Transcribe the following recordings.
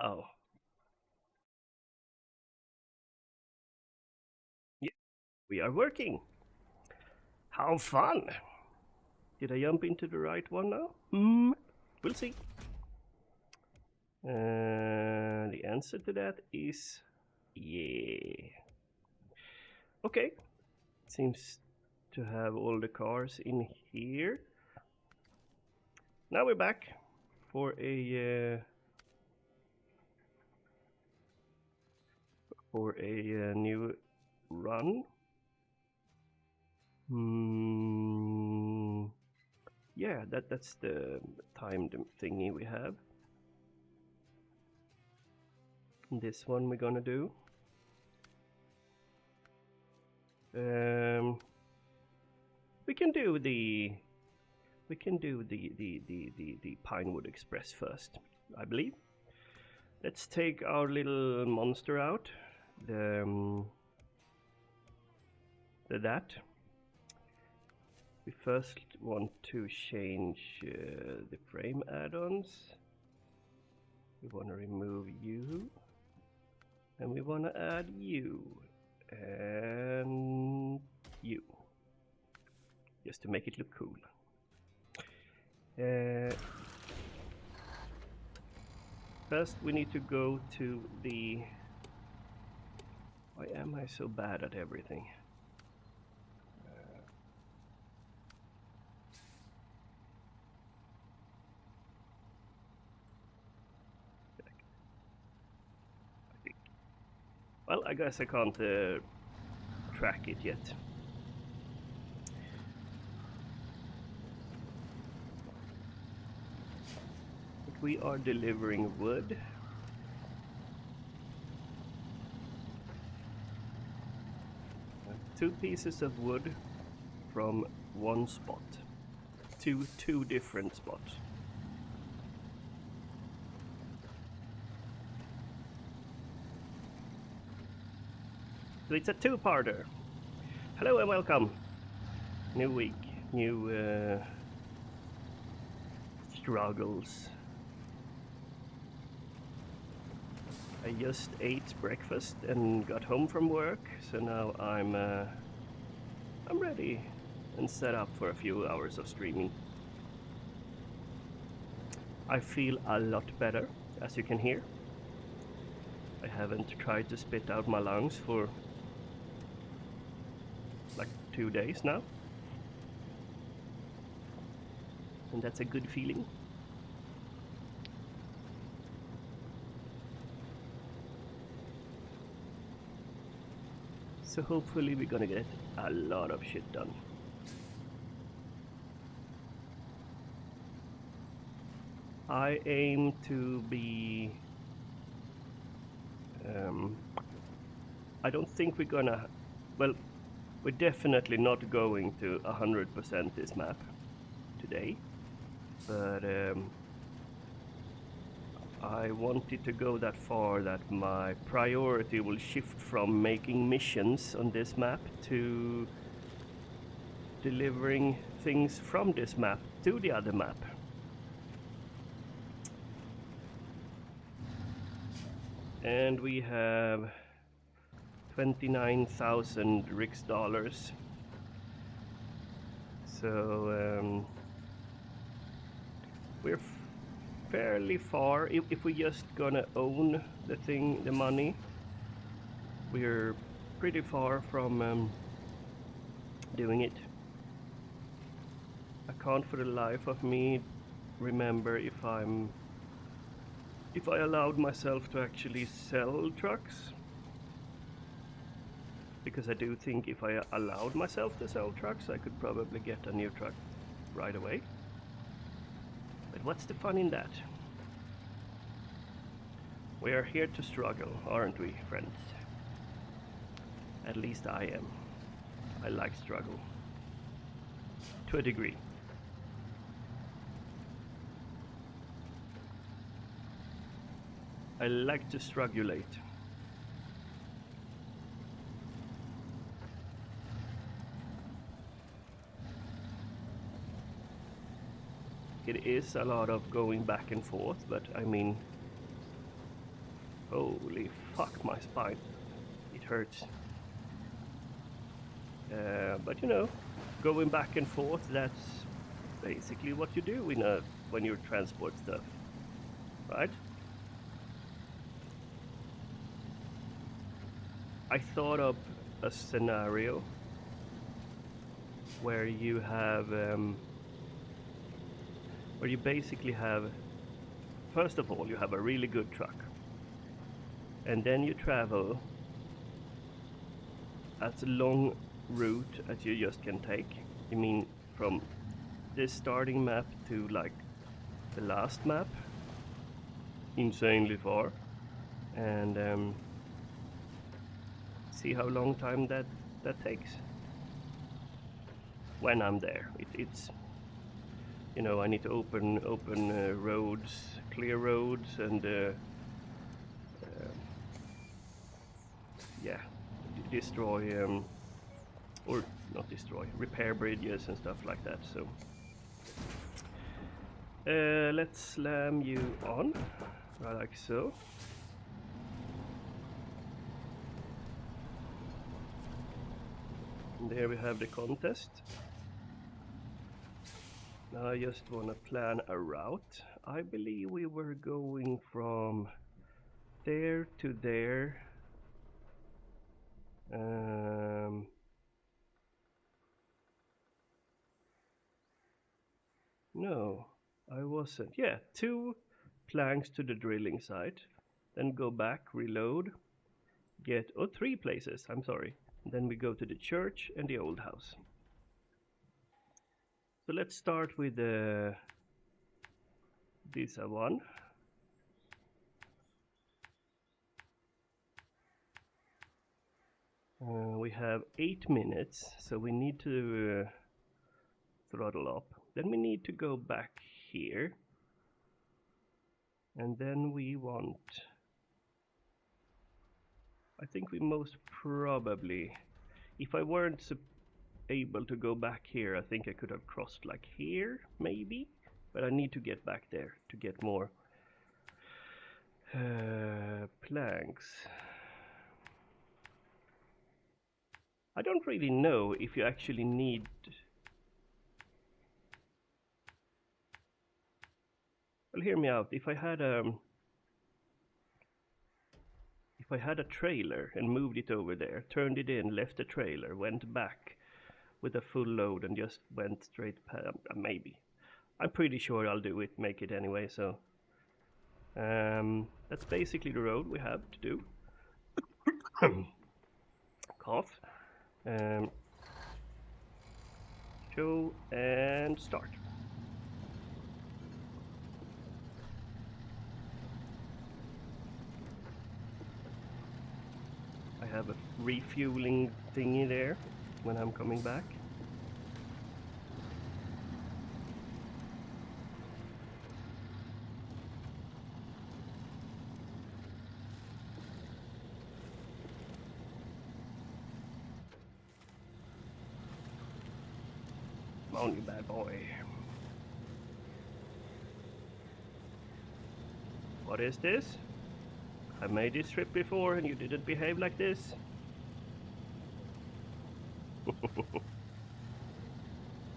Oh, yeah, we are working. How fun! Did I jump into the right one now? We'll see. The answer to that is yeah. Okay, seems to have all the cars in here. Now we're back for a new run. Hmm. Yeah, that's the timed thingy we have. This one we're gonna do. Um, we can do the Pinewood Express first, I believe. Let's take our little monster out. That. We first want to change the frame add-ons. We want to remove you, and we want to add you and you, just to make it look cool. First, we need to go to the. Why am I so bad at everything? Well, I guess I can't track it yet. But we are delivering wood. Two pieces of wood from one spot to two different spots. So it's a two-parter. Hello and welcome. New week, new struggles. I just ate breakfast and got home from work, so now I'm ready and set up for a few hours of streaming. I feel a lot better, as you can hear. I haven't tried to spit out my lungs for like 2 days now, and that's a good feeling. So hopefully we're gonna get a lot of shit done. I aim to be... I don't think we're gonna... Well, we're definitely not going to 100% this map today. But I wanted to go that far that my priority will shift from making missions on this map to delivering things from this map to the other map. And we have 29,000 Rix dollars. So we're fairly far. If we just gonna own the thing, the money, we're pretty far from doing it. I can't for the life of me remember if I allowed myself to actually sell trucks, because I do think if I allowed myself to sell trucks, I could probably get a new truck right away. But what's the fun in that? We are here to struggle, aren't we, friends? At least I am. I like struggle. To a degree. I like to strugulate. It is a lot of going back and forth, but I mean, Holy fuck, my spine. It hurts. But you know, going back and forth, that's basically what you do when you transport stuff, right? I thought of a scenario where you have, where you basically have, first of all, you have a really good truck, and then you travel as long route as you just can take. You mean from this starting map to like the last map, insanely far, and see how long time that takes. When I'm there, it's you know, I need to open roads, clear roads, and yeah, destroy or not destroy, repair bridges and stuff like that. So let's slam you on, right, like so. And there we have the contest. Now I just want to plan a route. I believe we were going from there to there. No, I wasn't. Yeah, 2 planks to the drilling site, then go back, reload, get, oh, 3 places, I'm sorry. Then we go to the church and the old house. So let's start with this one. We have 8 minutes, so we need to throttle up. Then we need to go back here. And then we want, I think we most probably, if I weren't able to go back here, I think I could have crossed like here, maybe. But I need to get back there to get more planks. I don't really know if you actually need... Well, hear me out. If I had a trailer and moved it over there, turned it in, left the trailer, went back with a full load and just went straight maybe. I'm pretty sure I'll do it, make it anyway, so that's basically the road we have to do. Cough. Show and start. I have a refueling thingy there when I'm coming back. Come on, you bad boy. What is this? I made this trip before and you didn't behave like this.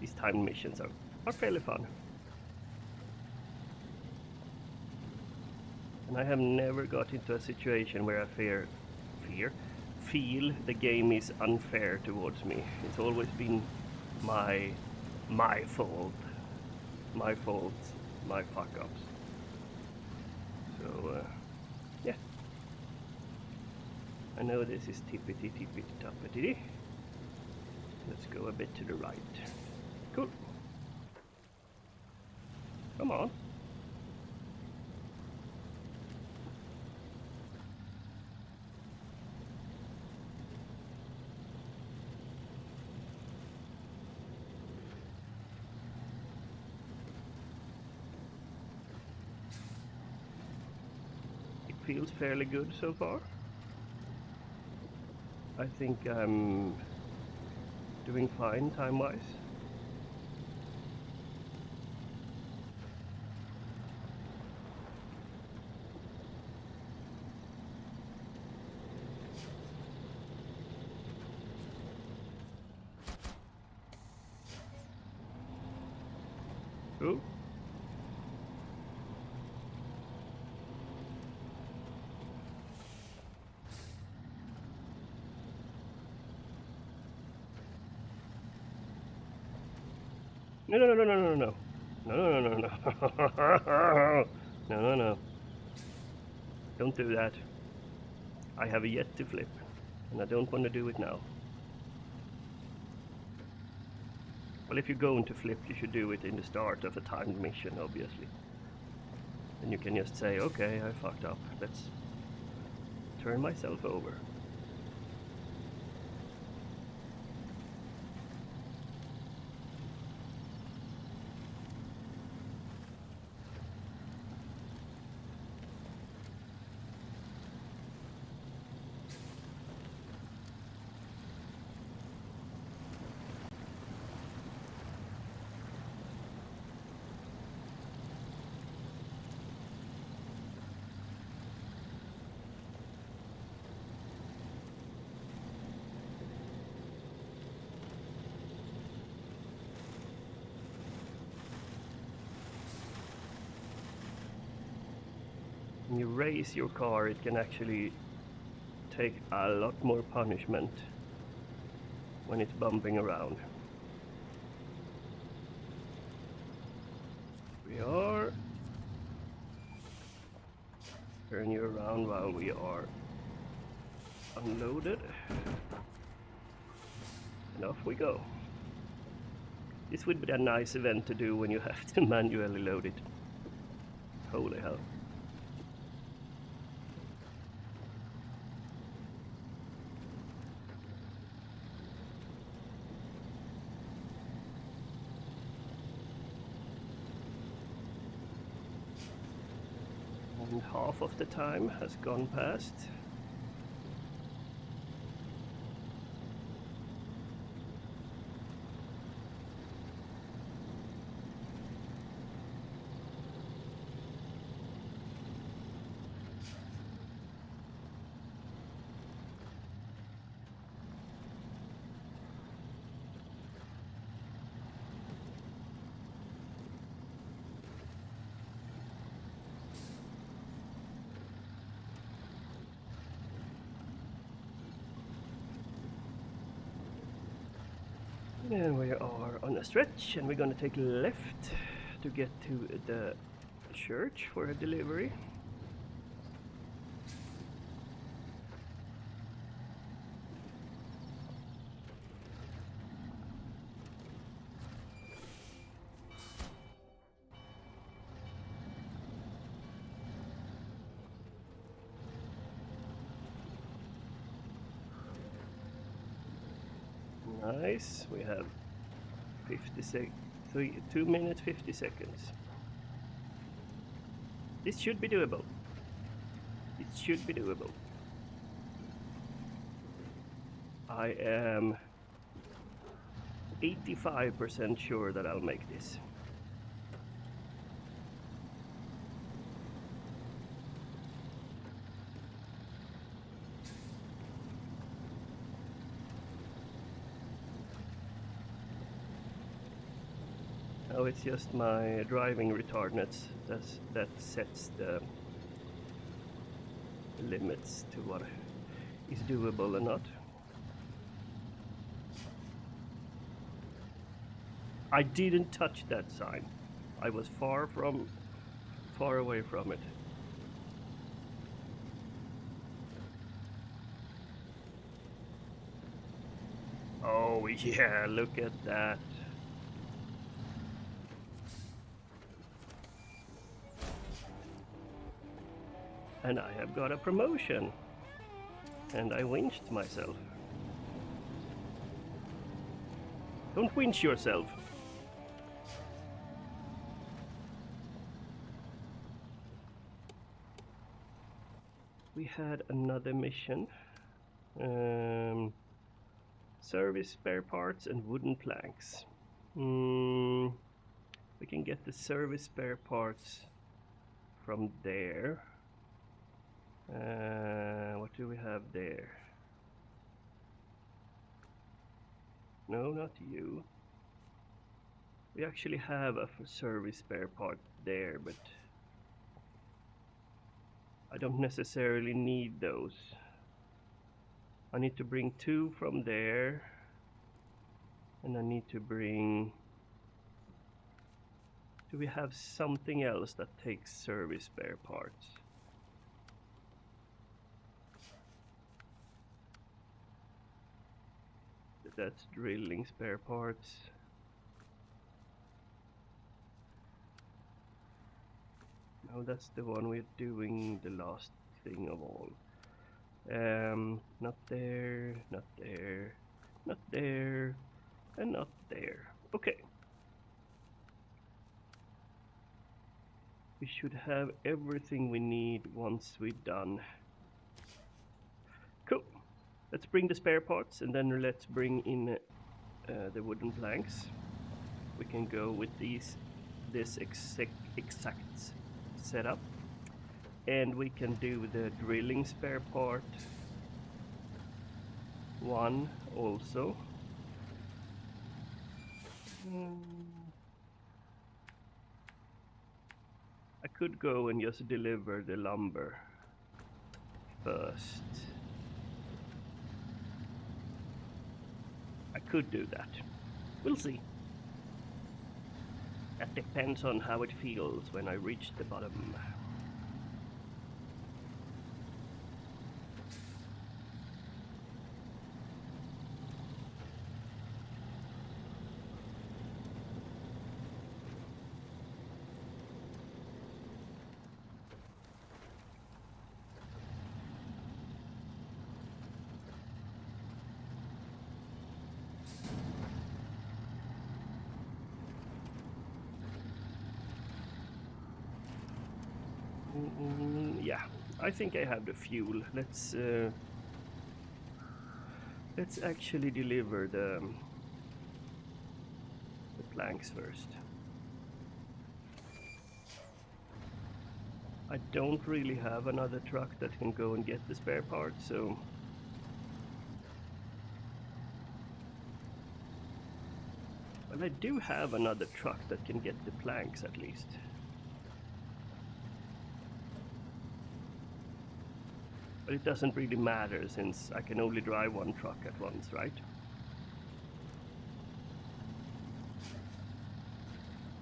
These time missions are fairly fun. And I have never got into a situation where I feel the game is unfair towards me. It's always been my fault. My faults, my fuck-ups. So, yeah. I know this is tippity-tippity-tappity. Let's go a bit to the right. Cool. Come on. It feels fairly good so far. I think I'm doing fine time-wise. Oh. No, no, no, no, no, no, no. No, no, no, no, no. No, no, no. Don't do that. I have yet to flip, and I don't want to do it now. Well, if you're going to flip, you should do it in the start of a timed mission, obviously. Then you can just say, okay, I fucked up. Let's turn myself over. When you raise your car, it can actually take a lot more punishment when it's bumping around. We are. Turn you around while we are unloaded. And off we go. This would be a nice event to do when you have to manually load it. Holy hell. And half of the time has gone past. And we are on a stretch, and we're gonna take left to get to the church for a delivery. Nice, we have 2 minutes 50 seconds. This should be doable. It should be doable. I am 85% sure that I'll make this. Oh, it's just my driving retardness that sets the limits to what is doable and not. I didn't touch that sign. I was far away from it. Oh yeah, look at that. And I have got a promotion. And I winched myself. Don't winch yourself. We had another mission. Service spare parts and wooden planks. We can get the service spare parts from there. What do we have there? No, not you. We actually have a service spare part there, but I don't necessarily need those. I need to bring 2 from there, and I need to bring... Do we have something else that takes service spare parts? That's drilling spare parts. No, that's the one we're doing the last thing of all. Not there, not there, not there, and not there. Okay. We should have everything we need once we're done. Cool. Let's bring the spare parts, and then let's bring in the wooden planks. We can go with this exact setup, and we can do the drilling spare part 1 also. I could go and just deliver the lumber first. I could do that. We'll see. That depends on how it feels when I reach the bottom. Yeah, I think I have the fuel. Let's actually deliver the planks first. I don't really have another truck that can go and get the spare parts, so... Well, I do have another truck that can get the planks at least. But it doesn't really matter since I can only drive one truck at once, right?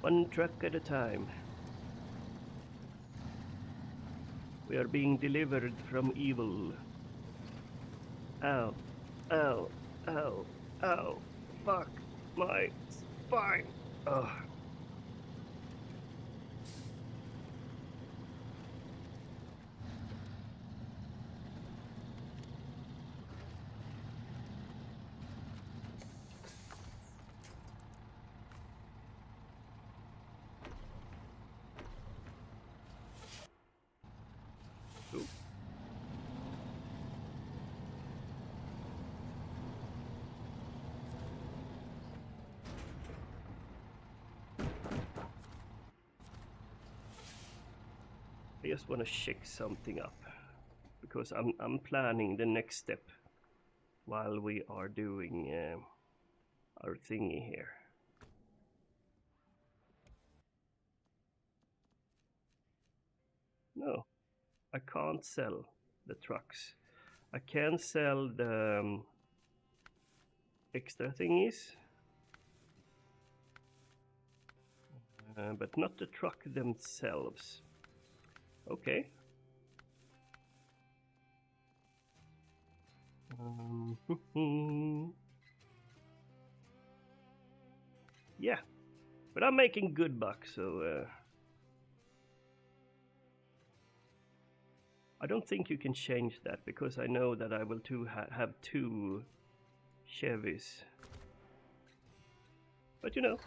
One truck at a time. We are being delivered from evil. Ow, ow, ow, ow, fuck my spine. Ugh. Ooh. I just want to shake something up because I'm planning the next step while we are doing our thingy here. No, I can't sell the trucks. I can sell the extra thingies, but not the truck themselves. Okay. Yeah, but I'm making good bucks, so I don't think you can change that because I know that I will have 2 Chevys. But you know,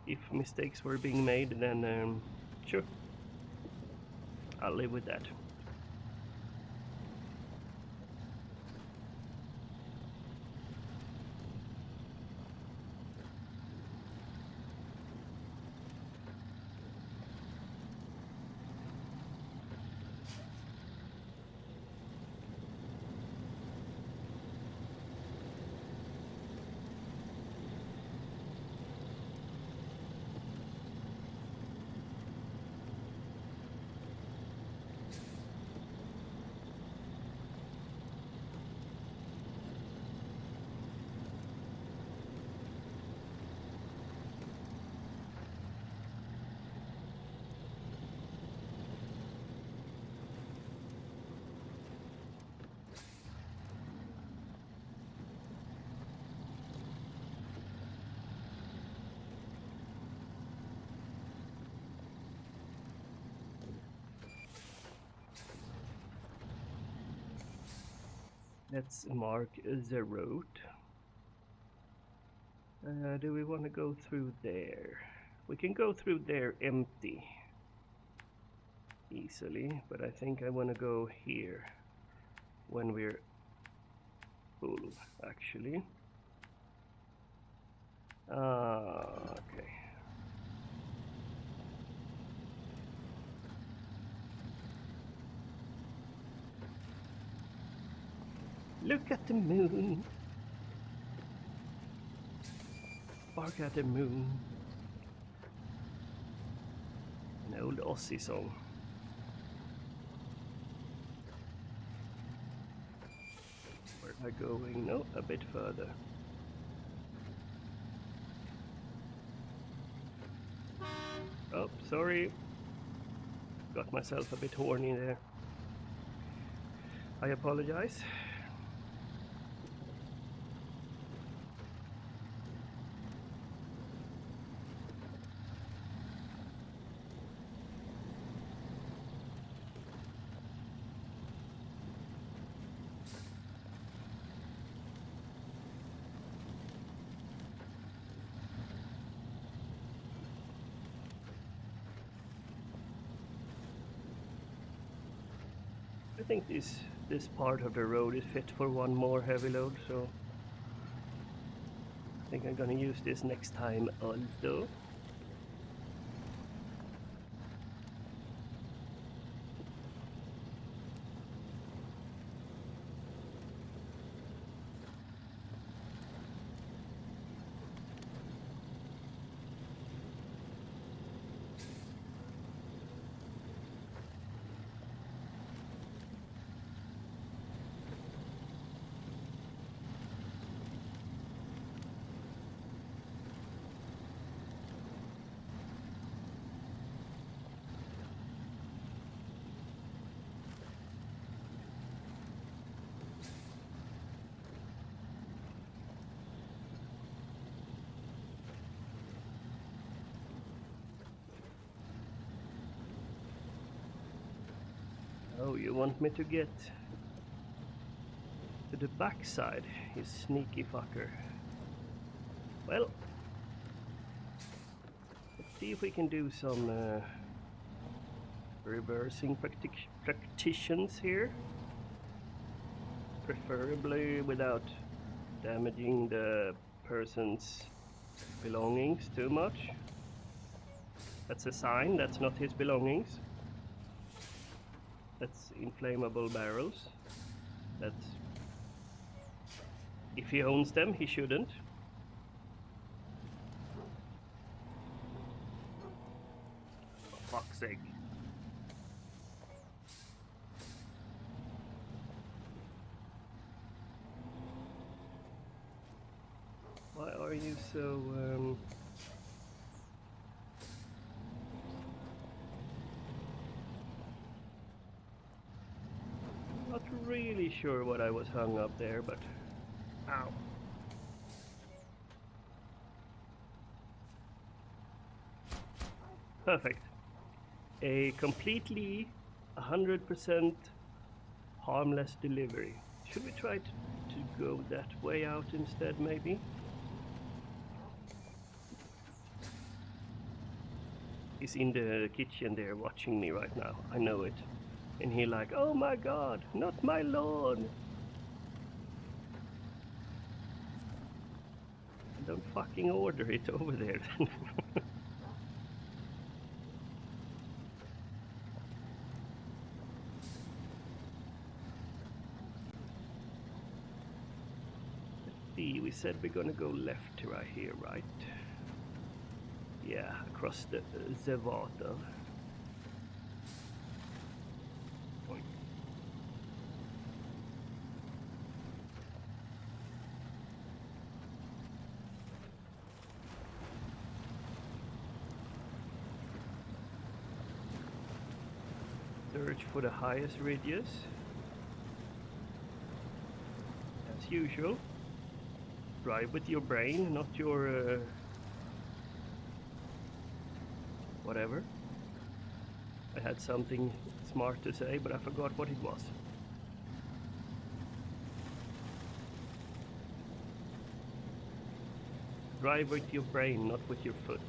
if mistakes were being made, then sure, I'll live with that. Let's mark the road. Do we want to go through there? We can go through there empty easily, but I think I want to go here when we're full, actually. Okay. Look at the moon. Bark at the moon. An old Aussie song. Where am I going? No, a bit further. Oh, sorry. Got myself a bit horny there. I apologize. I think this part of the road is fit for one more heavy load, so I think I'm gonna use this next time also. Oh, you want me to get to the backside, you sneaky fucker. Well, let's see if we can do some reversing practitions here. Preferably without damaging the person's belongings too much. That's a sign, that's not his belongings. That's inflammable barrels. That's... if he owns them, he shouldn't. For fuck's sake. Why are you so... Not really sure what I was hung up there, but... Ow. Perfect. A completely 100% harmless delivery. Should we try to go that way out instead, maybe? He's in the kitchen there watching me right now. I know it. And he like, oh my god, not my lawn! Don't fucking order it over there then. Let's see, we said we're gonna go left right here, right? Yeah, across the water. Search for the highest ridges. As usual. Drive with your brain, not your whatever. I had something smart to say, but I forgot what it was. Drive with your brain, not with your foot.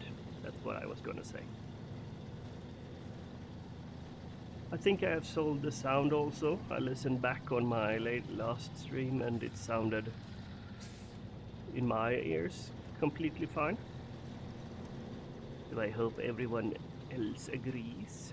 That's what I was gonna say. I think I have solved the sound also. I listened back on my last stream and it sounded in my ears completely fine. So I hope everyone else agrees.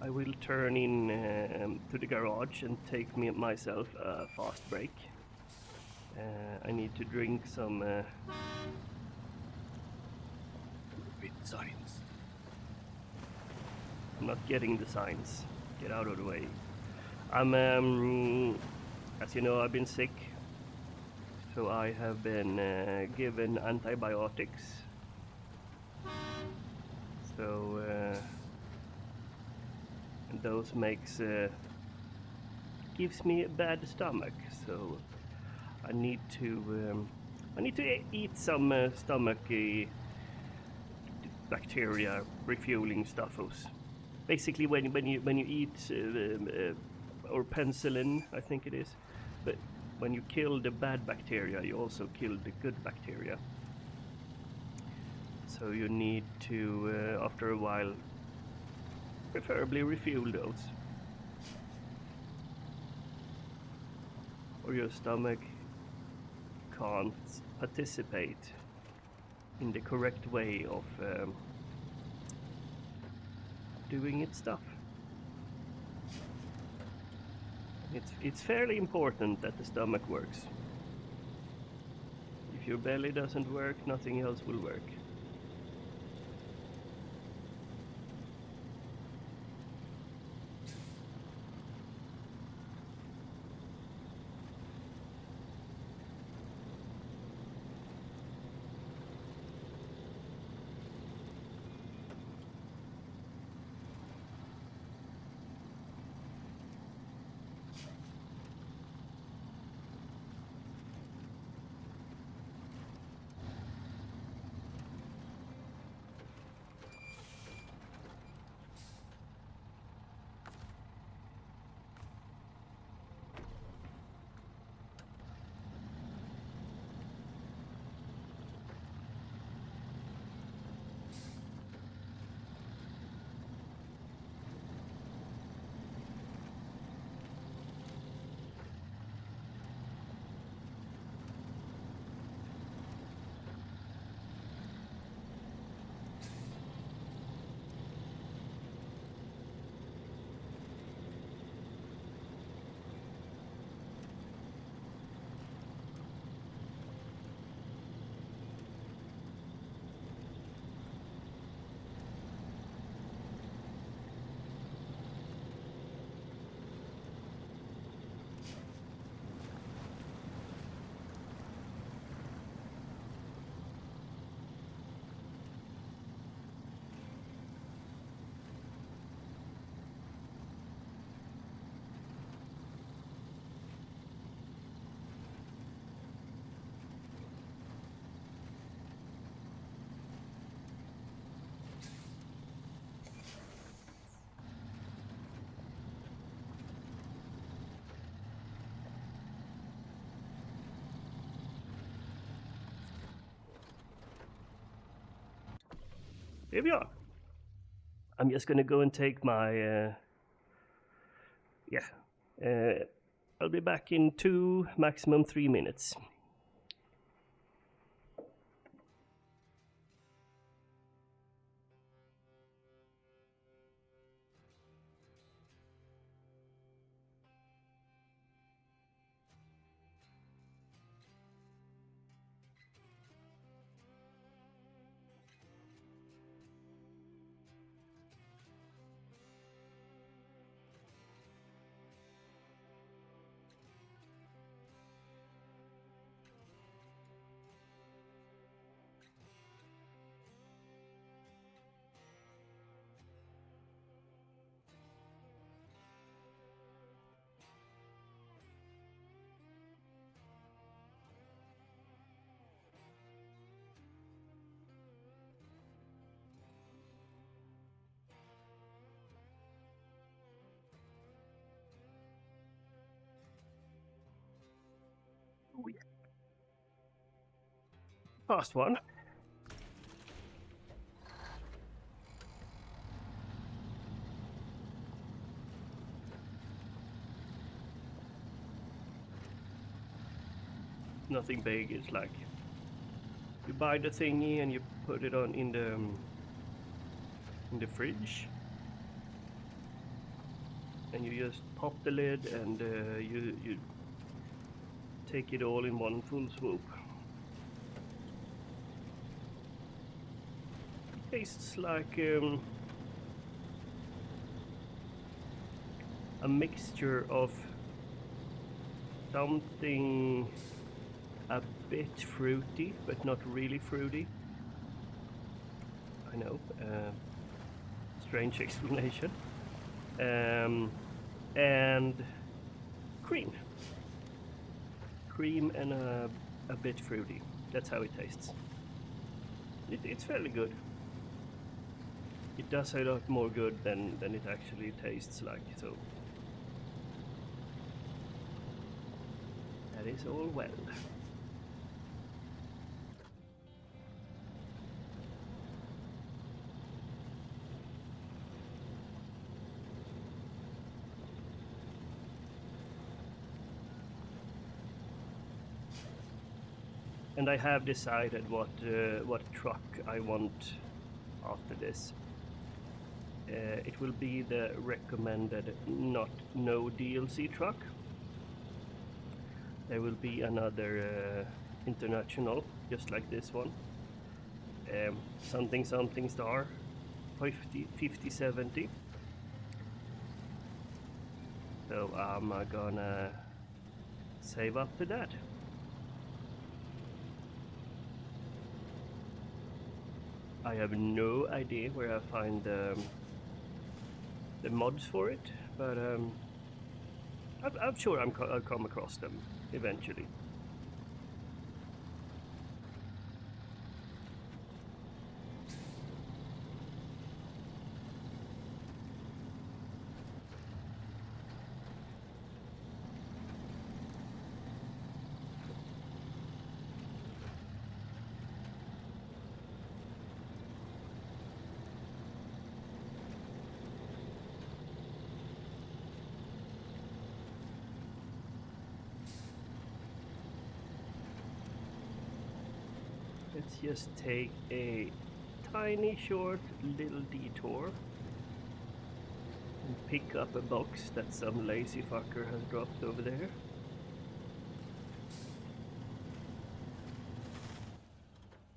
I will turn in to the garage and take myself a fast break. I need to drink some signs. I'm not getting the signs. Get out of the way. I'm, as you know, I've been sick, so I have been given antibiotics. So those gives me a bad stomach. So I need to eat some stomachy bacteria refueling stuffos. Basically, when you eat or penicillin, I think it is, but when you kill the bad bacteria, you also kill the good bacteria. So you need to, after a while, preferably refuel those, or your stomach can't participate in the correct way of doing its stuff. It's fairly important that the stomach works. If your belly doesn't work, nothing else will work. Here we are. I'm just gonna go and take my, I'll be back in 2, maximum 3 minutes. Past one. Nothing big. It's like you buy the thingy and you put it on in the fridge, and you just pop the lid and you take it all in one full swoop. It tastes like a mixture of something a bit fruity, but not really fruity. I know, strange explanation. And cream. Cream and a bit fruity. That's how it tastes. It's fairly good. It does a lot more good than it actually tastes like, so that is all well. And I have decided what truck I want after this. It will be the recommended no DLC truck. There will be another international, just like this one. Something star 5070. So I'm gonna save up to that. I have no idea where I find the mods for it, but I'm sure I'll come across them eventually. Let's just take a tiny short little detour and pick up a box that some lazy fucker has dropped over there.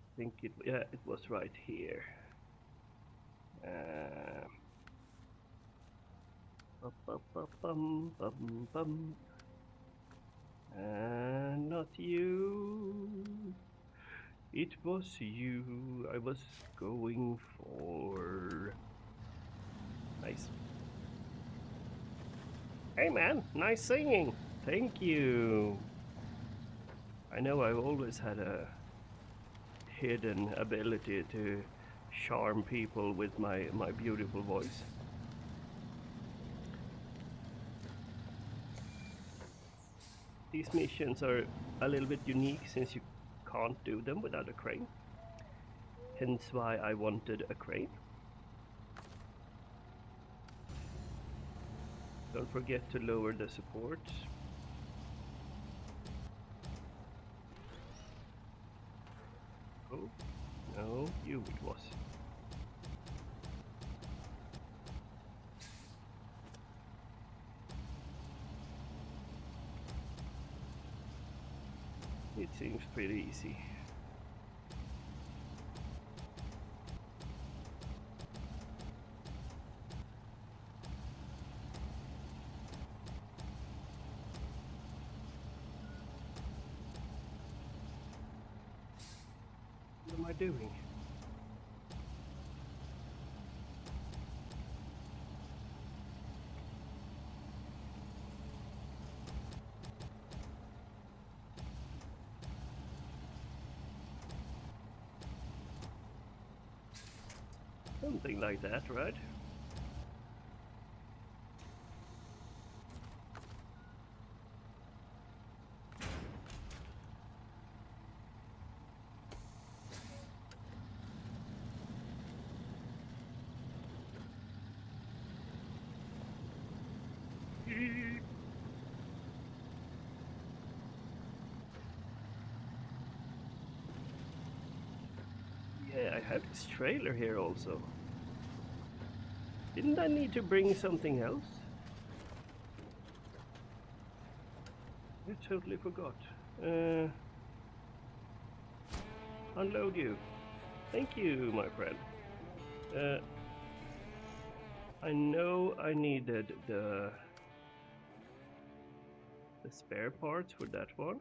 I think it was right here. Not you. It was you I was going for. Nice. Hey man, nice singing. Thank you. I know I've always had a hidden ability to charm people with my beautiful voice. These missions are a little bit unique since you can't do them without a crane. Hence why I wanted a crane. Don't forget to lower the support. Oh, no, you it was. It seems pretty easy. What am I doing? Something like that, right? Yeah, I have this trailer here also. Didn't I need to bring something else? I totally forgot. Unload you. Thank you, my friend. I know I needed the spare parts for that one.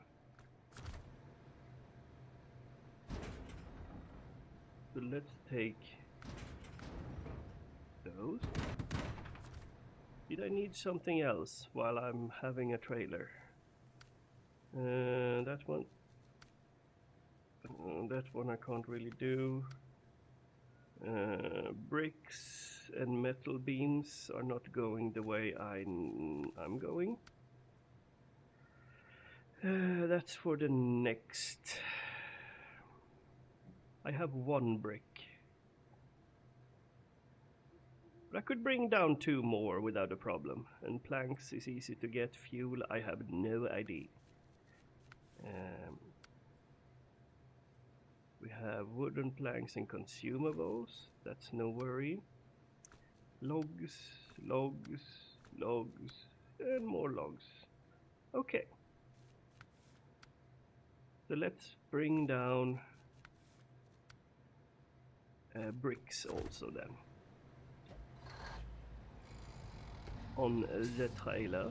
So let's take those. Did I need something else while I'm having a trailer? That one. That one I can't really do. Bricks and metal beams are not going the way I'm going. That's for the next. I have one brick. But I could bring down 2 more without a problem. And planks is easy to get. Fuel, I have no idea. We have wooden planks and consumables. That's no worry. Logs, logs, logs, and more logs. Okay. So let's bring down bricks also then. On the trailer.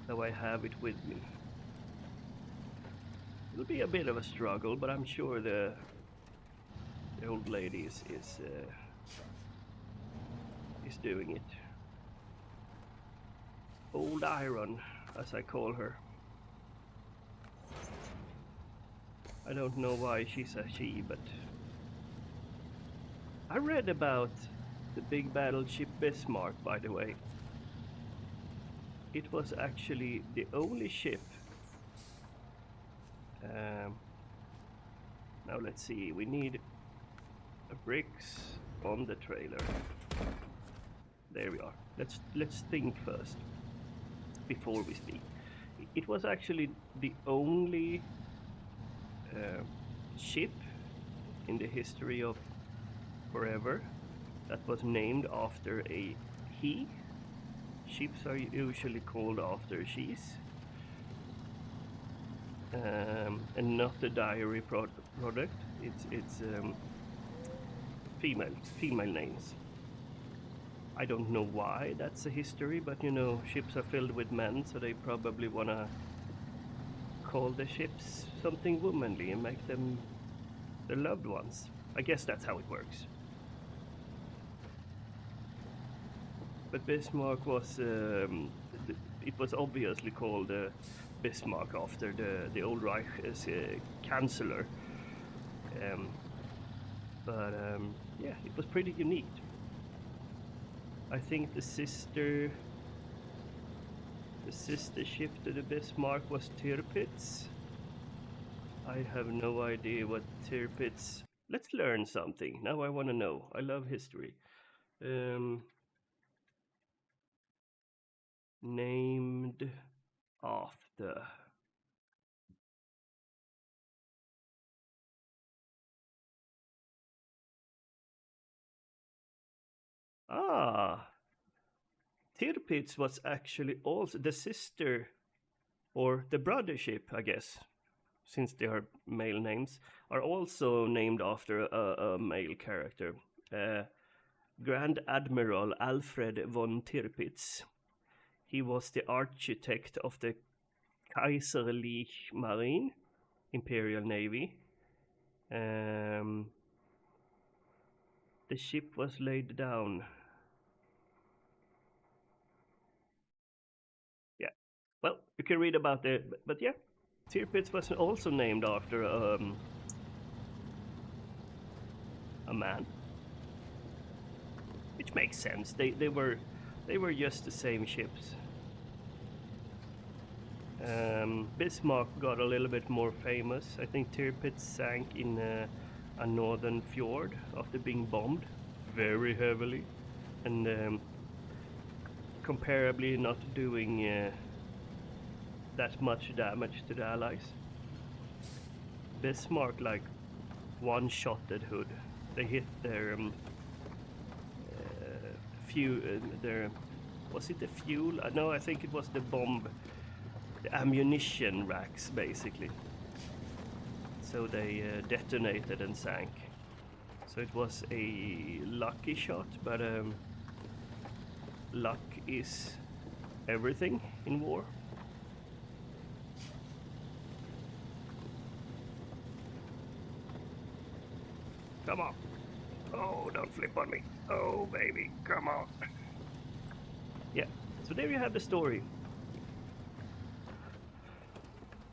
So I have it with me. It'll be a bit of a struggle, but I'm sure the old lady is doing it. Old Iron, as I call her. I don't know why she's a she, but I read about the big battleship Bismarck, by the way. It was actually the only ship. Now let's see, we need bricks on the trailer. There we are. Let's think first before we speak. It was actually the only ship in the history of forever that was named after a he. Ships are usually called after she's, and not a diary product. It's female names. I don't know why that's a history, but you know, ships are filled with men, so they probably wanna call the ships something womanly and make them their loved ones. I guess that's how it works. But Bismarck was, it was obviously called Bismarck after the old Reich's chancellor. Yeah, it was pretty unique. I think the sister ship to the Bismarck was Tirpitz. I have no idea what Tirpitz. Let's learn something. Now I want to know. I love history. Named after. Ah, Tirpitz was actually also the sister or the brother ship, I guess, since they are male names, are also named after a male character. Grand Admiral Alfred von Tirpitz. He was the architect of the Kaiserliche Marine, Imperial Navy. The ship was laid down. Yeah. Well, you can read about it, but yeah, Tirpitz was also named after a man, which makes sense. They were just the same ships. Bismarck got a little bit more famous. I think Tirpitz sank in a northern fjord after being bombed very heavily, and comparably not doing that much damage to the allies. Bismarck like one-shotted Hood. They hit their their, was it the fuel? No, I think it was the bomb, the ammunition racks basically. So they detonated and sank. So it was a lucky shot, but luck is everything in war. Come on. Oh, don't flip on me. Oh, baby, come on. Yeah, so there you have the story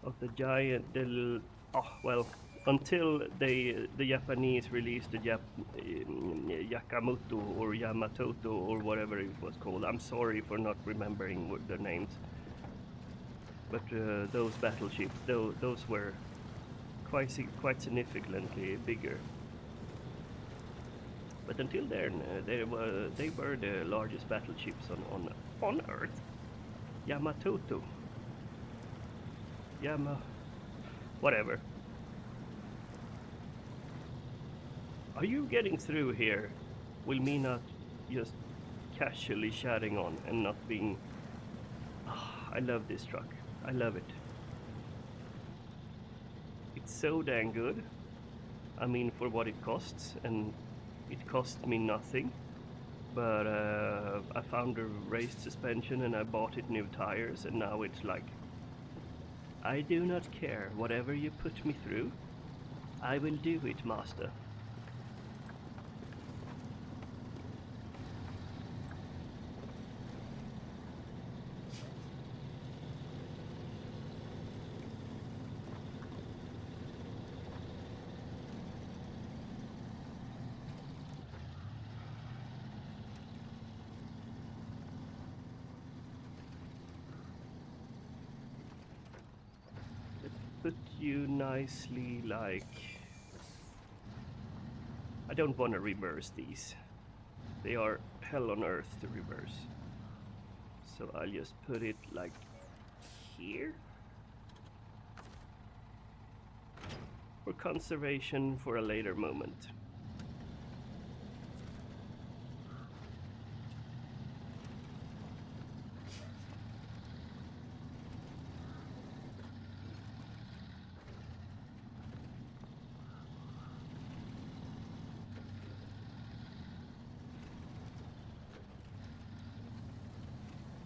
of the giant, until the Japanese released the Yakamoto or Yamatoto or whatever it was called. I'm sorry for not remembering the names. But those battleships, those were quite significantly bigger. But until then, they were the largest battleships on Earth. Yamatoto. Whatever. Are you getting through here? Will me not just casually chatting on and not being... I love this truck. I love it. It's so dang good. I mean, for what it costs, and it cost me nothing. But I found a raised suspension and I bought it new tires, and now it's like, I do not care. Whatever you put me through, I will do it, master. Put you nicely like... I don't want to reverse these. They are hell on earth to reverse. So I'll just put it like here. For conservation for a later moment.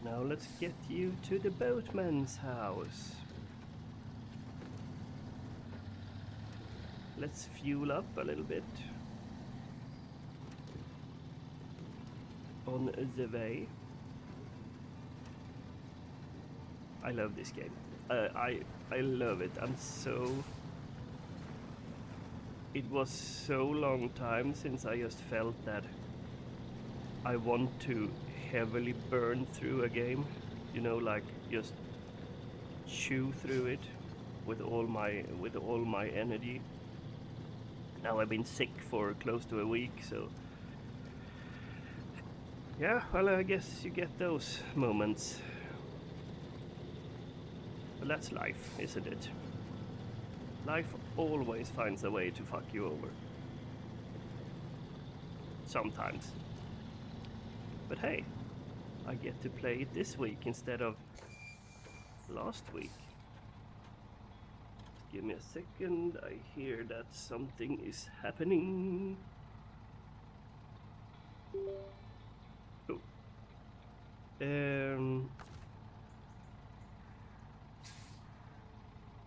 Now let's get you to the boatman's house. Let's fuel up a little bit on the way. I love this game. I love it. It was so long time since I just felt that I want to heavily burn through a game, you know, like just chew through it with all my energy. Now I've been sick for close to a week, so yeah, well, I guess you get those moments. But that's life, isn't it? Life always finds a way to fuck you over. Sometimes. But hey, I get to play it this week instead of last week. Just give me a second. I hear that something is happening. Oh.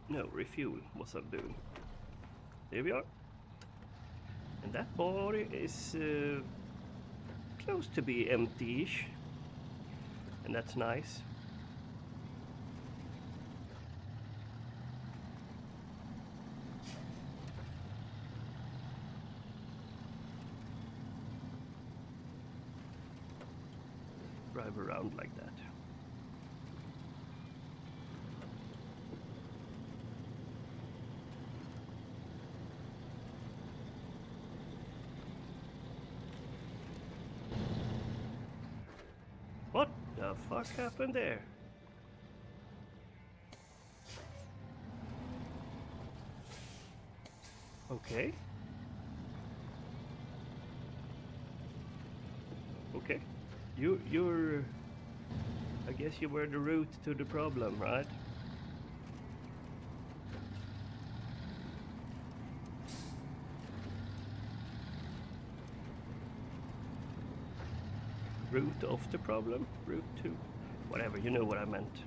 No, refuel. What's I'm doing? There we are. And that body is close to be empty-ish. And that's nice. Drive around like that. What? No. the fuck happened there? Okay. Okay. You're... I guess you were the root to the problem, right? Root of the problem? Root to... Whatever, you know what I meant.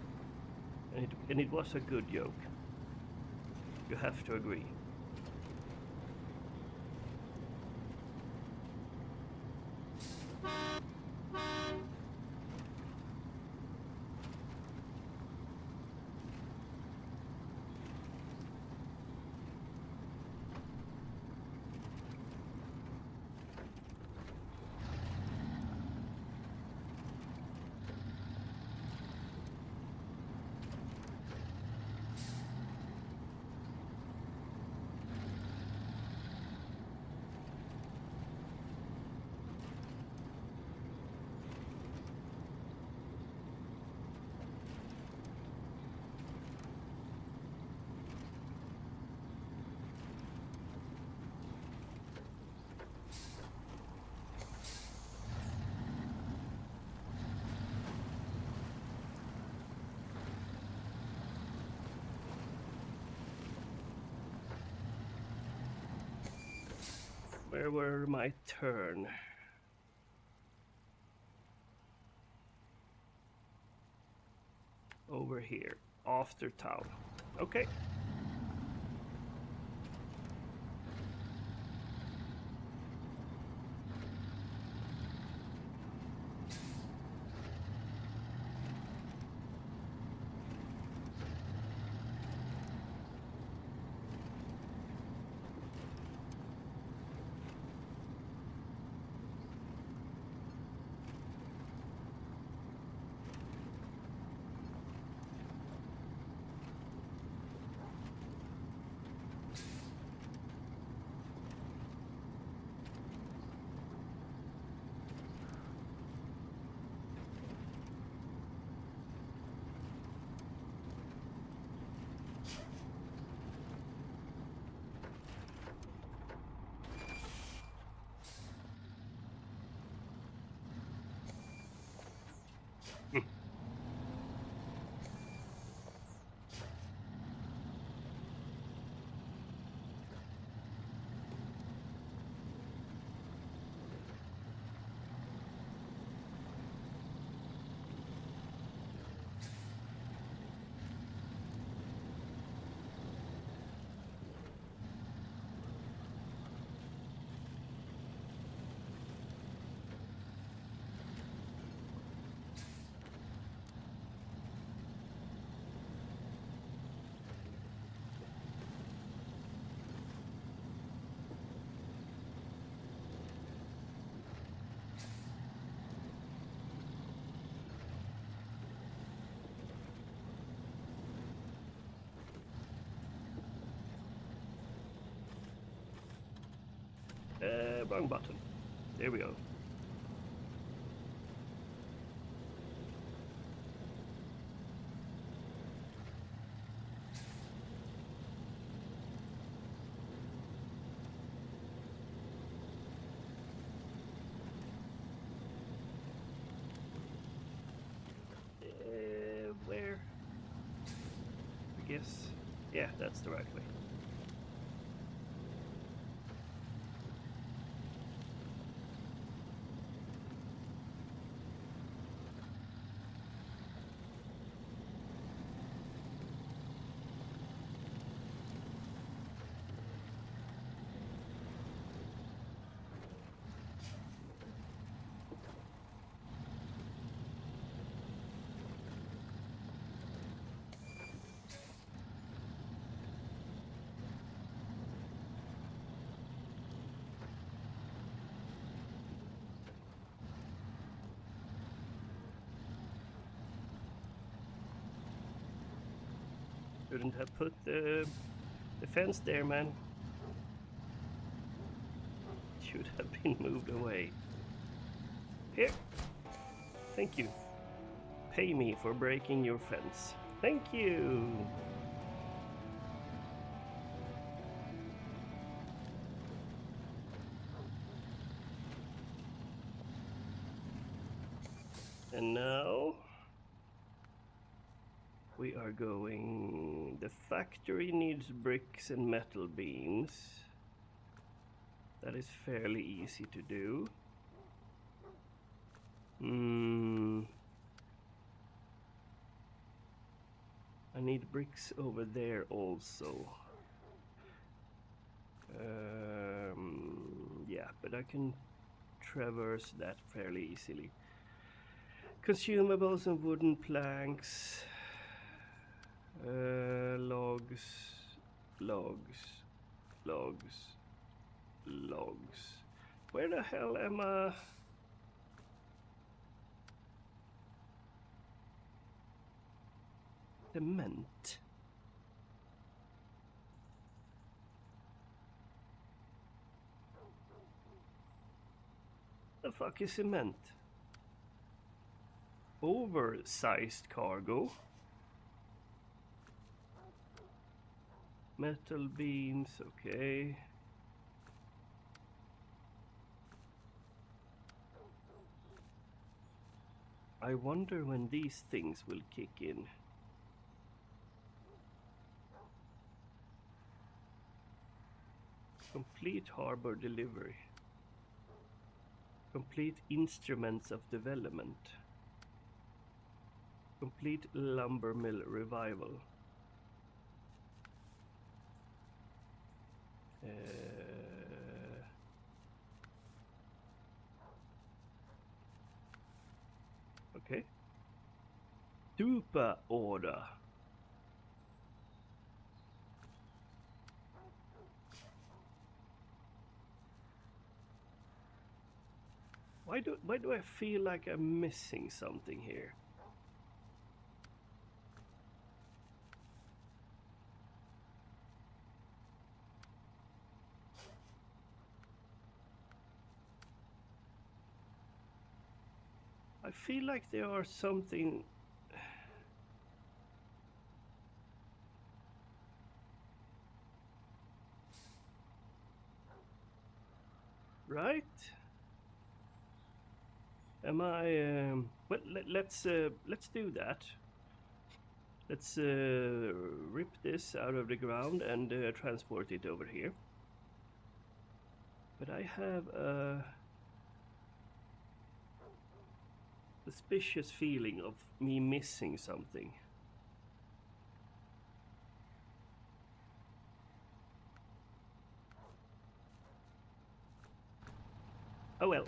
And it was a good joke. You have to agree. Where were my turn? Over here, after town. Okay. Wrong button. There we go. Where? I guess. Yeah, that's the right way. Shouldn't have put the fence there, man. It should have been moved away. Here. Thank you. Pay me for breaking your fence. Thank you. And now we are going... The factory needs bricks and metal beams. That is fairly easy to do. I need bricks over there also. Yeah, but I can traverse that fairly easily. Consumables and wooden planks. Logs. Where the hell am I? Cement. The fuck is cement? Oversized cargo. Metal beams, okay. I wonder when these things will kick in. Complete harbor delivery. Complete instruments of development. Complete lumber mill revival. Okay. Super order. Why do I feel like I'm missing something here? I feel like there are something... Right? Am I... well, let's do that. Let's rip this out of the ground and transport it over here. But I have a suspicious feeling of me missing something. Oh well.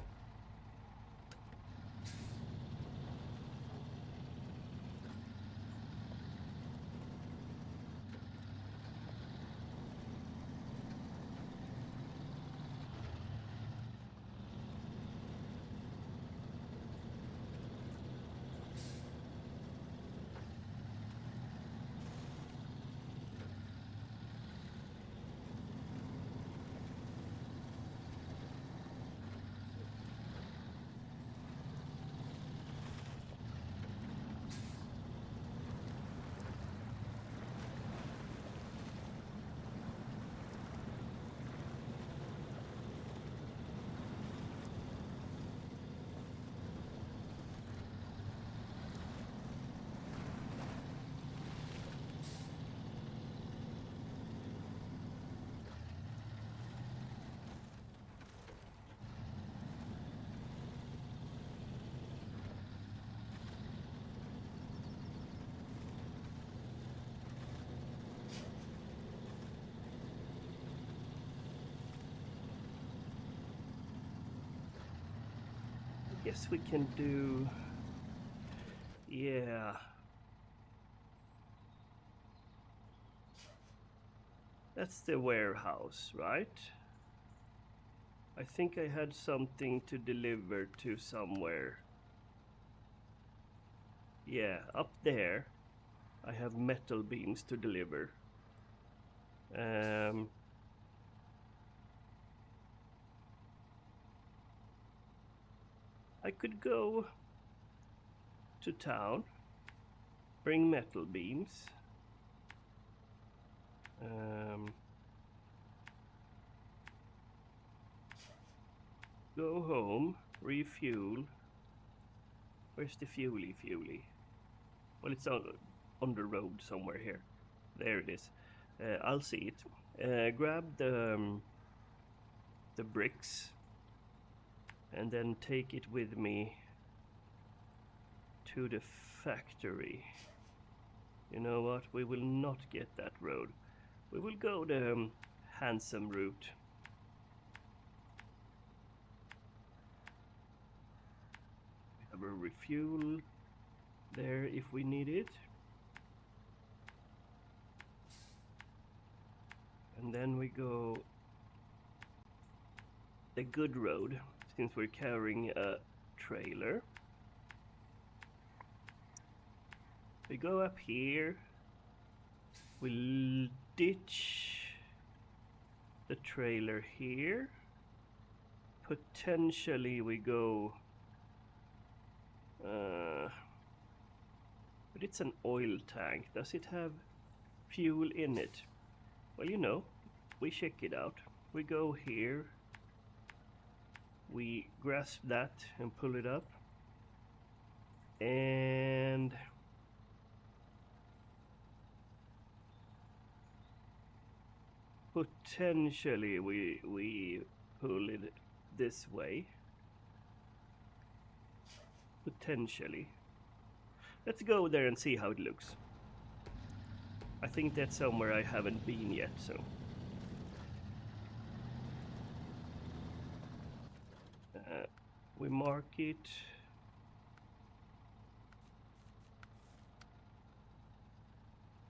Guess we can do... Yeah. That's the warehouse, right? I think I had something to deliver to somewhere. Yeah, up there I have metal beams to deliver. I could go to town bring metal beams. Go home, refuel. Where's the fuely? Well, it's on the road somewhere here. There it is. I'll see it. Grab the bricks and then take it with me to the factory. You know what? We will not get that road. We will go the handsome route. We have a refuel there if we need it. And then we go the good road, since we're carrying a trailer. We go up here. We'll ditch the trailer here. Potentially we go... but it's an oil tank. Does it have fuel in it? Well, you know, we check it out. We go here. We grasp that and pull it up. And... potentially we pull it this way. Potentially. Let's go there and see how it looks. I think that's somewhere I haven't been yet, so... we mark it.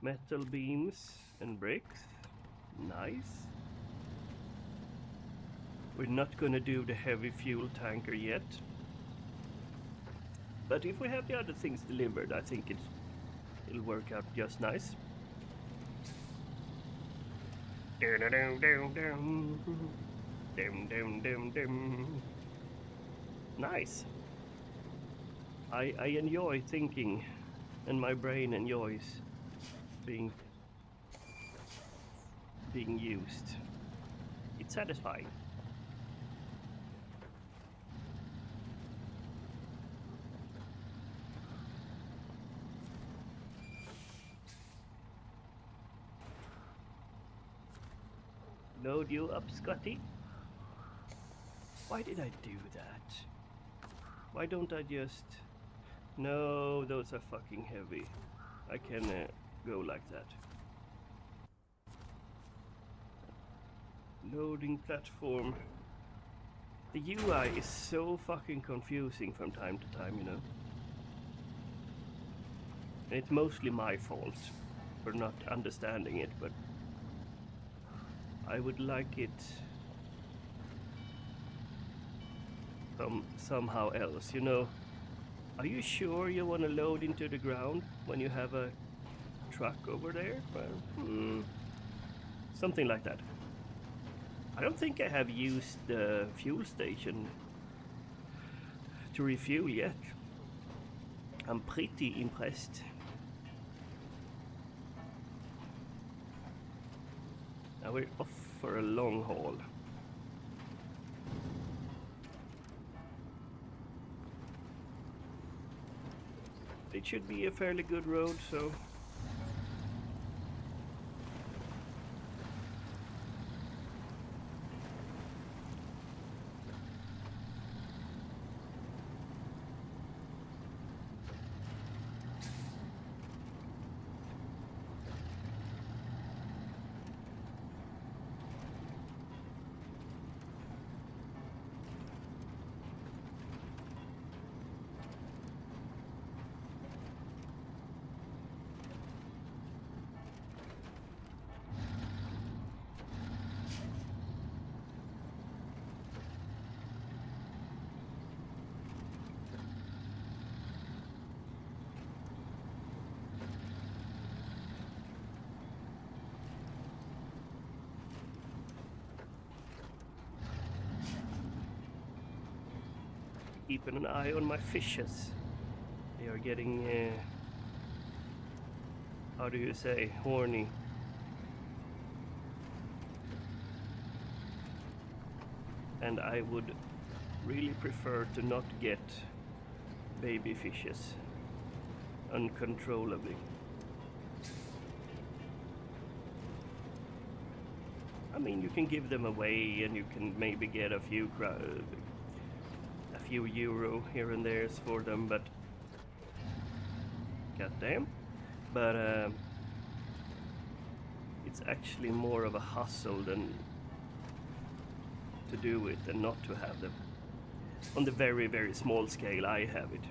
Metal beams and bricks. Nice. We're not gonna do the heavy fuel tanker yet. But if we have the other things delivered, I think it'll work out just nice. Nice. I enjoy thinking, and my brain enjoys being used. It's satisfying. Load you up, Scotty. Why did I do that? Why don't I just... No, those are fucking heavy. I can go like that. Loading platform. The UI is so fucking confusing from time to time, you know. And it's mostly my fault for not understanding it, but I would like it somehow else, you know. Are you sure you want to load into the ground when you have a truck over there? Well, something like that. I don't think I have used the fuel station to refuel yet. I'm pretty impressed. Now we're off for a long haul. It should be a fairly good road, so... keeping an eye on my fishes. They are getting how do you say, horny. And I would really prefer to not get baby fishes uncontrollably. I mean, you can give them away and you can maybe get a few euro here and there for them, but goddamn. But it's actually more of a hustle than to do it than not to have them. On the very, very small scale I have it.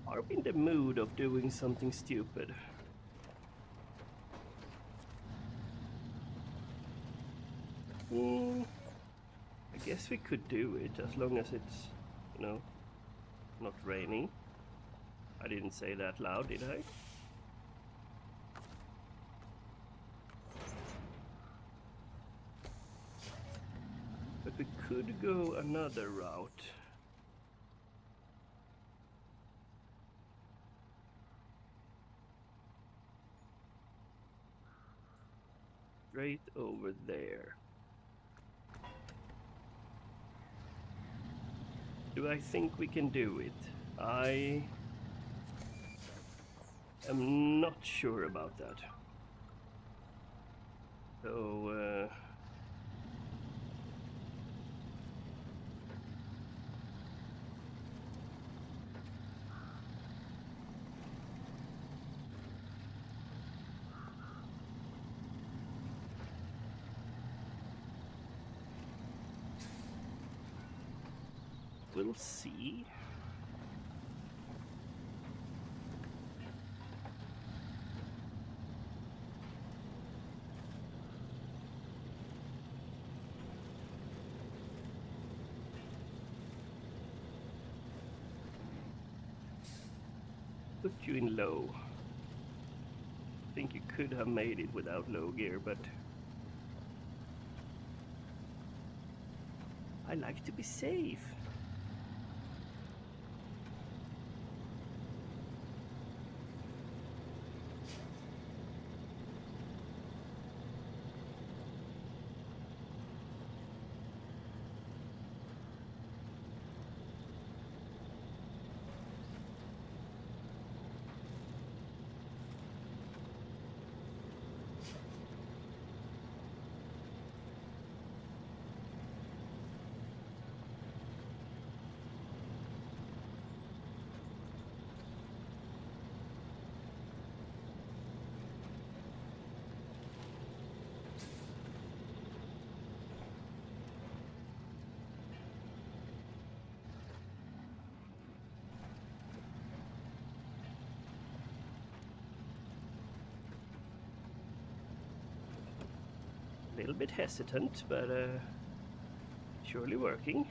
Are we in the mood of doing something stupid? I guess we could do it as long as it's, you know, not raining. I didn't say that loud, did I? But we could go another route. Straight over there. Do I think we can do it? I am not sure about that. So, we'll see. Put you in low. I think you could have made it without low gear, but I like to be safe. little bit hesitant, but surely working.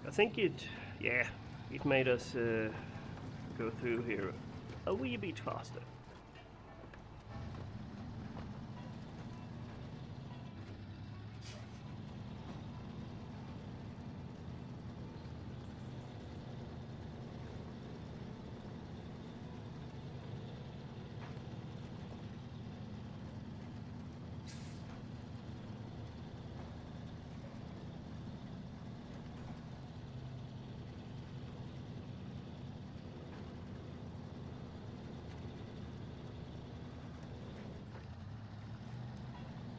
I think it made us go through here a wee bit faster.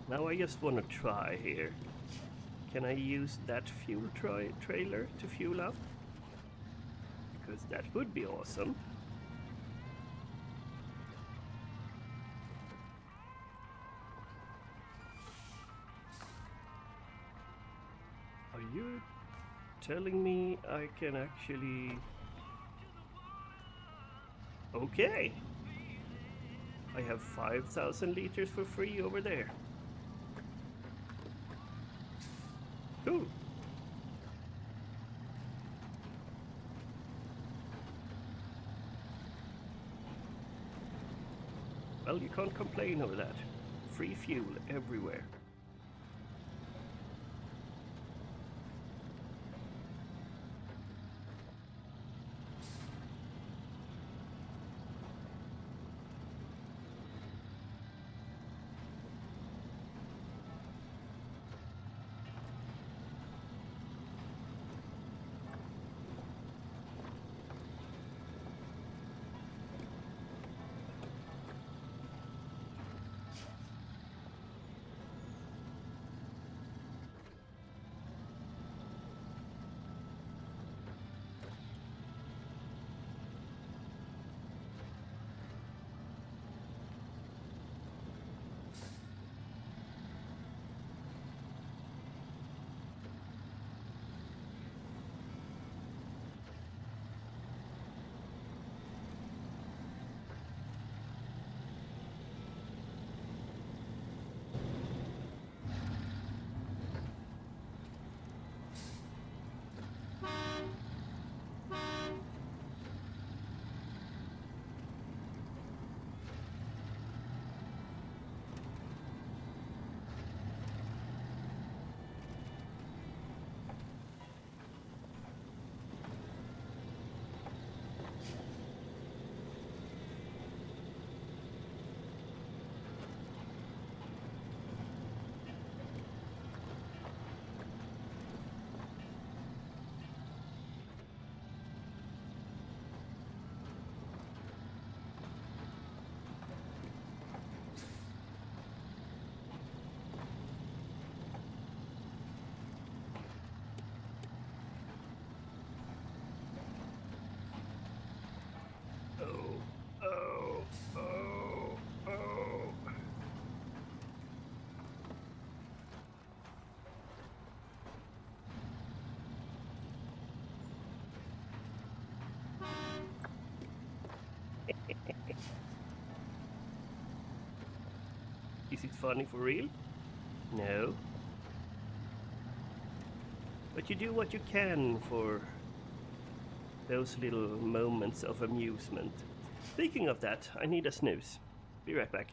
Now I just want to try here. Can I use that fuel trailer to fuel up? Because that would be awesome. Are you telling me I can actually... Okay! I have 5,000 liters for free over there. Cool. Well, you can't complain over that. Free fuel everywhere. Is it funny for real? No. But you do what you can for those little moments of amusement. Speaking of that, I need a snooze. Be right back.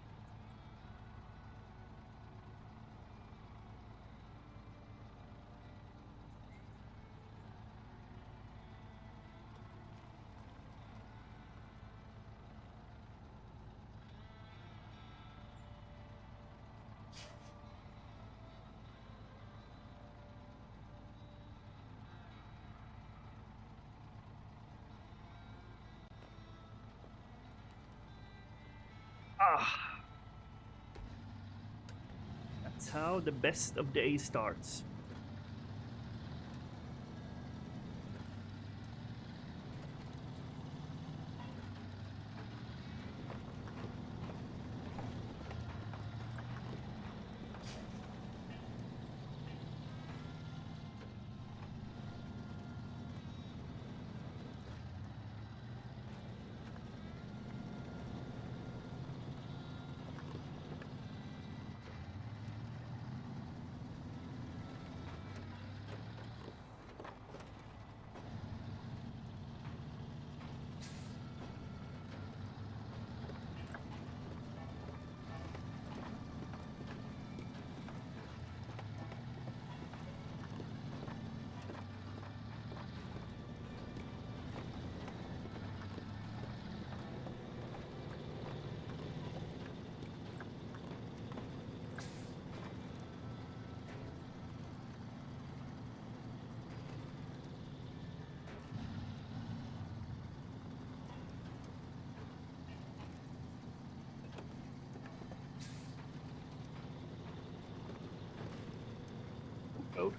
That's how the best of day starts. Road.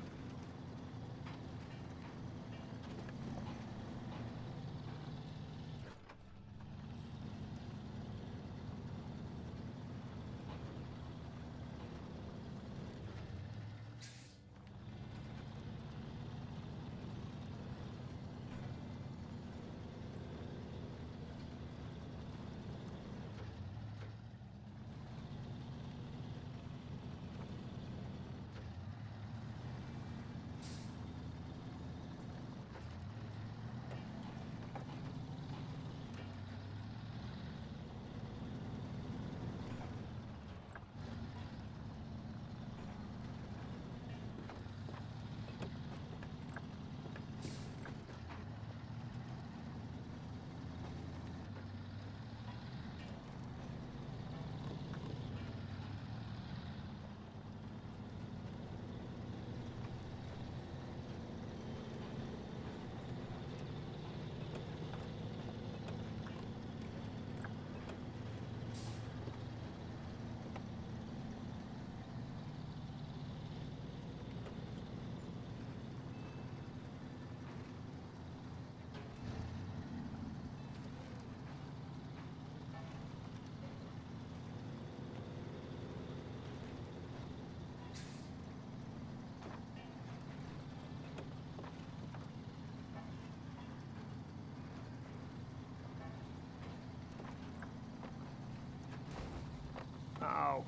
Ow.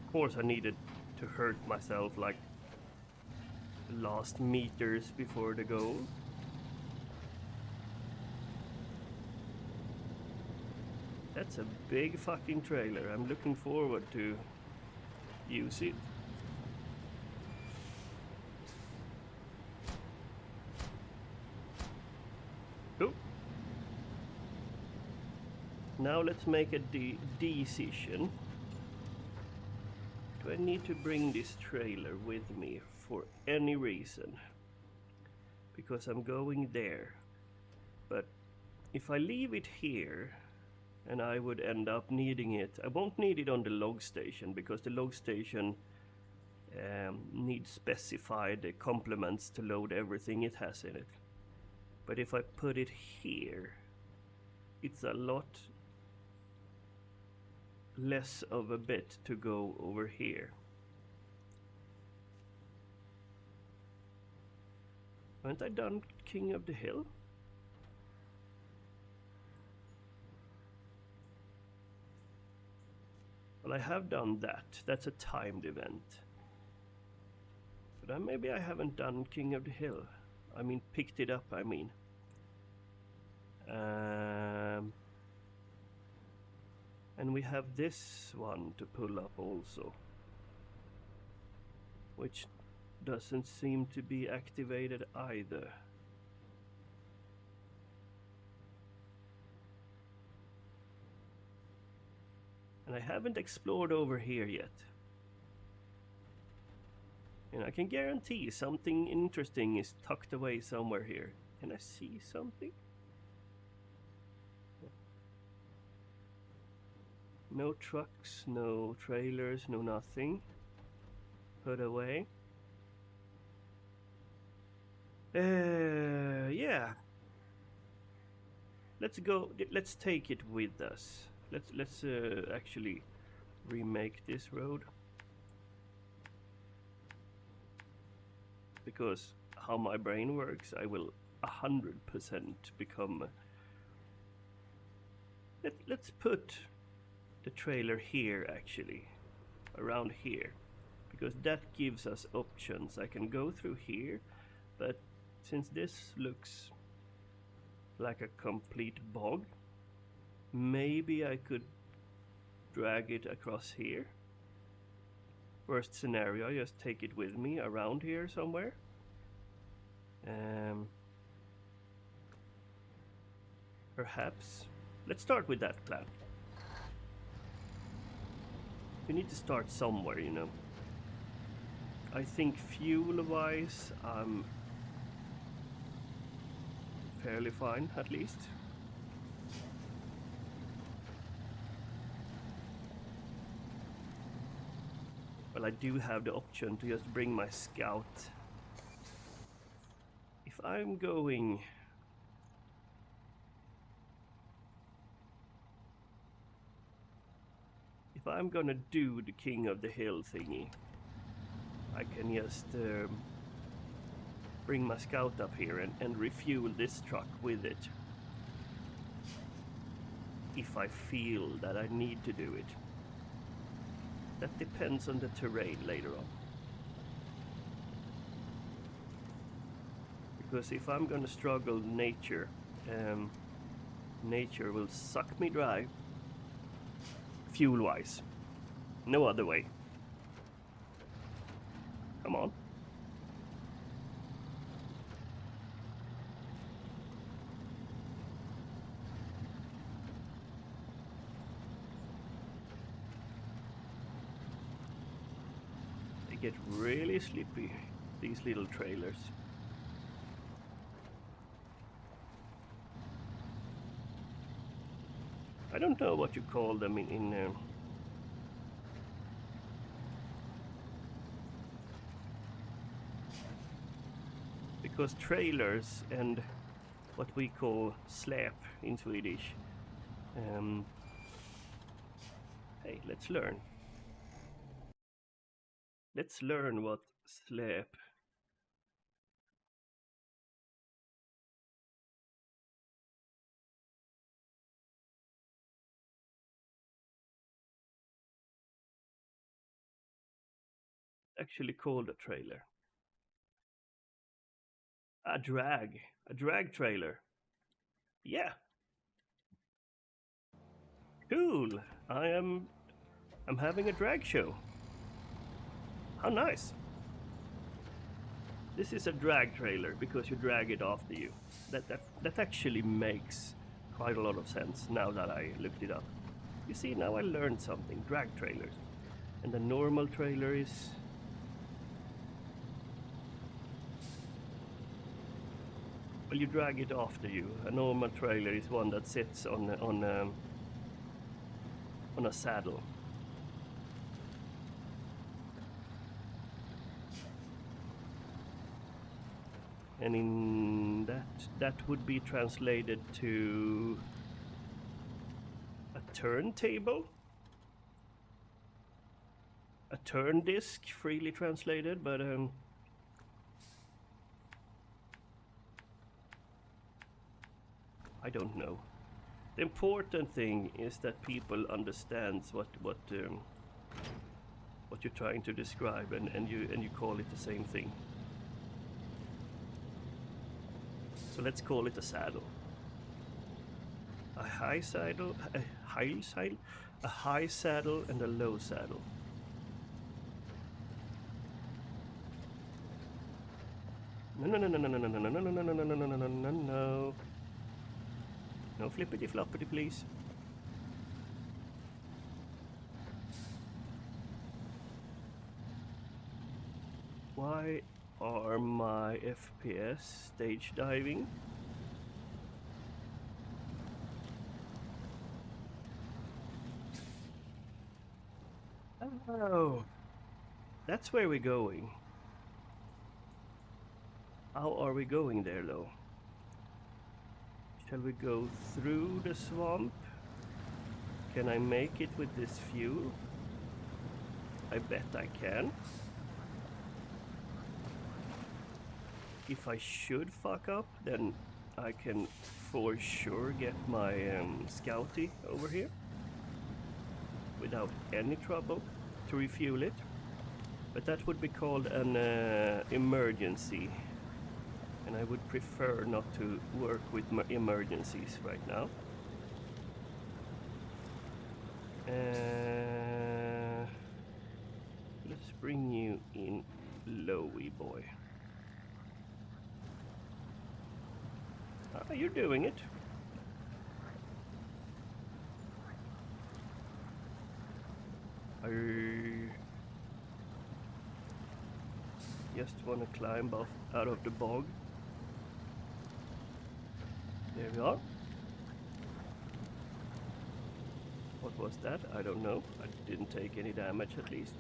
Of course I needed to hurt myself like the last meters before the goal. That's a big fucking trailer. I'm looking forward to use it. Cool. Now let's make a decision. Do I need to bring this trailer with me for any reason? Because I'm going there. But if I leave it here, and I would end up needing it, I won't need it on the log station, because the log station needs specified complements to load everything it has in it. But if I put it here, it's a lot less of a bit to go over here. Haven't I done King of the Hill? Well, I have done that. That's a timed event. But maybe I haven't done King of the Hill. I mean, picked it up, I mean. And we have this one to pull up also, which doesn't seem to be activated either. And I haven't explored over here yet. And I can guarantee something interesting is tucked away somewhere here. Can I see something? No trucks, no trailers, no nothing. Put away. Yeah. Let's go. Let's take it with us. Let's actually remake this road, because how my brain works, I will 100% become. Let's put the trailer here, actually, around here, because that gives us options. I can go through here, but since this looks like a complete bog, maybe I could drag it across here. Worst scenario, just take it with me around here somewhere. Perhaps. Let's start with that plan. We need to start somewhere, you know. I think fuel-wise, I'm fairly fine, at least. Well, I do have the option to just bring my scout. If I'm going... If I'm gonna do the King of the Hill thingy, I can just bring my scout up here and refuel this truck with it. If I feel that I need to do it. That depends on the terrain later on. Because if I'm gonna struggle nature, nature will suck me dry. Fuel-wise. No other way. Come on. They get really sleepy, these little trailers. I don't know what you call them in because trailers and what we call släp in Swedish. Hey, let's learn. Let's learn what släp. Actually called a trailer. A drag trailer. Yeah. Cool. I'm having a drag show. How nice. This is a drag trailer because you drag it after you. That actually makes quite a lot of sense now that I looked it up. You see, now I learned something. Drag trailers. And the normal trailer is... Well, you drag it after you. A normal trailer is one that sits on a saddle. And in that would be translated to a turntable, a turn disc, freely translated, but I don't know. The important thing is that people understands what you're trying to describe, and you call it the same thing. So let's call it a saddle. A high saddle, a high saddle, and a low saddle. No. No flippity floppity, please. Why are my FPS stage diving? Oh, that's where we're going. How are we going there, though? Shall we go through the swamp? Can I make it with this fuel? I bet I can. If I should fuck up, then I can for sure get my Scouty over here without any trouble to refuel it. But that would be called an emergency. And I would prefer not to work with emergencies right now. Let's bring you in, Lowy boy. Ah, you're doing it. I just want to climb off out of the bog. There we are. What was that? I don't know. I didn't take any damage at least.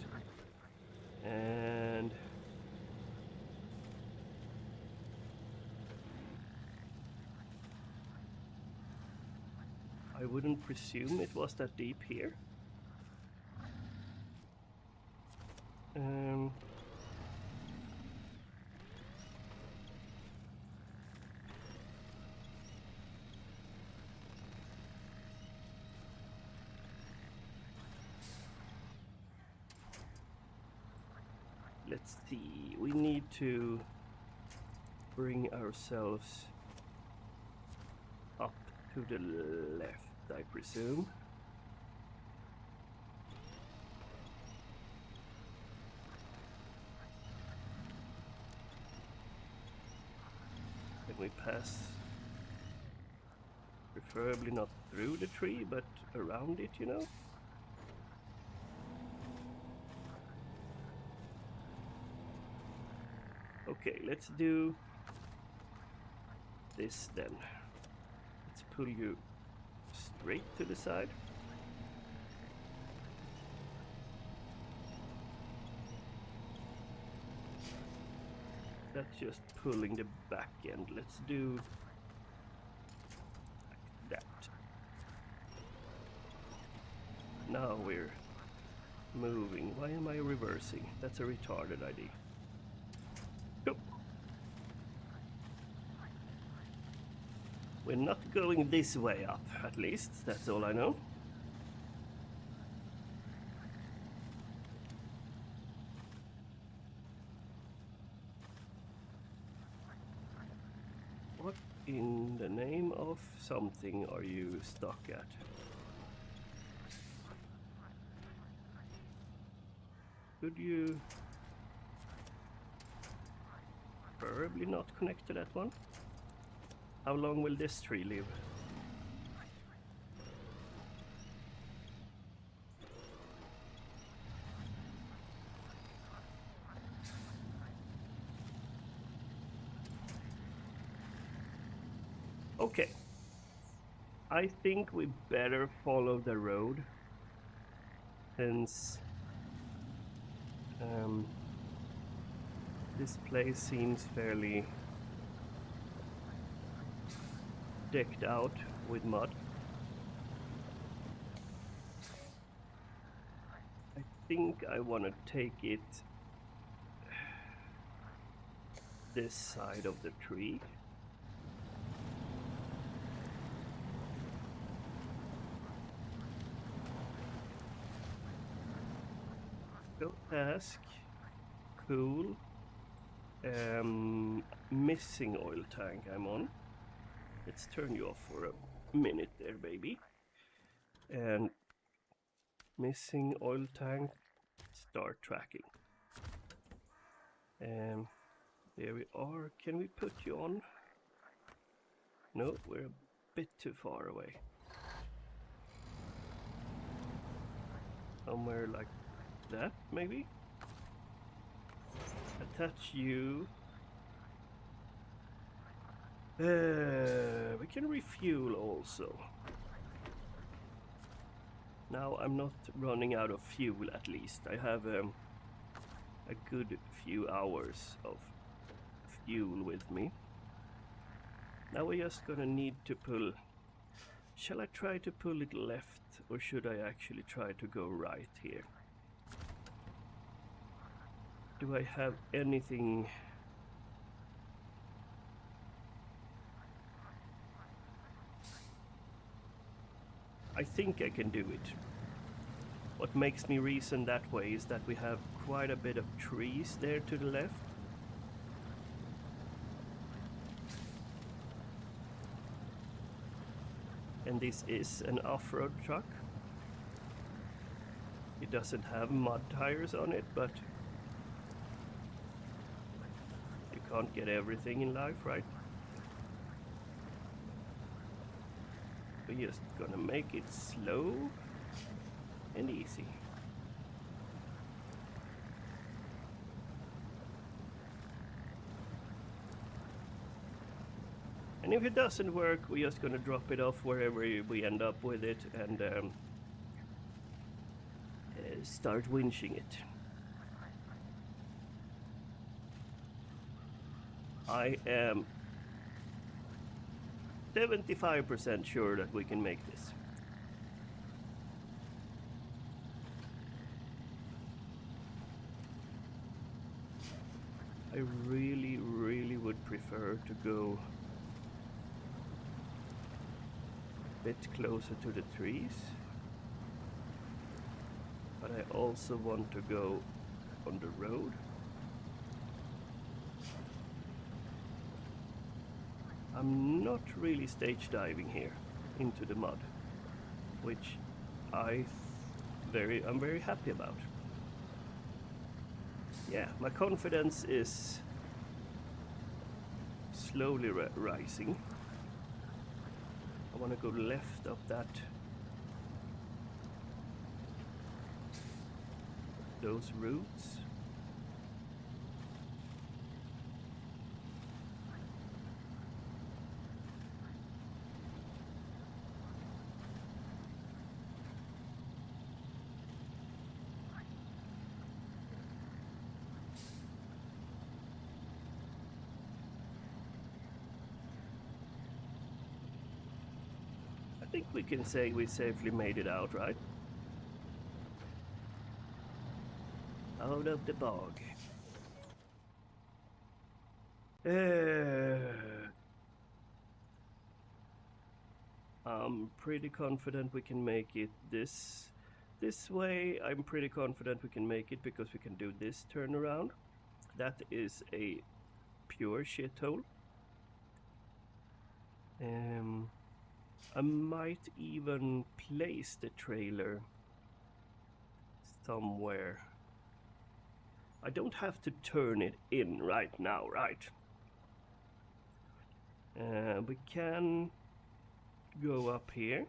wouldn't presume it was that deep here. Let's see, we need to bring ourselves up to the left, I presume. Can we pass? Preferably not through the tree, but around it, you know? Okay, let's do this then. Let's pull you straight to the side. That's just pulling the back end. Let's do like that. Now we're moving. Why am I reversing? That's a retarded idea. Go. We're not going this way up, at least. That's all I know. What in the name of something are you stuck at? Could you preferably not connect to that one? How long will this tree live? Okay. I think we better follow the road, since this place seems fairly decked out with mud. I think I want to take it this side of the tree. Go ask. Cool. Missing oil tank I'm on. Let's turn you off for a minute there, baby. And missing oil tank, start tracking. There we are. Can we put you on? No, we're a bit too far away. Somewhere like that, maybe? Attach you. We can refuel also. Now I'm not running out of fuel, at least. I have a good few hours of fuel with me. Now we're just gonna need to pull. Shall I try to pull it left, or should I actually try to go right here? Do I have anything? I think I can do it. What makes me reason that way is that we have quite a bit of trees there to the left. And this is an off-road truck. It doesn't have mud tires on it, but you can't get everything in life, right? We're just gonna make it slow and easy. And if it doesn't work, we're just gonna drop it off wherever we end up with it and start winching it. I am 75% sure that we can make this. I really would prefer to go a bit closer to the trees, but I also want to go on the road. I'm not really stage diving here into the mud, which I'm very happy about. Yeah, my confidence is slowly rising. I want to go left of those roots. I think we can say we safely made it out, right? Out of the bog. I'm pretty confident we can make it this way. I'm pretty confident we can make it because we can do this turnaround. That is a pure shithole. I might even place the trailer somewhere. I don't have to turn it in right now, right? We can go up here.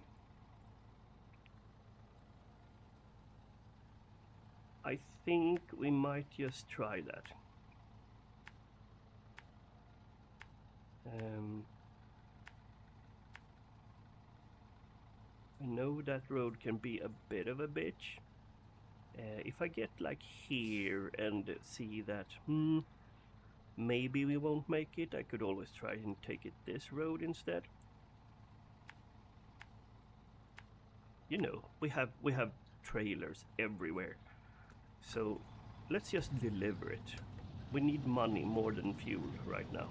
I think we might just try that. I know that road can be a bit of a bitch. If I get like here and see that, maybe we won't make it, I could always try and take it this road instead. You know, we have trailers everywhere. So let's just deliver it. We need money more than fuel right now.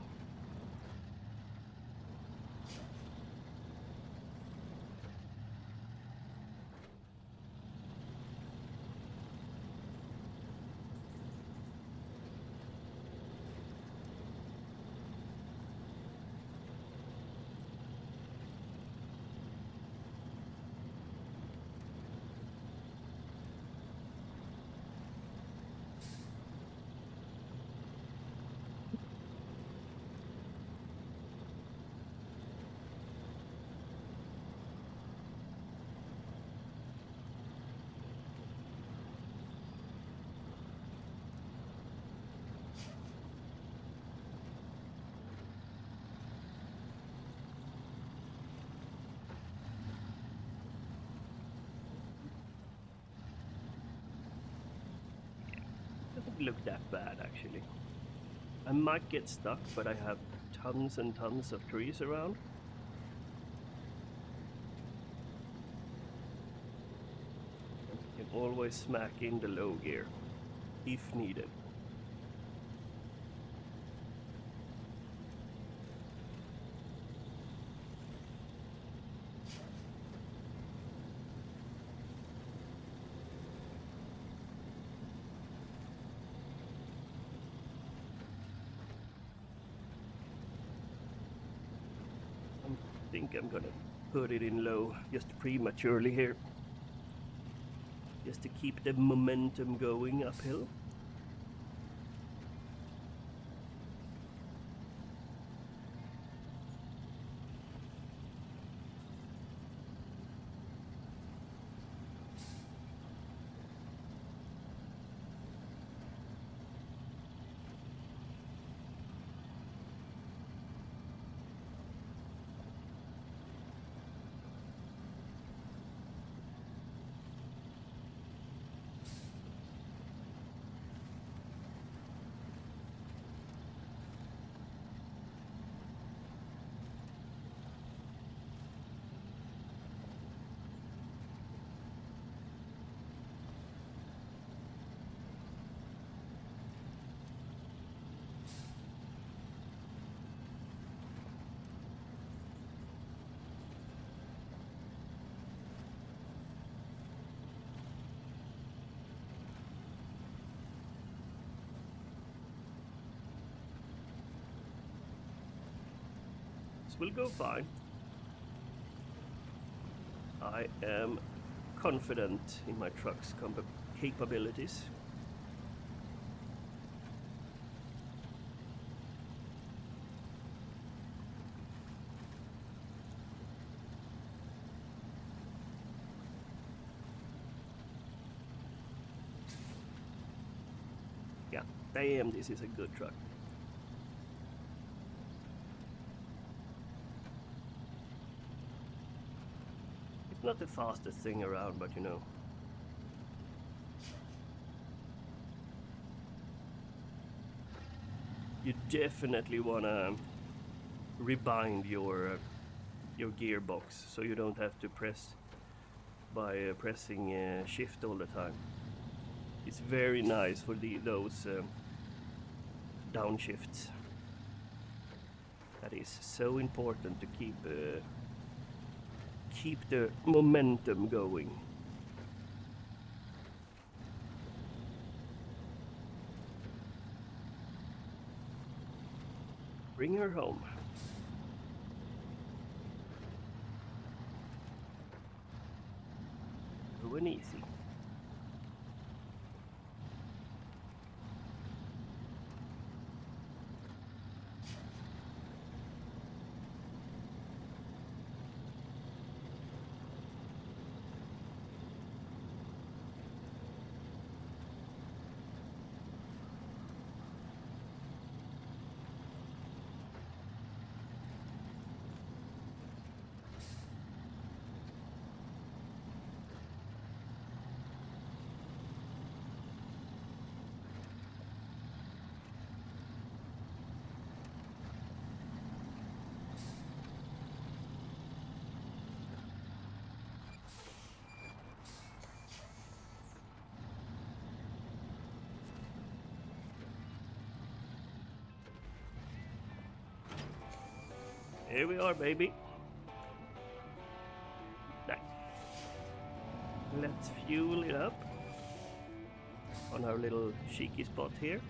Doesn't look that bad actually. I might get stuck, but I have tons and tons of trees around. You can always smack in the low gear if needed. I think I'm gonna put it in low just prematurely here, just to keep the momentum going uphill. will go fine. I am confident in my truck's capabilities. Yeah, damn, this is a good truck. It's not the fastest thing around, but you know. You definitely wanna rebind your gearbox so you don't have to press by pressing shift all the time. It's very nice for those downshifts. That is so important to keep the momentum going. Bring her home. Slow and easy. Here we are, baby. Nice. Let's fuel it up on our little cheeky spot here.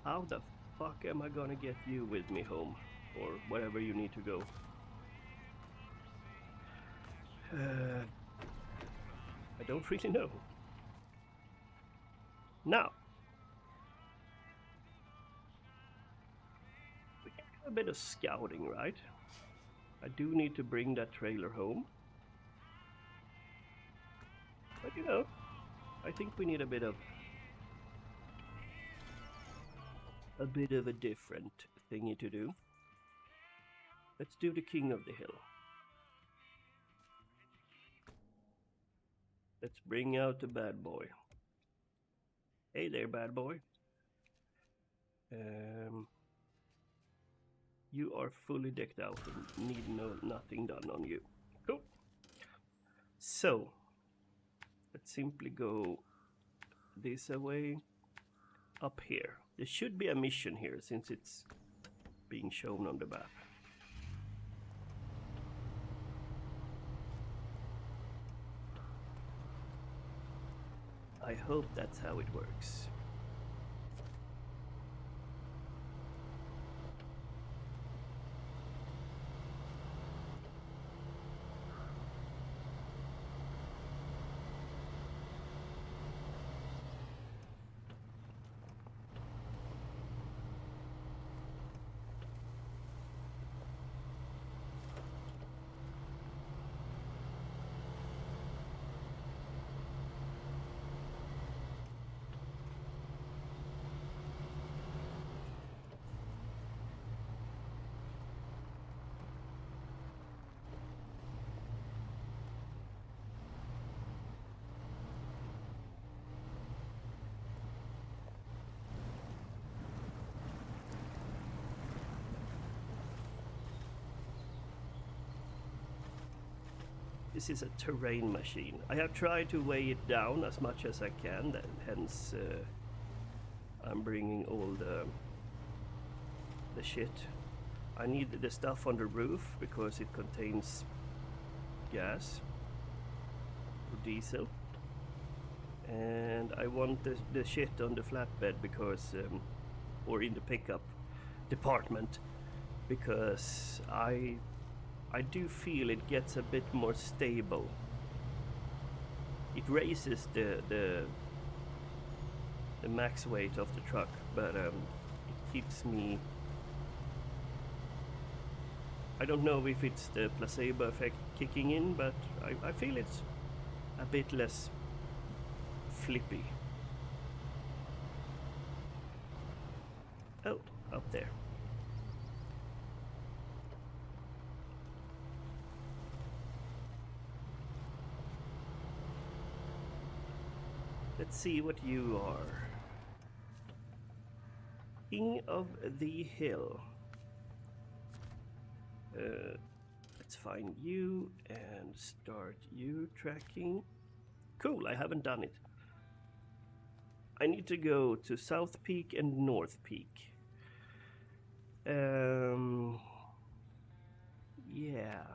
How the fuck am I gonna get you with me home? Or wherever you need to go? I don't really know. Now, we can do a bit of scouting, right? I do need to bring that trailer home. But you know, I think we need a bit of a different thingy to do. Let's do the King of the Hill. Let's bring out the bad boy. Hey there, bad boy. You are fully decked out and need nothing done on you. Cool. So, let's simply go this way up here. There should be a mission here since it's being shown on the map. I hope that's how it works. This is a terrain machine. I have tried to weigh it down as much as I can, hence I'm bringing all the shit. I need the stuff on the roof because it contains gas or diesel. And I want the shit on the flatbed because, or in the pickup department, because I do feel it gets a bit more stable. It raises the max weight of the truck, but it keeps me. I don't know if it's the placebo effect kicking in, but I feel it's a bit less flippy. Oh, up there. Let's see what you are. King of the Hill. Let's find you and start you tracking. Cool, I haven't done it. I need to go to South Peak and North Peak. Yeah.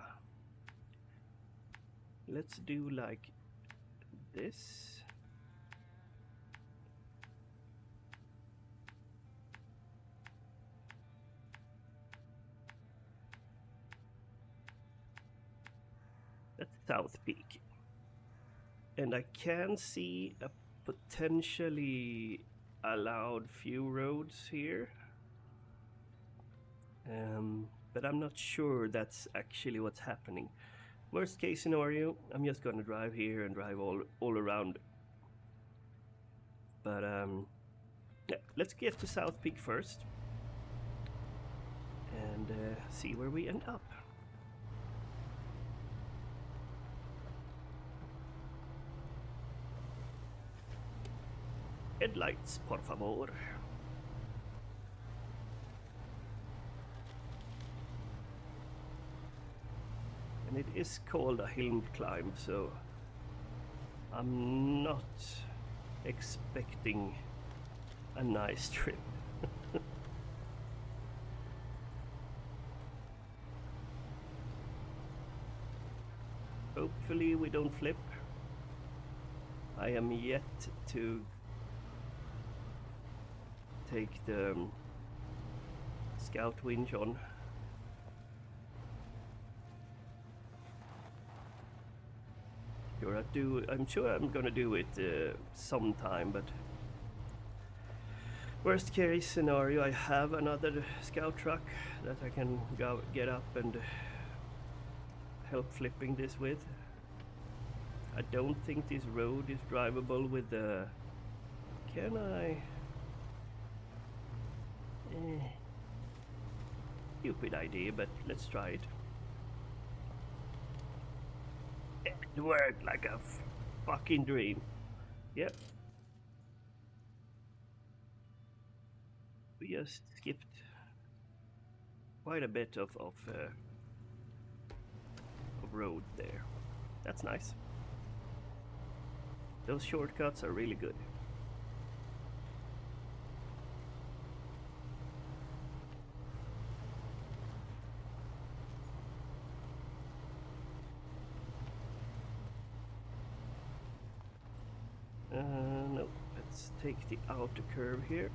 Let's do like this. That's South Peak. And I can see a potentially allowed few roads here. But I'm not sure that's actually what's happening. Worst case scenario, I'm just gonna drive here and drive all around. But yeah, let's get to South Peak first and see where we end up. Headlights, por favor. And it is called a hill climb, so I'm not expecting a nice trip. Hopefully we don't flip. I am yet to take the scout winch on. I'm sure I'm gonna do it sometime, but worst case scenario, I have another scout truck that I can get up and help flipping this with. I don't think this road is drivable with the... Can I? Stupid idea, but let's try it. It worked like a fucking dream. Yep. We just skipped quite a bit of road there. That's nice. Those shortcuts are really good. No, let's take the outer curve here.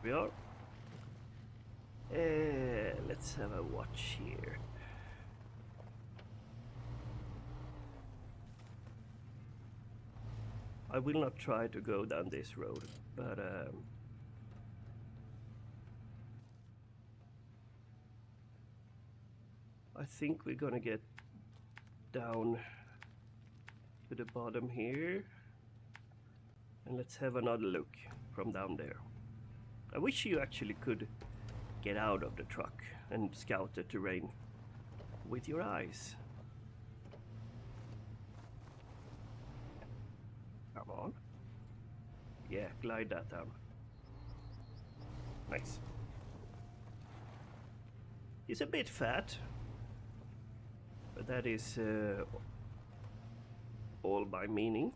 We are. Let's have a watch here. I will not try to go down this road, but I think we're gonna get down to the bottom here And let's have another look from down there. I wish you actually could get out of the truck and scout the terrain with your eyes. Come on. Yeah, glide that down. Nice. He's a bit fat, but that is all by meaning.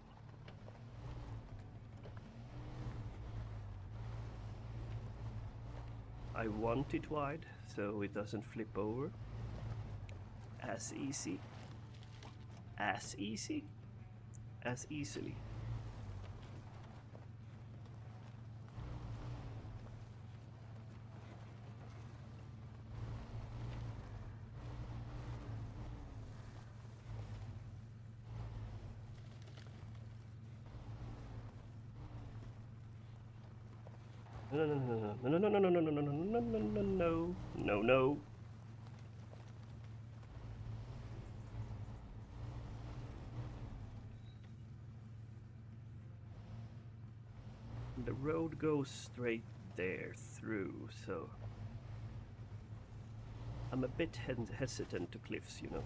I want it wide so it doesn't flip over as easily. No. The road goes straight there through, so I'm a bit hesitant to cliffs, you know.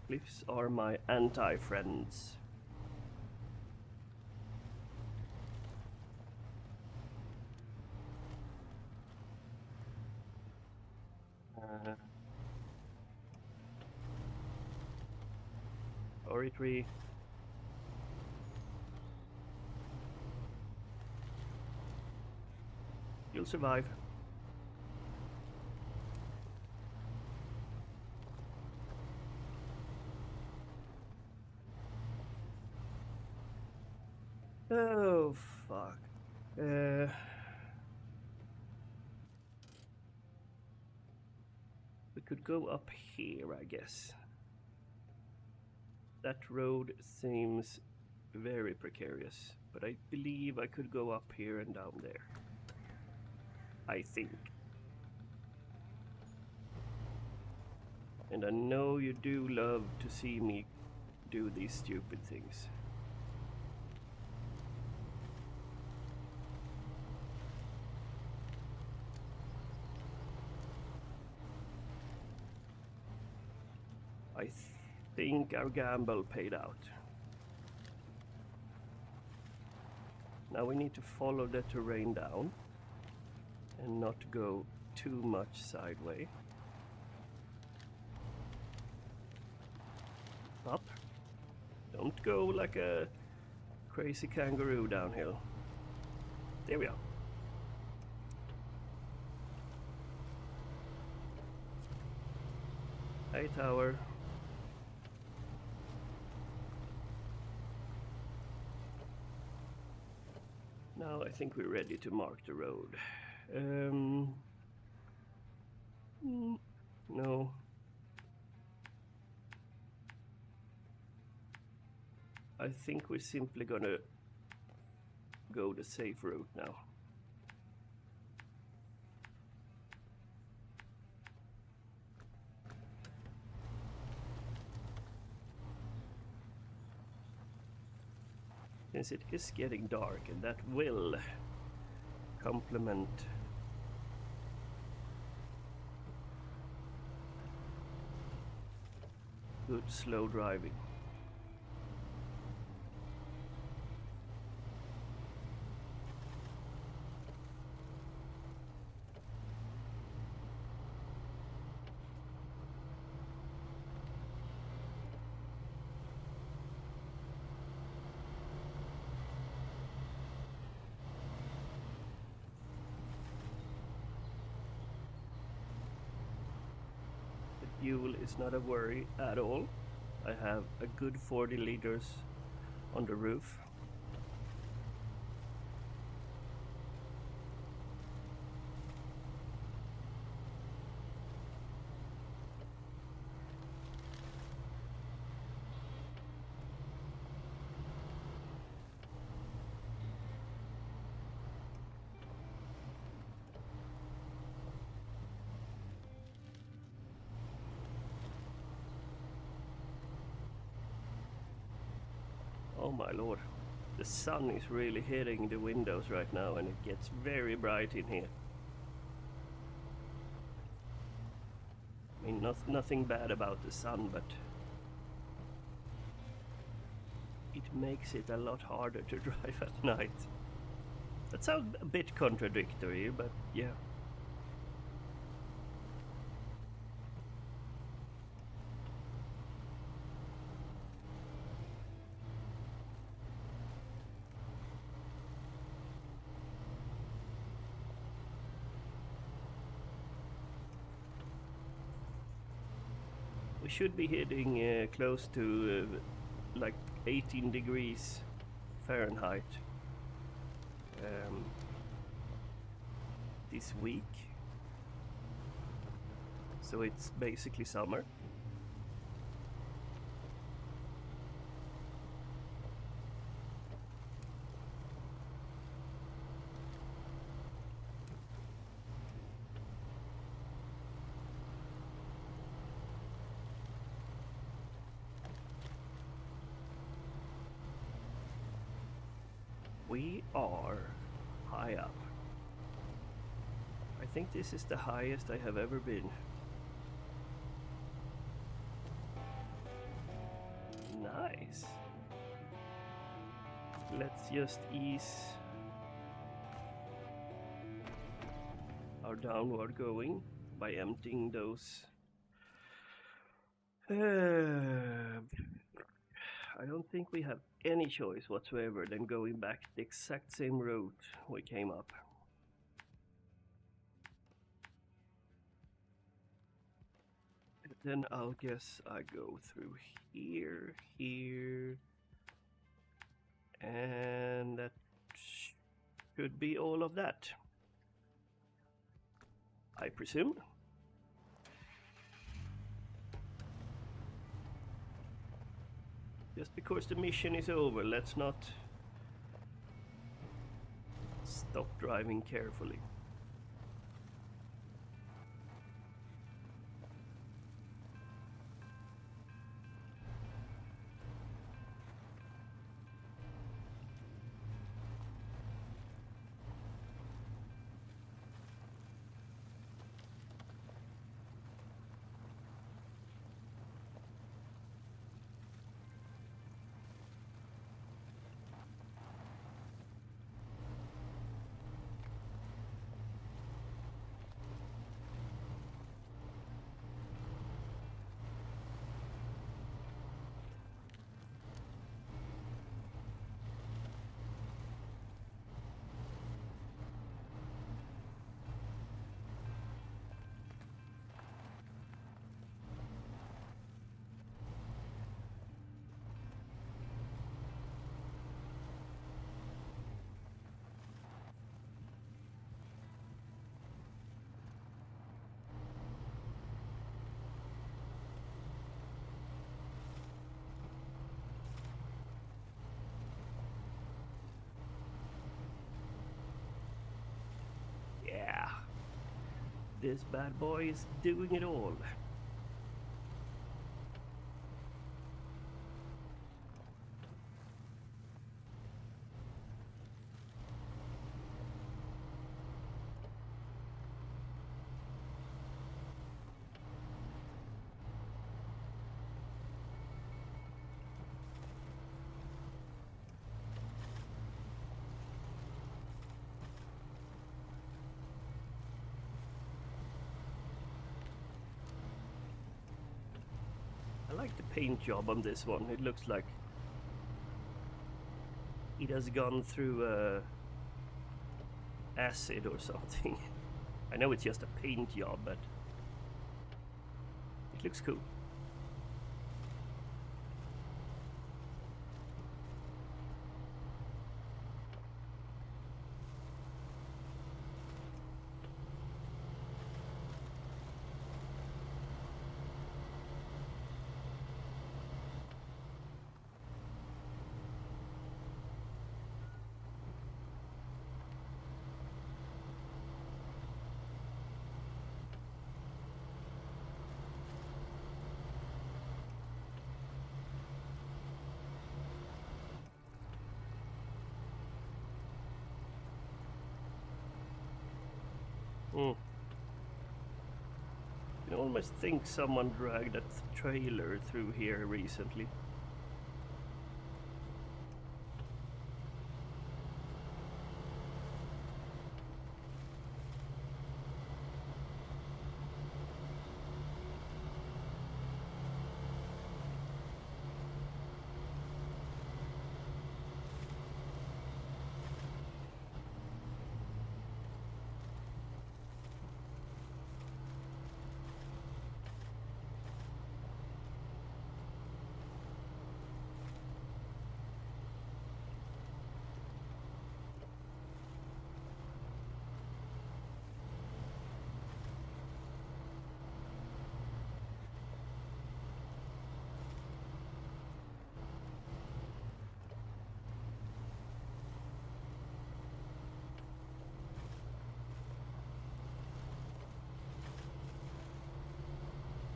Cliffs are my anti-friends. Sorry, tree. You'll survive. Oh, fuck. We could go up here, I guess. That road seems very precarious, but I believe I could go up here and down there. I think. And I know you do love to see me do these stupid things. I think our gamble paid out. Now we need to follow the terrain down and not go too much sideways. Up. Don't go like a crazy kangaroo downhill. There we are. Hey, tower. Now I think we're ready to mark the road. No. I think we're simply gonna go the safe route now. Since it is getting dark, and that will complement good slow driving. Fuel is not a worry at all. I have a good 40 liters on the roof. Oh my lord. The sun is really hitting the windows right now and it gets very bright in here. I mean, nothing bad about the sun, but it makes it a lot harder to drive at night. That sounds a bit contradictory, but yeah. We should be hitting close to like 18 degrees Fahrenheit this week. So it's basically summer. We are high up. I think this is the highest I have ever been. Nice. Let's just ease our downward going by emptying those. I don't think we have any choice whatsoever than going back the exact same route we came up. And then I'll guess I go through here, and that should be all of that, I presume. Just because the mission is over, let's not stop driving carefully. Yeah, this bad boy is doing it all. I like the paint job on this one. It looks like it has gone through acid or something. I know it's just a paint job, but it looks cool. Hmm. I almost think someone dragged that trailer through here recently.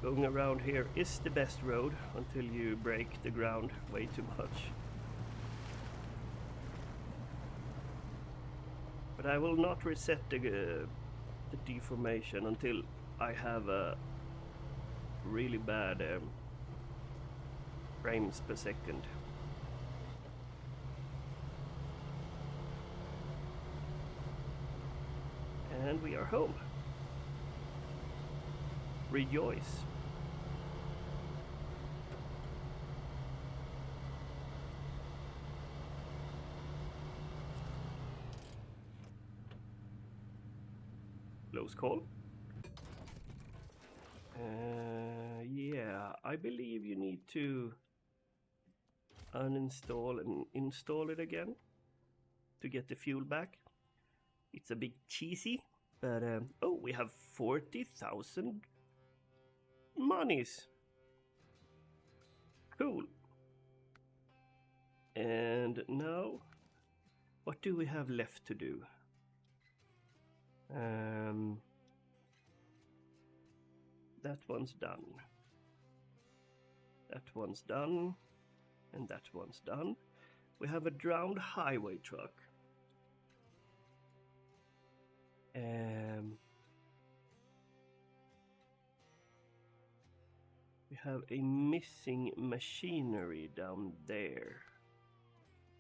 Going around here is the best road until you break the ground way too much. But I will not reset the deformation until I have a really bad frames per second. And we are home. Rejoice. Close call. Yeah, I believe you need to uninstall and install it again to get the fuel back. It's a bit cheesy, but oh, we have 40,000 monies. Cool. And now, what do we have left to do? That one's done. That one's done. And that one's done. We have a drowned highway truck. We have a missing machinery down there.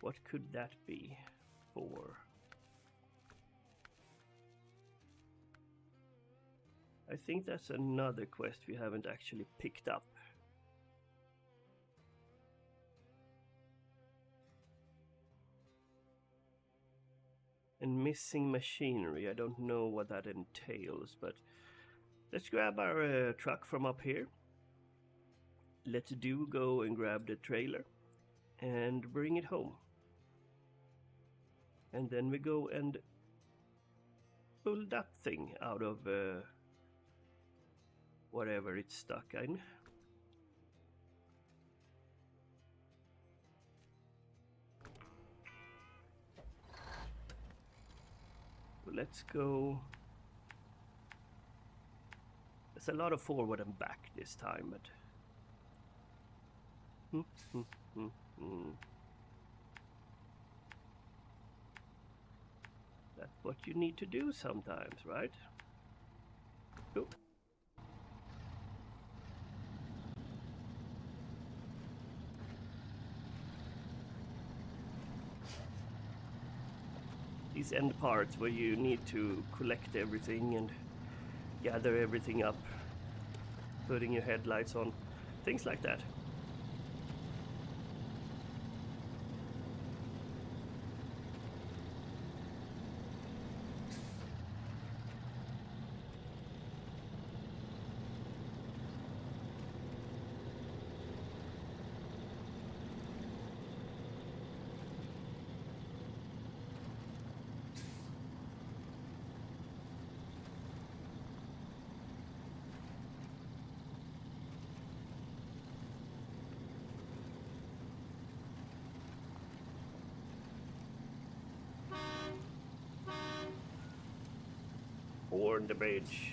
What could that be for? I think that's another quest we haven't actually picked up. And missing machinery, I don't know what that entails, but let's grab our truck from up here. Let's go and grab the trailer and bring it home. And then we go and pull that thing out of whatever it's stuck in. Let's go. There's a lot of forward and back this time, but that's what you need to do sometimes, right? Go. These end parts where you need to collect everything and gather everything up, putting your headlights on, things like that. On the bridge.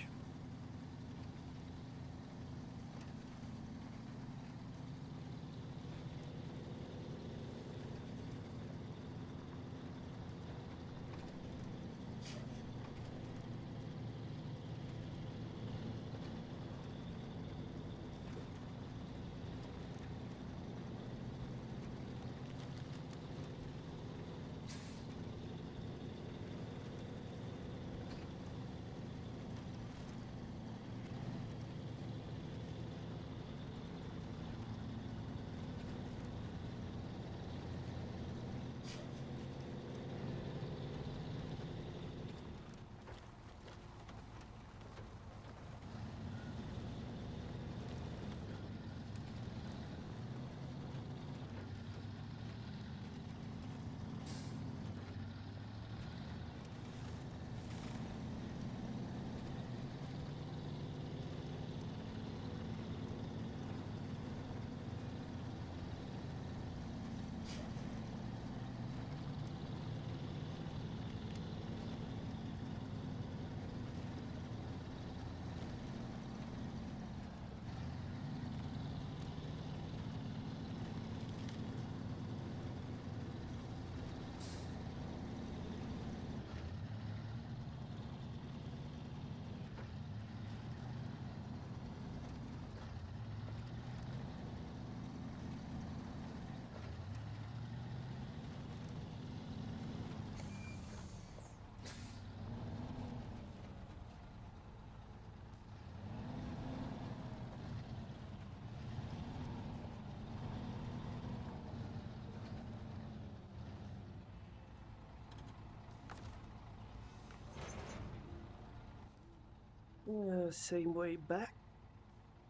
Same way back?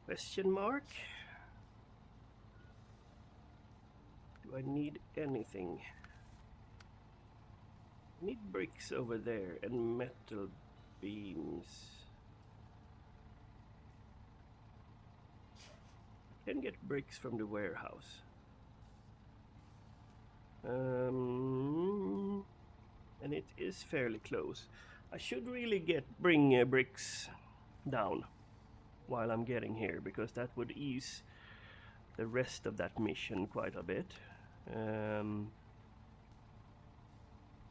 Question mark? Do I need anything? I need bricks over there and metal beams. I can get bricks from the warehouse. And it is fairly close. I should really bring bricks down while I'm getting here, because that would ease the rest of that mission quite a bit.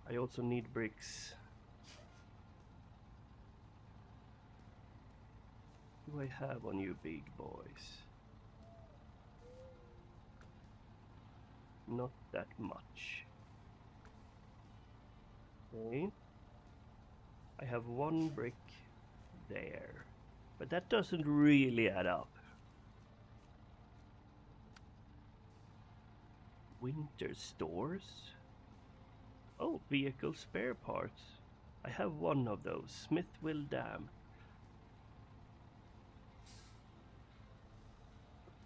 I also need bricks. What do I have on you big boys? Not that much. Okay. I have one brick there, but that doesn't really add up. Winter stores? Oh, vehicle spare parts. I have one of those. Smithville Dam.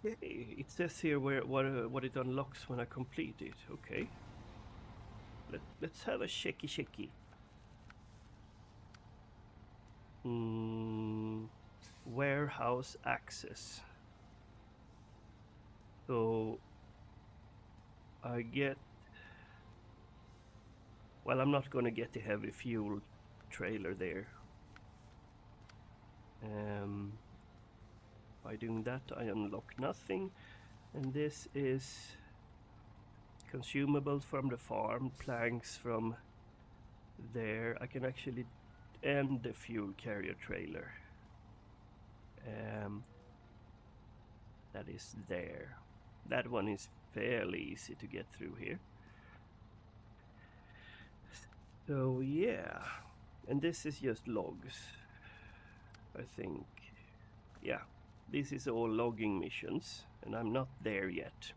Okay, it says here what it unlocks when I complete it. Okay. Let's have a checky. Warehouse access. So I get... Well, I'm not gonna get the heavy fuel trailer there. By doing that, I unlock nothing. And this is consumables from the farm, planks from there. I can actually end the fuel carrier trailer. That is there. That one is fairly easy to get through here. So yeah, and this is just logs, I think. Yeah, this is all logging missions, and I'm not there yet.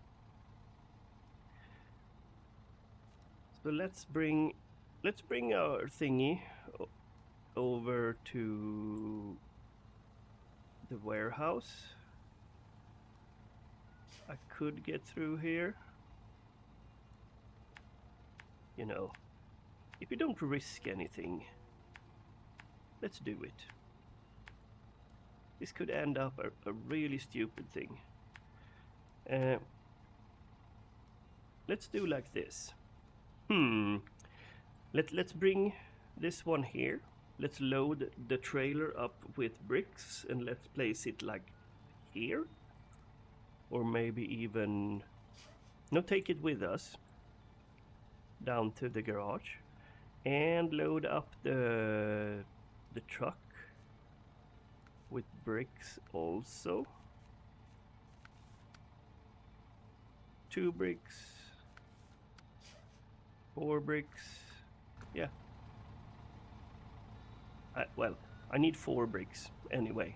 So let's bring our thingy over to the warehouse. I could get through here. You know, if you don't risk anything, let's do it. This could end up a really stupid thing. Let's do like this. Let's bring this one here. Let's load the trailer up with bricks and let's place it like here. Or maybe even... No, take it with us down to the garage and load up the truck with bricks also. 2 bricks, 4 bricks. Yeah. Well, I need 4 bricks anyway.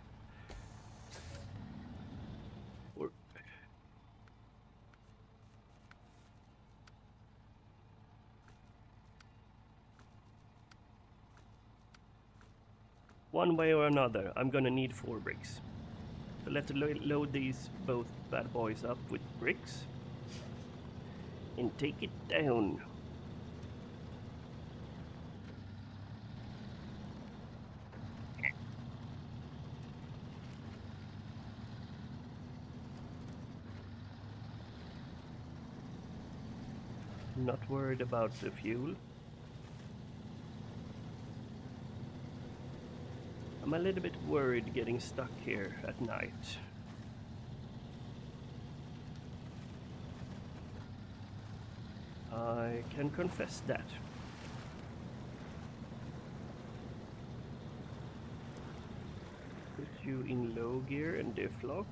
One way or another, I'm gonna need 4 bricks. So let's load these both bad boys up with bricks and take it down. Not worried about the fuel. I'm a little bit worried getting stuck here at night. I can confess that. Put you in low gear and diff lock.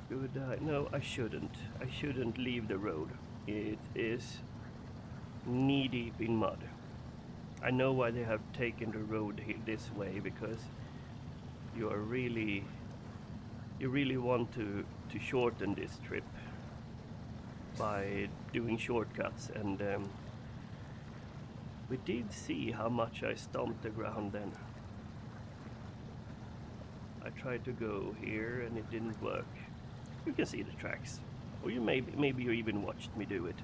Should I? No, I shouldn't. I shouldn't leave the road. It is knee deep in mud. I know why they have taken the road this way, because you really want to shorten this trip by doing shortcuts, and We did see how much I stomped the ground then. I tried to go here and it didn't work. You can see the tracks. Or you maybe you even watched me do it.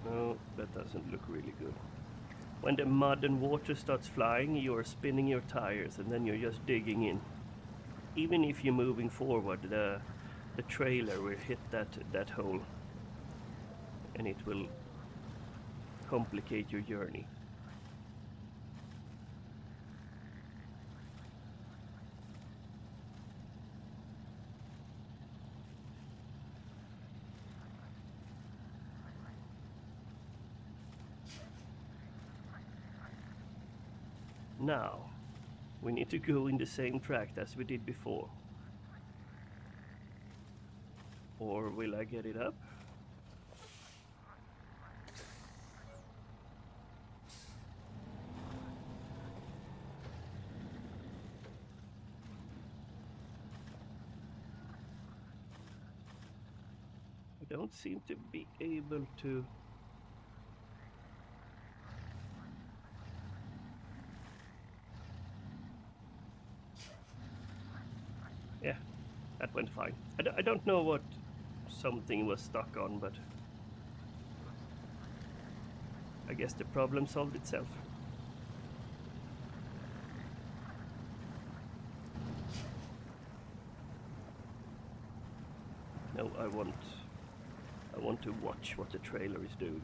No, that doesn't look really good. When the mud and water starts flying, you're spinning your tires and then you're just digging in. Even if you're moving forward, the trailer will hit that hole and it will complicate your journey. Now, we need to go in the same track as we did before. Or will I get it up? I don't seem to be able to. Yeah, that went fine. I don't know what something was stuck on, but I guess the problem solved itself. No, I want to watch what the trailer is doing.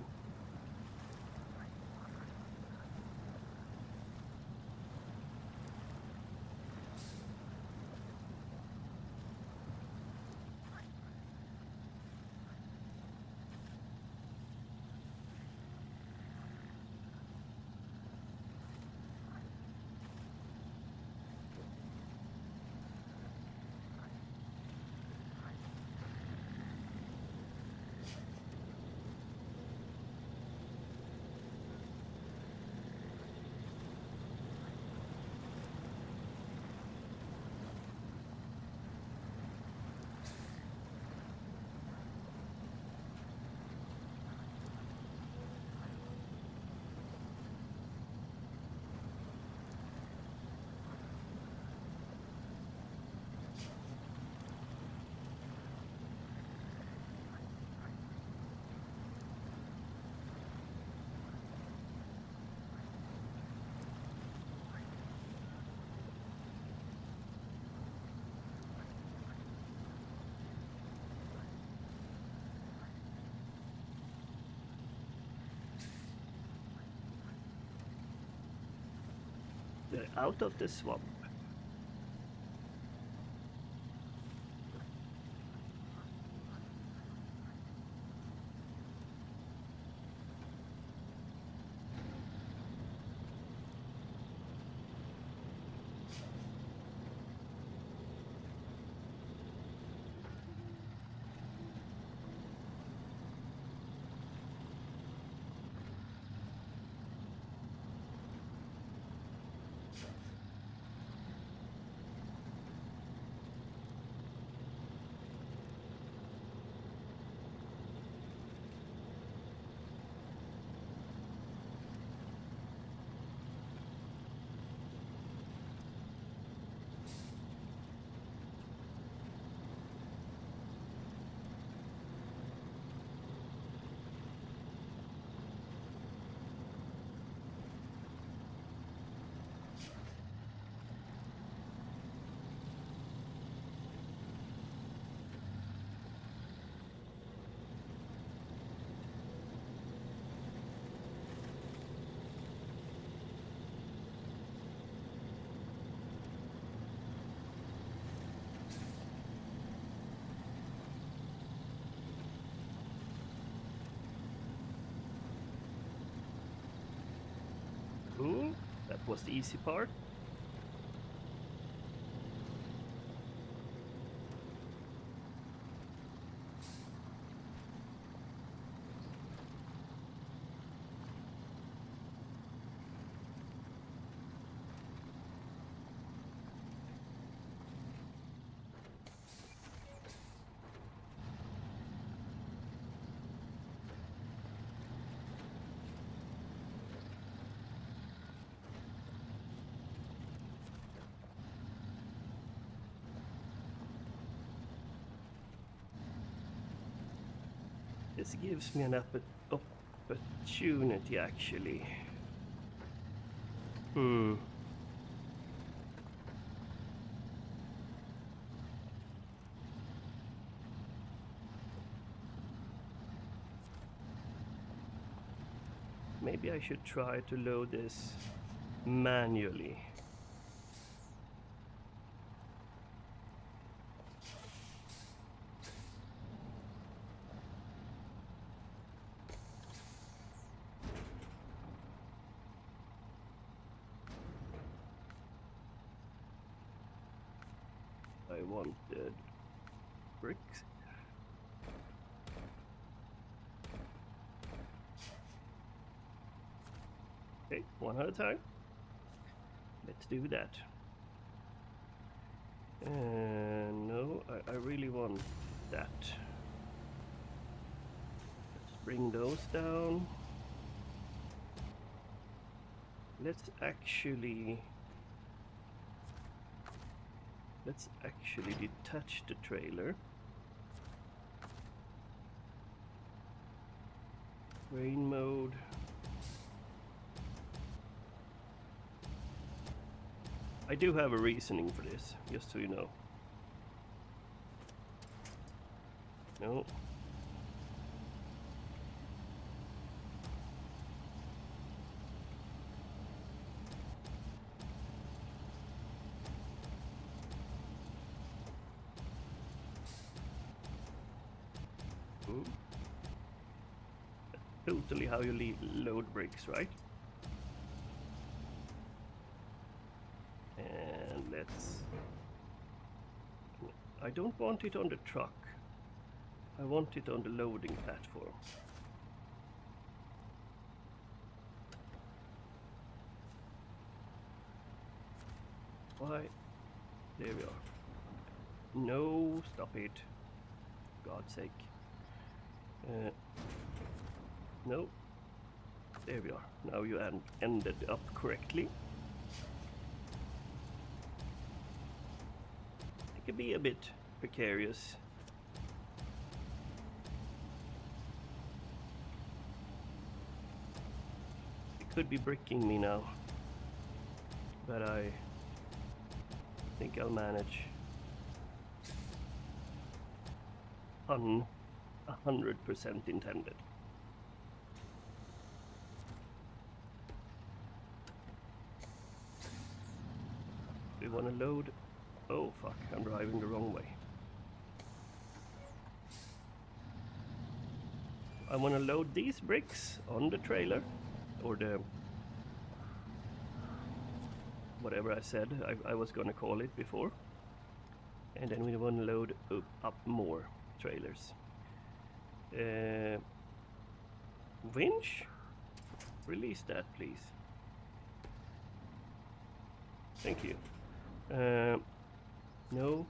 They're out of the swamp. Cool. That was the easy part. This gives me an opportunity, actually. Maybe I should try to load this manually. I wanted bricks. Okay, one at a time. Let's do that. No, I really want that. Let's bring those down. Let's actually detach the trailer. Rain mode. I do have a reasoning for this, just so you know. No. Totally how you load bricks, right? And let's... I don't want it on the truck. I want it on the loading platform. Why? There we are. No, stop it. God's sake. No. There we are. Now you ended up correctly. It can be a bit precarious. It could be bricking me now, but I think I'll manage. 100% intended. We want to load. Oh fuck, I'm driving the wrong way. I want to load these bricks on the trailer, or the whatever I said I was gonna call it before, and then we want to load up more trailers. Winch? Release that, please. Thank you. No.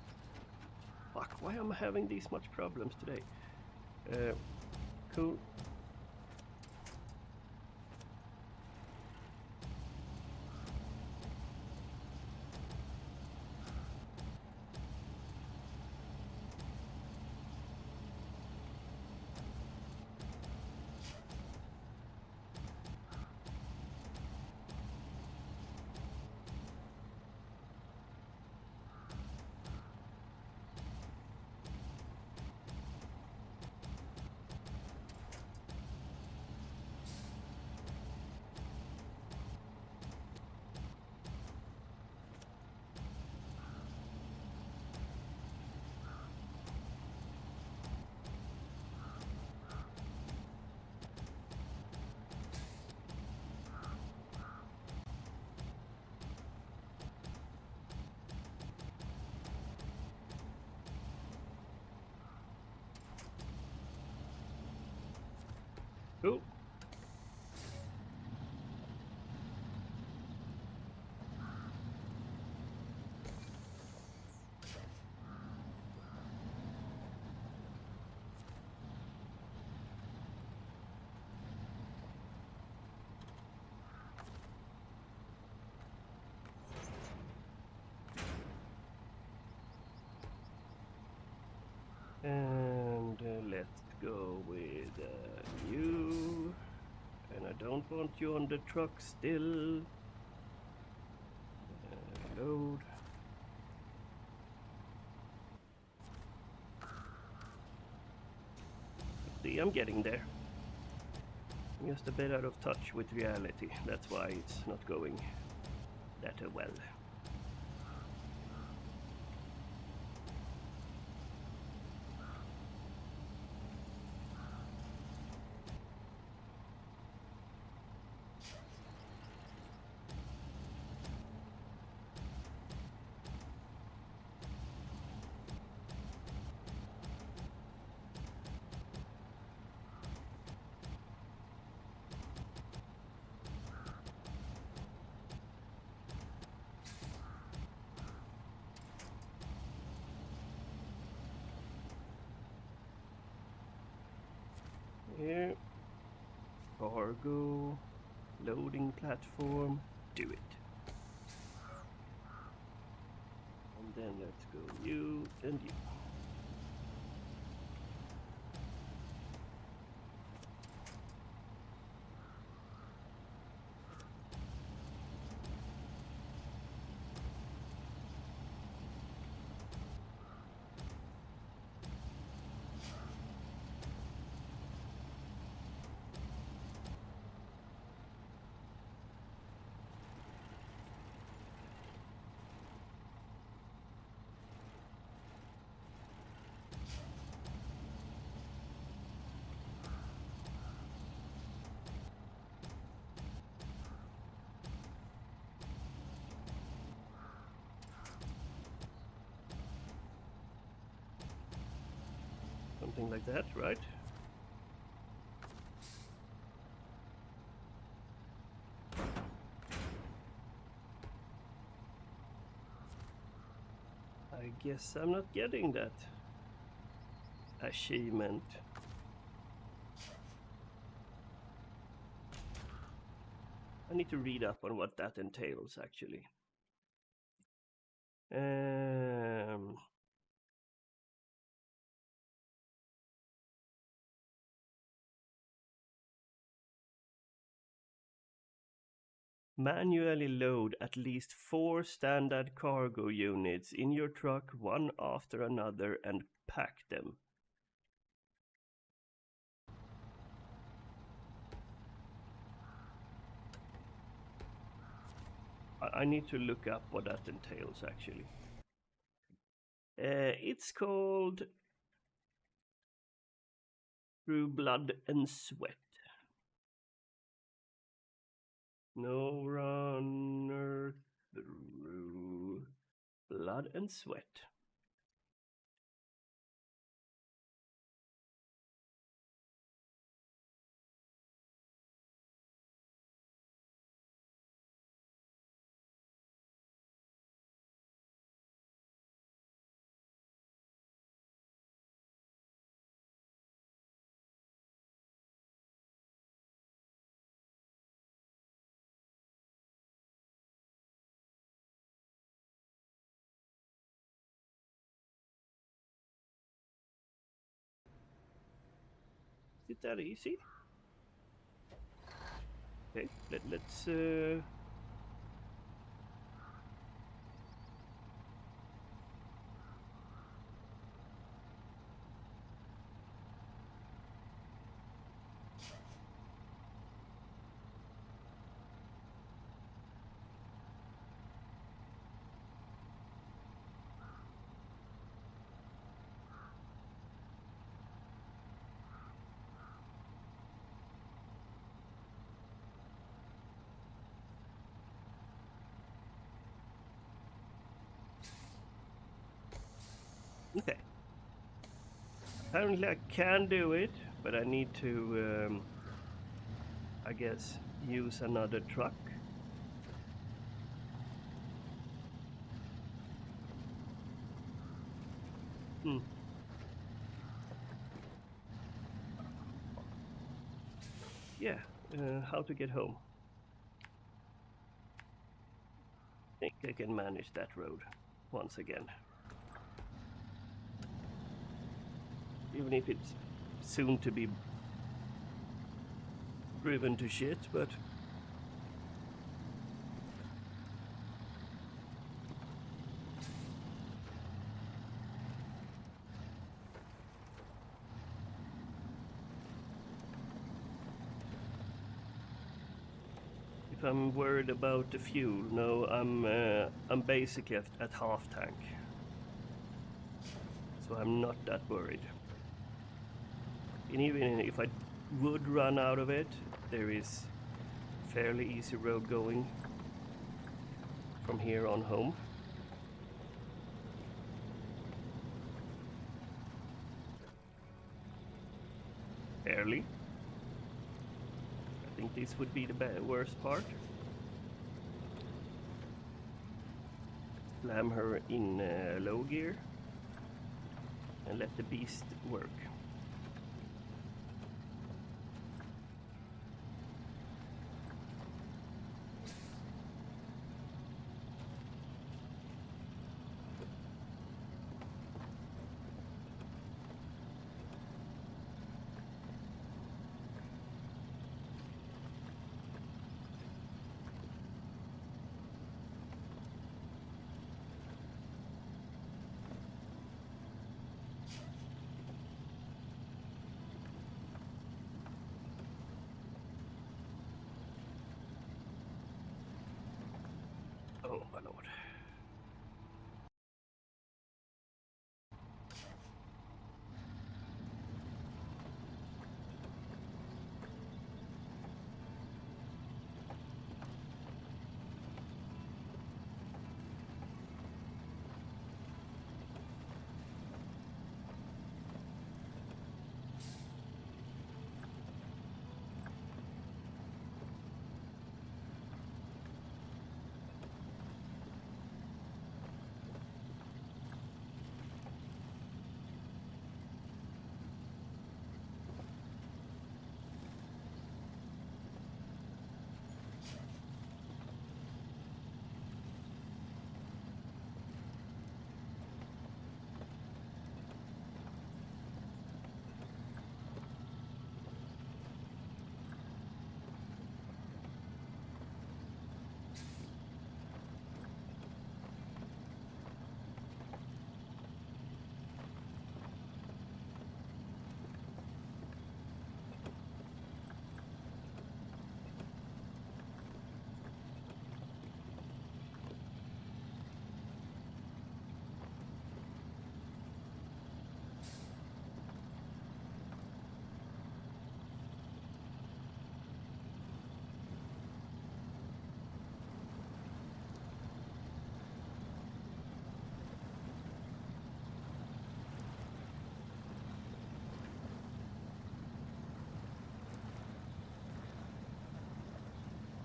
Fuck, why am I having these much problems today? Cool. Cool. And let's go with don't want you on the truck still. Load. See, I'm getting there. I'm just a bit out of touch with reality. That's why it's not going that well. Here, cargo, loading platform, do it. And then let's go you and you. Something like that, right? I guess I'm not getting that achievement. I need to read up on what that entails, actually. Manually load at least 4 standard cargo units in your truck one after another and pack them. I need to look up what that entails, actually. It's called Through Blood and Sweat. Snowrunner Through Blood and Sweat. Is it that easy? Okay, let's okay. Apparently I can do it, but I need to, I guess, use another truck. Yeah, how to get home. I think I can manage that road once again. Even if it's soon to be driven to shit, but if I'm worried about the fuel, no, I'm basically at half tank, so I'm not that worried. And even if I would run out of it, there is fairly easy road going from here on home. Fairly. I think this would be the worst part. Slam her in low gear and let the beast work. Oh my lord.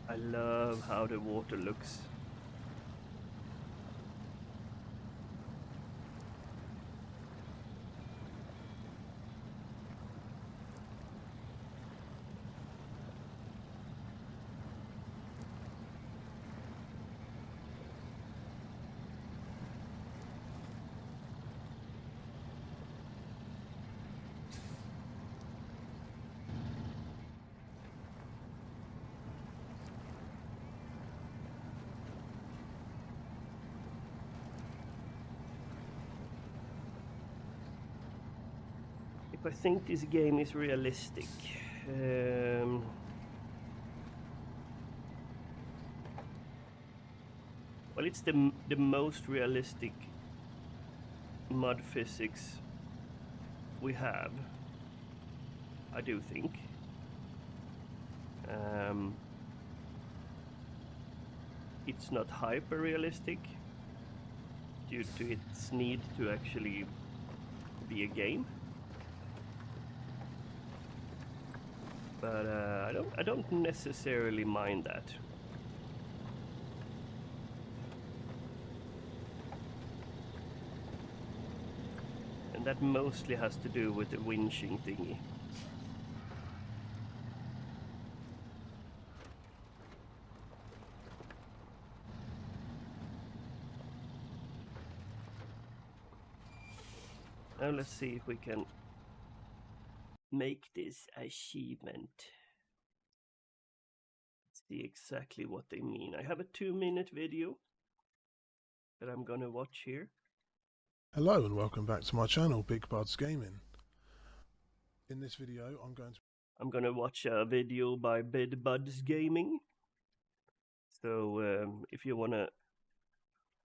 I love how the water looks. If I think this game is realistic, well, it's the most realistic mud physics we have, I do think. It's not hyper realistic due to its need to actually be a game. But I don't necessarily mind that. And that mostly has to do with the winching thingy. Now let's see if we can make this achievement. See exactly what they mean. I have a 2-minute video that I'm gonna watch here. Hello and welcome back to my channel, Big Buds Gaming. In this video I'm gonna watch a video by Big Buds Gaming. So if you wanna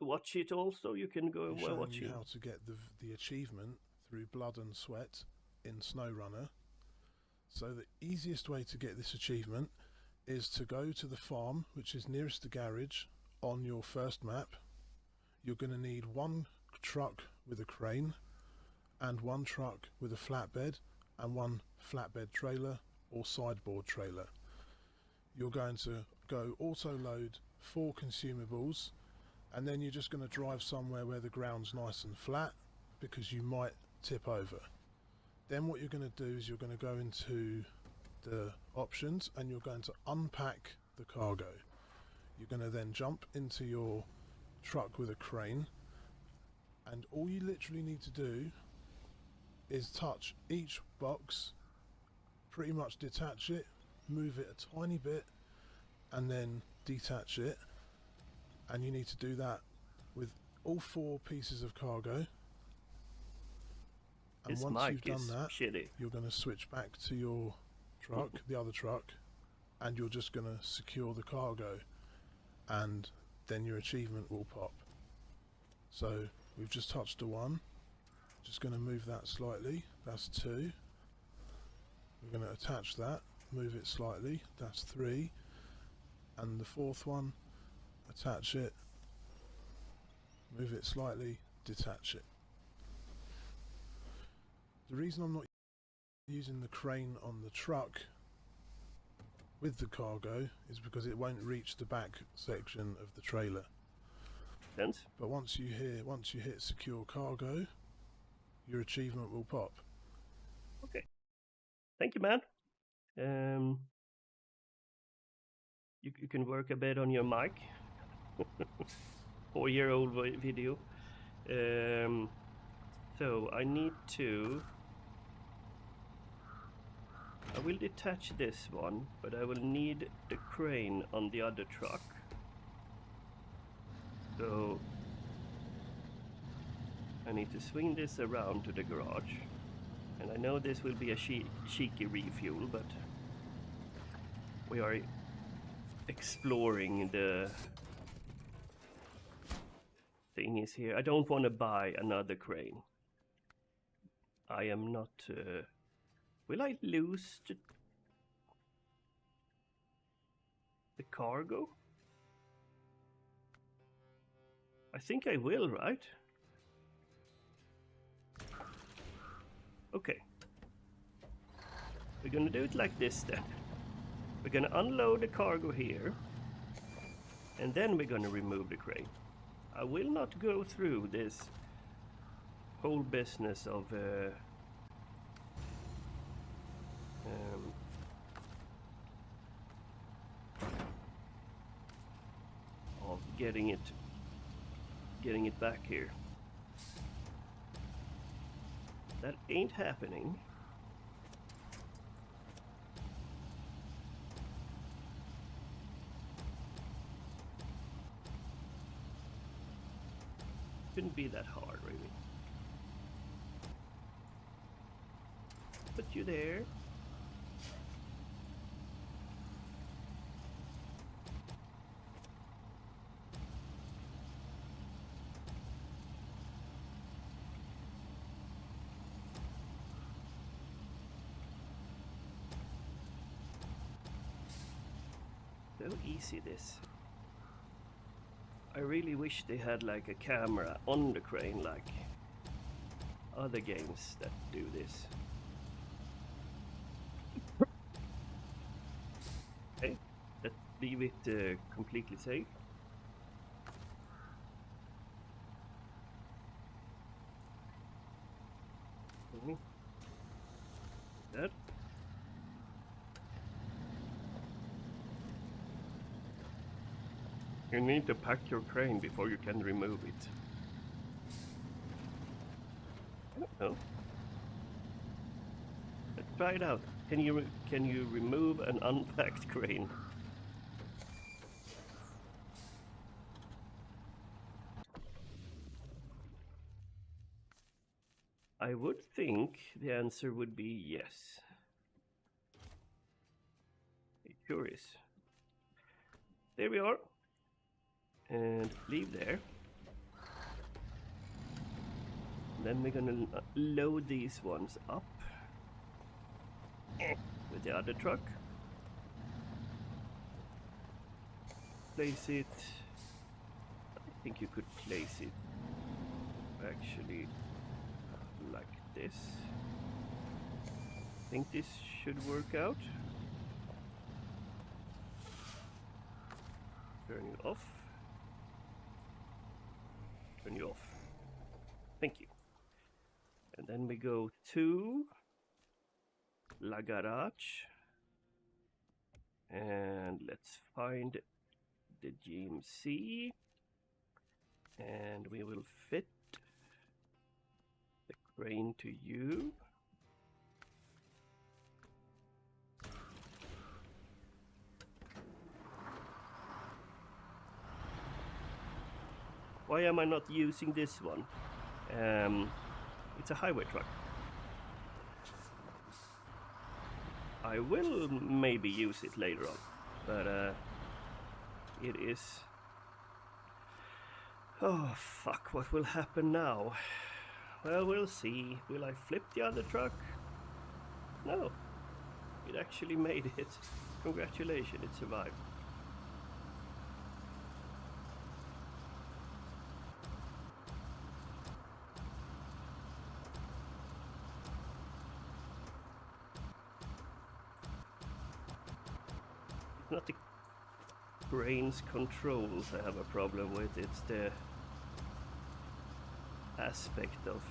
watch it also, you can go be showing watch you it. how to get the achievement through blood and sweat in Snowrunner. So the easiest way to get this achievement is to go to the farm, which is nearest the garage on your first map. You're going to need one truck with a crane and one truck with a flatbed and one flatbed trailer or sideboard trailer. You're going to go auto load 4 consumables, and then you're just going to drive somewhere where the ground's nice and flat because you might tip over. Then what you're going to do is you're going to go into the options and you're going to unpack the cargo. You're going to then jump into your truck with a crane, and all you literally need to do is touch each box, pretty much detach it, move it a tiny bit, and then detach it. And you need to do that with all 4 pieces of cargo. And This once mic you've done is that, shitty. you're going to switch back to your truck, the other truck, and you're just going to secure the cargo, and then your achievement will pop. So we've just touched a 1, just going to move that slightly, that's 2. We're going to attach that, move it slightly, that's 3, and the 4th one, attach it, move it slightly, detach it. The reason I'm not using the crane on the truck with the cargo is because it won't reach the back section of the trailer. Sense? But once you hit secure cargo, your achievement will pop. Okay. Thank you, man. You can work a bit on your mic. 4-year-old video. So I need to. I will detach this one, but I will need the crane on the other truck. So I need to swing this around to the garage. And I know this will be a cheeky refuel, but we are exploring the thing is here. I don't want to buy another crane. I am not... will I lose the cargo? I think I will, right? Okay. We're gonna do it like this then. We're gonna unload the cargo here, and then we're gonna remove the crane. I will not go through this whole business of getting it back here. That ain't happening. Shouldn't be that hard, really. Put you there. So easy this. I really wish they had like a camera on the crane like other games that do this. Okay, let's leave it completely safe. That. You need to pack your crane before you can remove it. I don't know. Let's try it out. Can you remove an unpacked crane? I would think the answer would be yes. Curious. There we are. And leave there. Then we're gonna load these ones up with the other truck. Place it. I think you could place it actually like this. I think this should work out. Turn you off. Turn you off. Thank you. And then we go to La Garage. And let's find the GMC. And we will fit the crane to you. Why am I not using this one? It's a highway truck. I will maybe use it later on, but it is... Oh fuck, what will happen now? Well, we'll see. Will I flip the other truck? No, it actually made it. Congratulations, it survived. Not the brain's controls I have a problem with, it's the aspect of...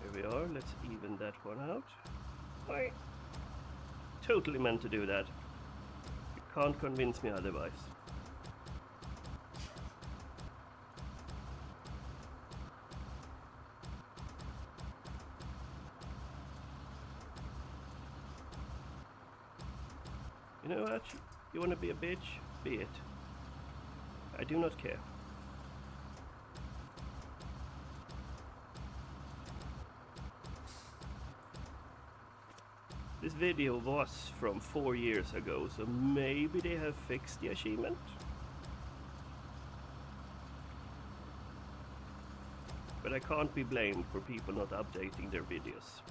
There we are, let's even that one out. I totally meant to do that. You can't convince me otherwise. You know what? You want to be a bitch? Be it. I do not care. This video was from 4 years ago, so maybe they have fixed the achievement? But I can't be blamed for people not updating their videos.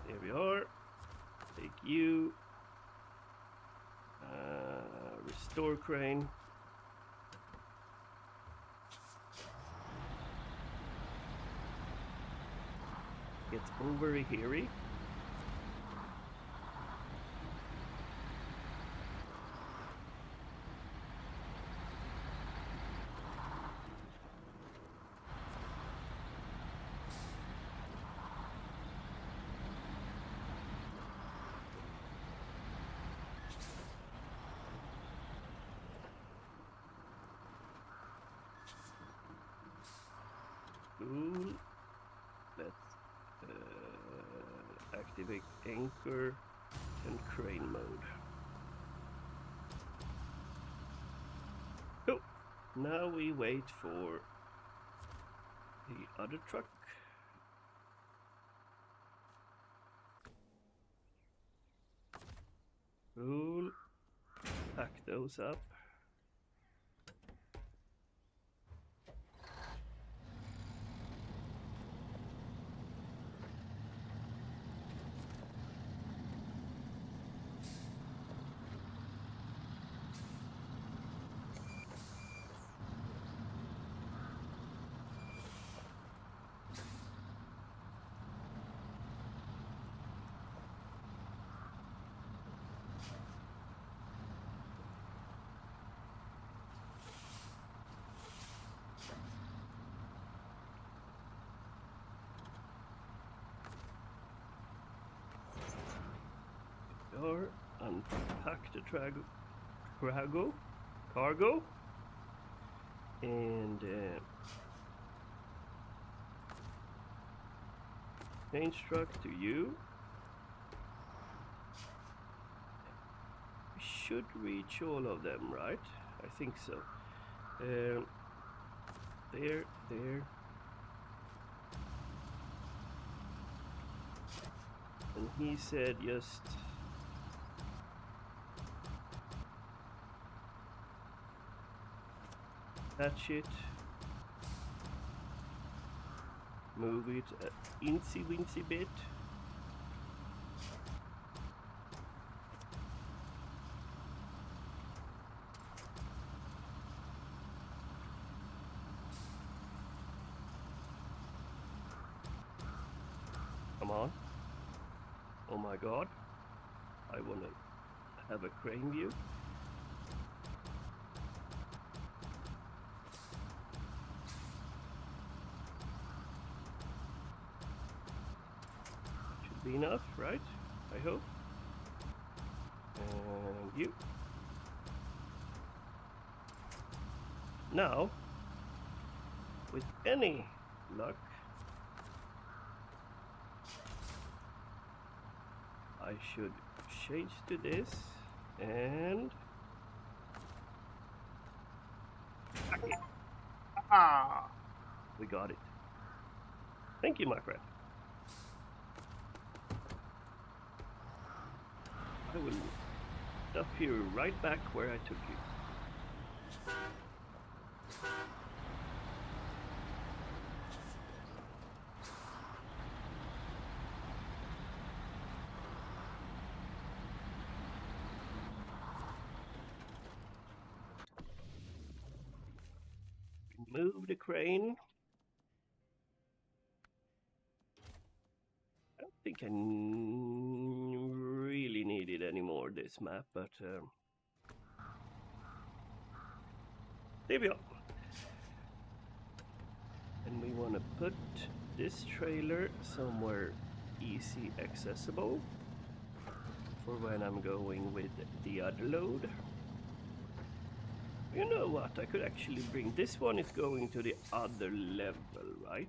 There we are. Take you. Restore crane. Get over here. Cool. Let's activate anchor and crane mode. Cool. Now we wait for the other truck. Cool. Pack those up. Or unpack the cargo, and change truck to you. should reach all of them, right? I think so. There. And he said just patch it, move it a incy wincy bit. Come on. Oh my god. I want to have a crane view. Should be enough, right? I hope. And you. Now, with any luck, I should change to this and we got it. Thank you, my friend. I will stuff you right back where I took you. Move the crane. I don't think I really needed any more this map, but there we are. And we want to put this trailer somewhere easy accessible for when I'm going with the other load. You know what? I could actually bring this one is going to the other level, right?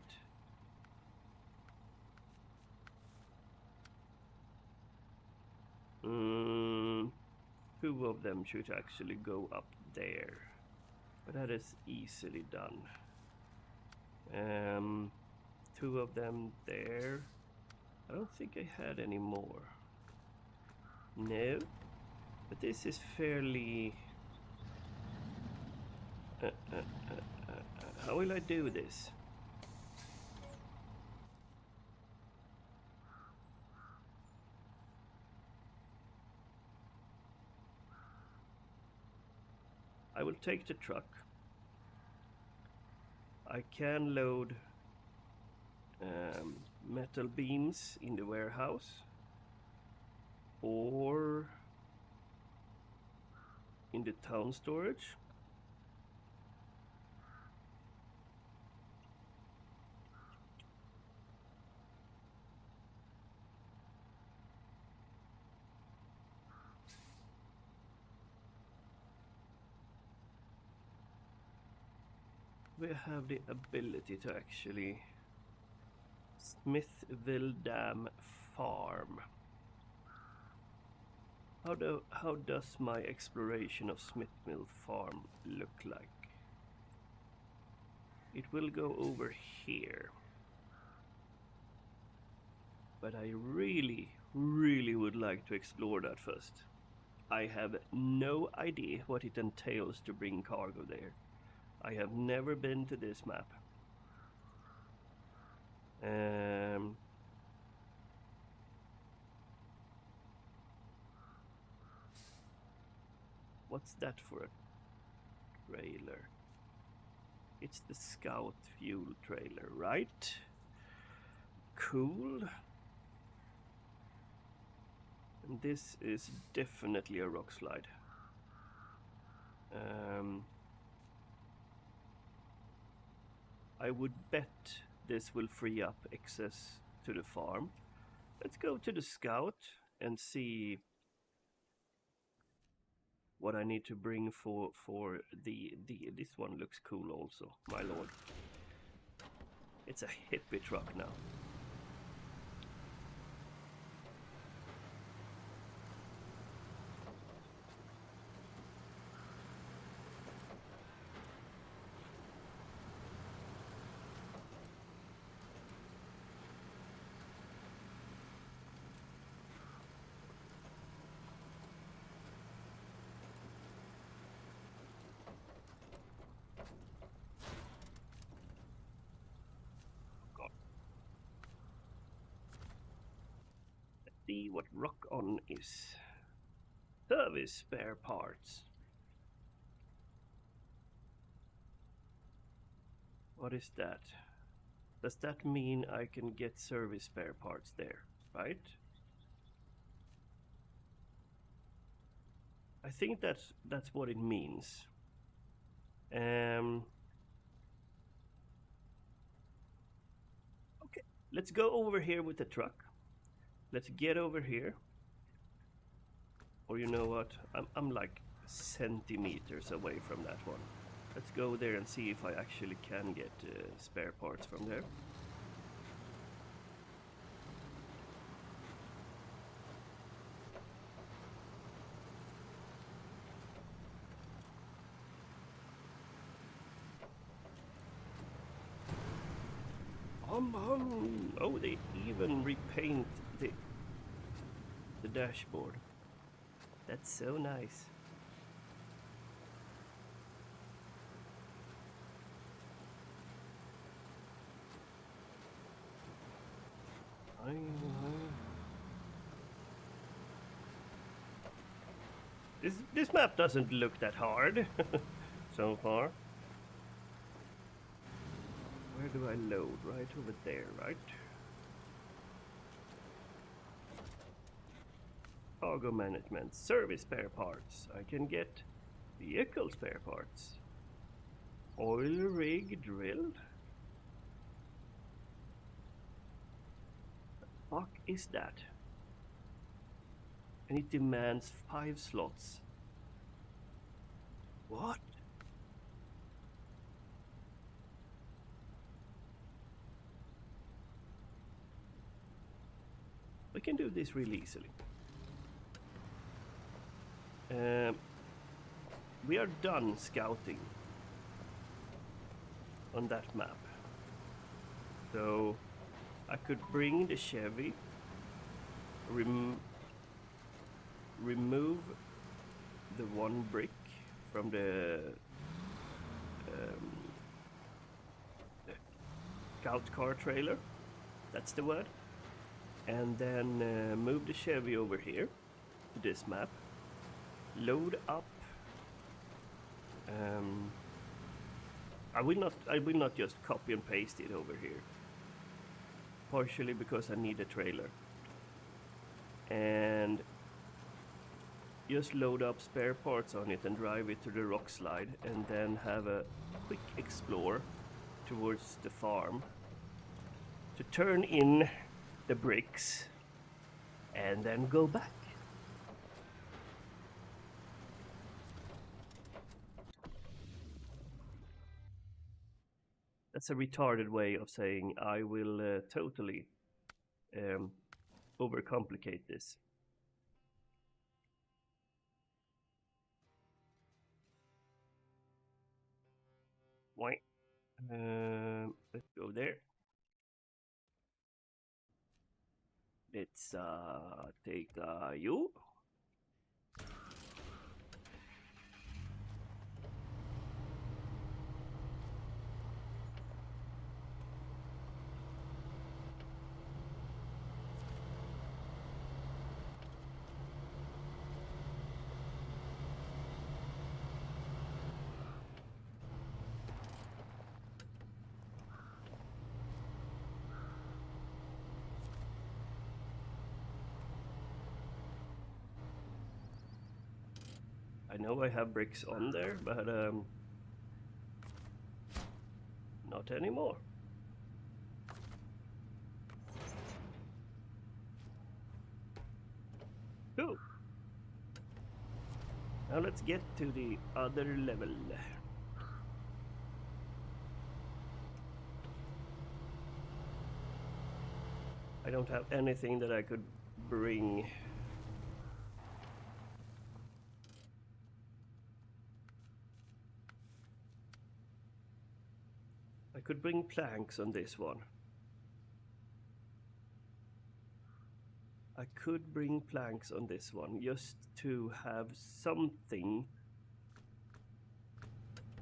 Two of them should actually go up there, but that is easily done. Two of them there. I don't think I had any more. No, but this is fairly. How will I do this? I will take the truck. I can load metal beams in the warehouse or in the town storage. We have the ability to actually Smithville Dam Farm. How does my exploration of Smithville Farm look like? It will go over here. But I really would like to explore that first. I have no idea what it entails to bring cargo there. I have never been to this map. What's that for a trailer? It's the Scout fuel trailer, right? Cool. And this is definitely a rock slide. I would bet this will free up access to the farm. Let's go to the Scout and see what I need to bring for the this one looks cool also, my lord. It's a hippie truck now. see what rock on is. Service spare parts. What is that? Does that mean I can get service spare parts there, right? I think that's what it means. Okay, let's go over here with the truck. Let's get over here. Or you know what? I'm like centimeters away from that one. Let's go there and see if I actually can get spare parts from there. Oh, they even repaint the dashboard. That's so nice. This map doesn't look that hard so far. Where do I load? Right over there, right? Cargo management, service spare parts. I can get vehicle spare parts. Oil rig drill. The fuck is that? And it demands 5 slots. What? We can do this really easily. We are done scouting on that map. So I could bring the Chevy, remove the one brick from the scout car trailer. That's the word. And then move the Chevy over here to this map. Load up. I will not just copy and paste it over here. Partially because I need a trailer. And just load up spare parts on it and drive it to the rock slide, and then have a quick explore towards the farm to turn in the bricks and then go back. That's a retarded way of saying I will totally overcomplicate this. Why? Let's go there. Let's take you. I know I have bricks on there, but not anymore. Cool. Now let's get to the other level. I don't have anything that I could bring. I could bring planks on this one. I could bring planks on this one just to have something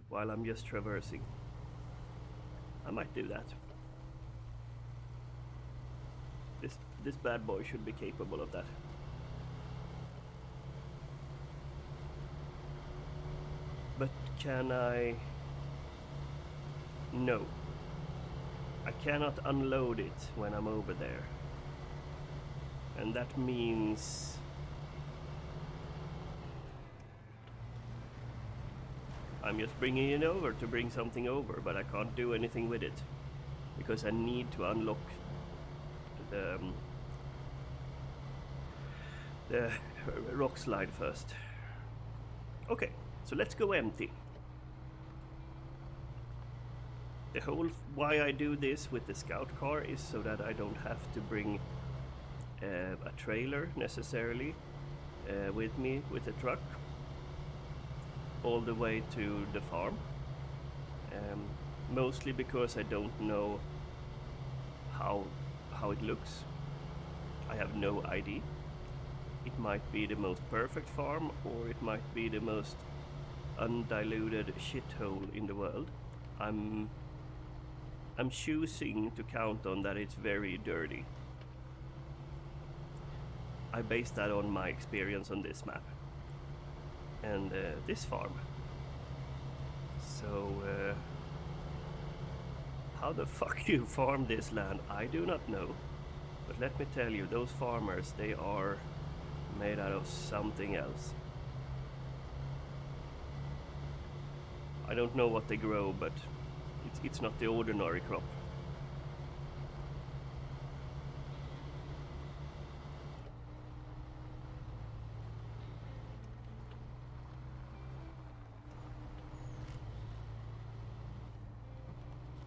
while I'm just traversing. I might do that. This bad boy should be capable of that. But can I? No. I cannot unload it when I'm over there. And that means I'm just bringing it over to bring something over, but I can't do anything with it because I need to unlock the rock slide first. Okay, so let's go empty. The whole why I do this with the scout car is so that I don't have to bring a trailer necessarily with me with the truck all the way to the farm. Mostly because I don't know how it looks. I have no idea. It might be the most perfect farm, or it might be the most undiluted shithole in the world. I'm choosing to count on that it's very dirty. I base that on my experience on this map and this farm. So how the fuck you farm this land, I do not know. But let me tell you, those farmers, they are made out of something else. I don't know what they grow, but it's not the ordinary crop.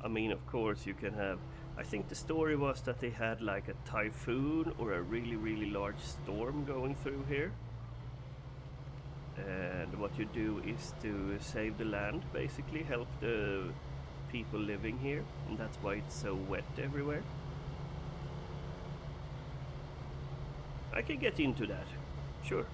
I mean, of course you can have... I think the story was that they had like a typhoon or a really, really large storm going through here. And what you do is to save the land, basically, help the people living here. And that's why it's so wet everywhere. I can get into that, sure.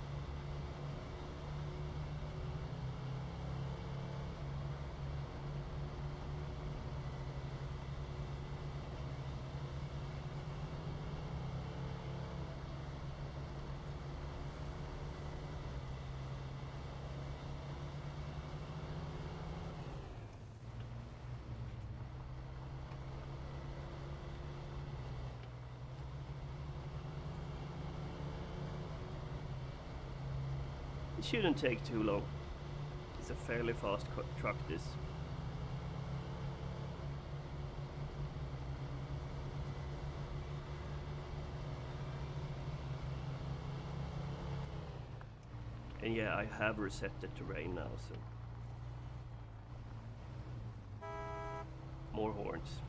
It shouldn't take too long. It's a fairly fast truck, this. And yeah, I have reset the terrain now, so... More horns.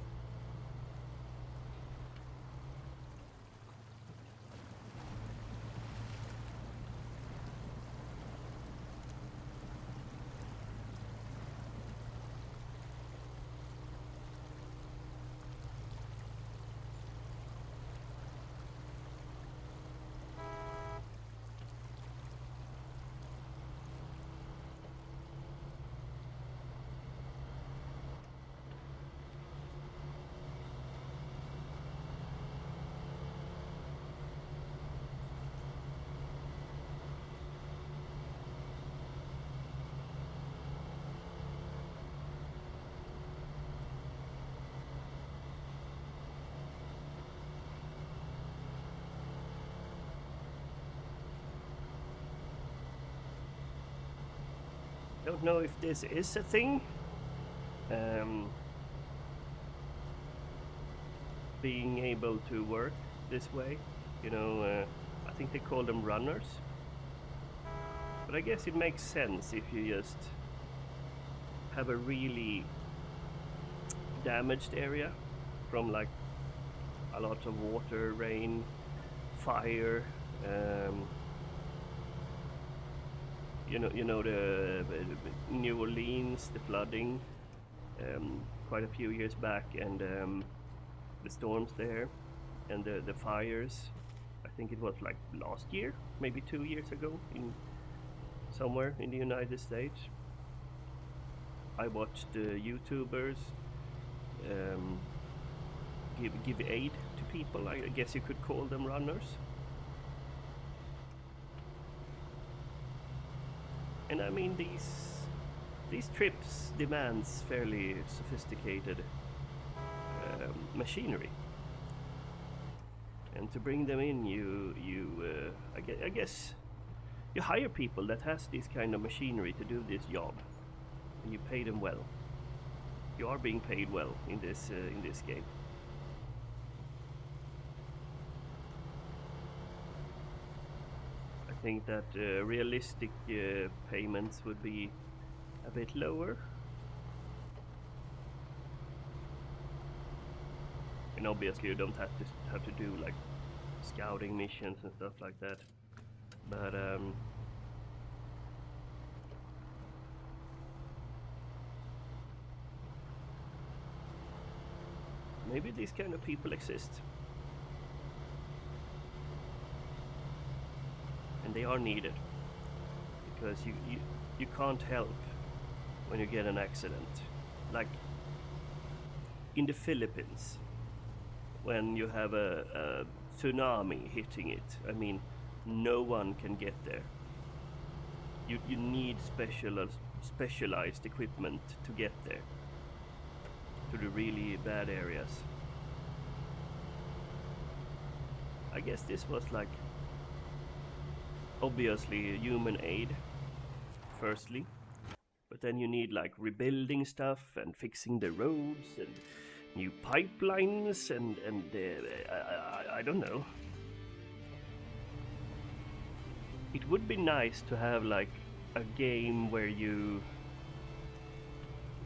Don't know if this is a thing. Being able to work this way, you know, I think they call them runners. But I guess it makes sense if you just have a really damaged area from like a lot of water, rain, fire. You know the New Orleans, the flooding, quite a few years back, and the storms there, and the fires. I think it was like last year, maybe 2 years ago, in somewhere in the United States. I watched YouTubers give aid to people. I guess you could call them runners. And I mean, these trips demands fairly sophisticated machinery, and to bring them in, I guess you hire people that has this kind of machinery to do this job, and you pay them well. You are being paid well in this game. I think that realistic payments would be a bit lower. And obviously you don't have to do like scouting missions and stuff like that. But maybe these kind of people exist. And they are needed. Because you can't help when you get an accident. Like in the Philippines, when you have a tsunami hitting it, I mean, no one can get there. You need specialized equipment to get there, to the really bad areas. I guess this was like obviously human aid firstly, but then you need like rebuilding stuff and fixing the roads and new pipelines and I don't know. It would be nice to have like a game where you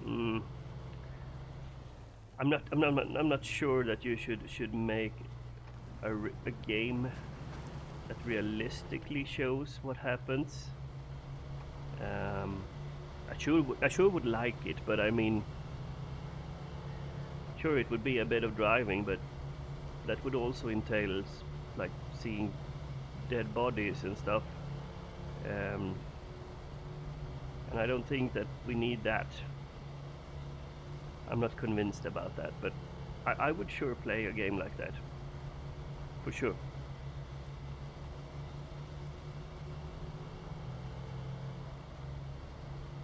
I'm not sure that you should make a game that realistically shows what happens. I sure would like it, but I mean, sure it would be a bit of driving, but that would also entail like seeing dead bodies and stuff. And I don't think that we need that. I'm not convinced about that, but I would sure play a game like that. For sure.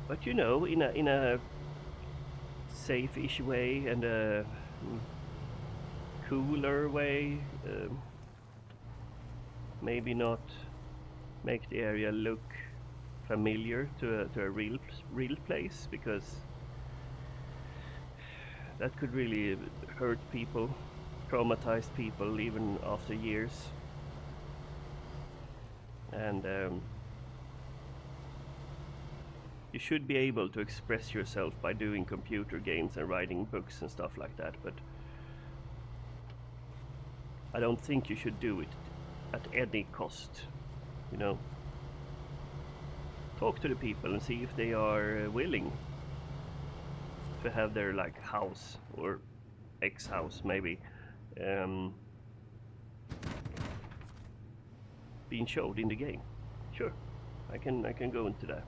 But you know, in a safe-ish way and a cooler way, maybe not make the area look familiar to a real place, because that could really hurt people, traumatize people even after years. And you should be able to express yourself by doing computer games and writing books and stuff like that, but I don't think you should do it at any cost, you know. Talk to the people and see if they are willing to have their like house or ex-house maybe being showed in the game. Sure, I can go into that.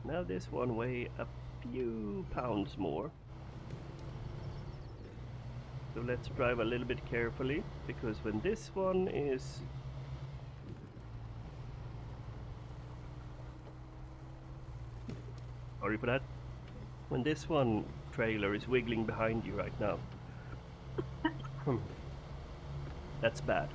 Now this one weigh a few pounds more, so let's drive a little bit carefully, because when this one is sorry for that. When this one trailer is wiggling behind you right now, that's bad.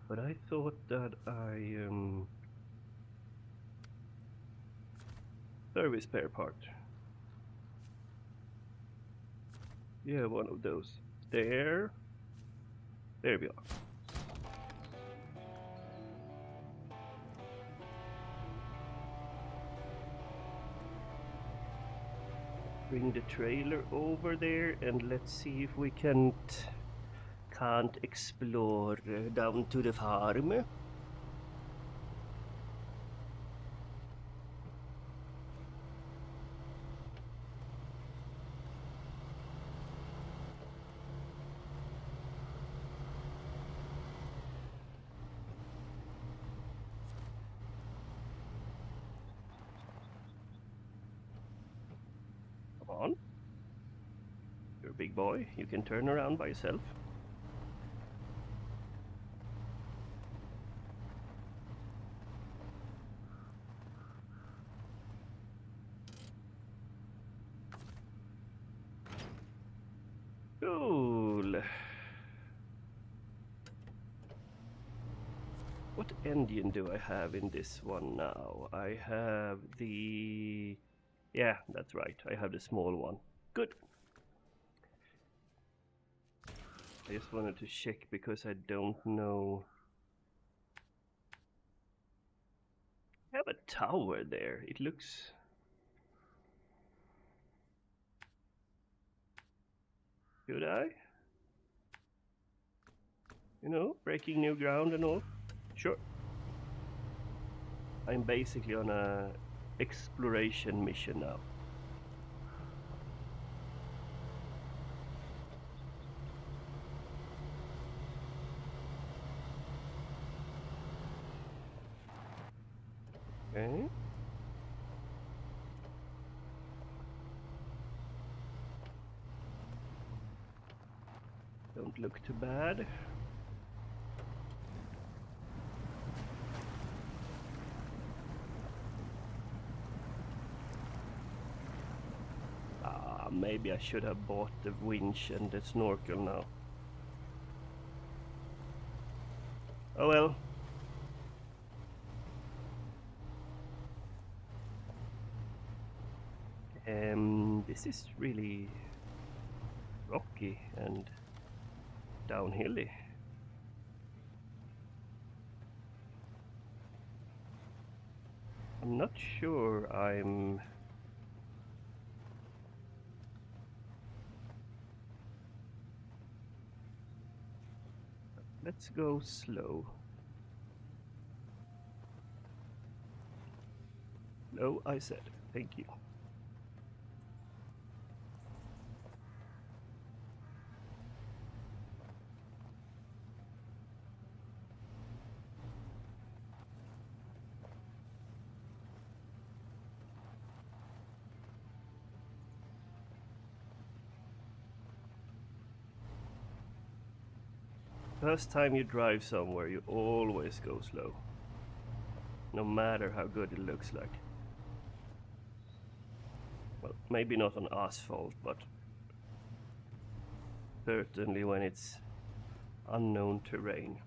But I thought that service spare part. Yeah, one of those. There. There we are. Bring the trailer over there and let's see if we can't explore down to the farm. Come on. You're a big boy. You can turn around by yourself. Cool. What engine do I have in this one now? I have the... Yeah, that's right. I have the small one. Good. I just wanted to check because I don't know. I have a tower there. It looks... Should I? You know, breaking new ground and all? Sure. I'm basically on a exploration mission now. Okay. Don't look too bad. Maybe I should have bought the winch and the snorkel now. Oh well. This is really rocky and downhilly. I'm not sure I'm... Let's go slow. Slow, I said. Thank you. First time you drive somewhere, you always go slow. No matter how good it looks like. Well, maybe not on asphalt, but certainly when it's unknown terrain.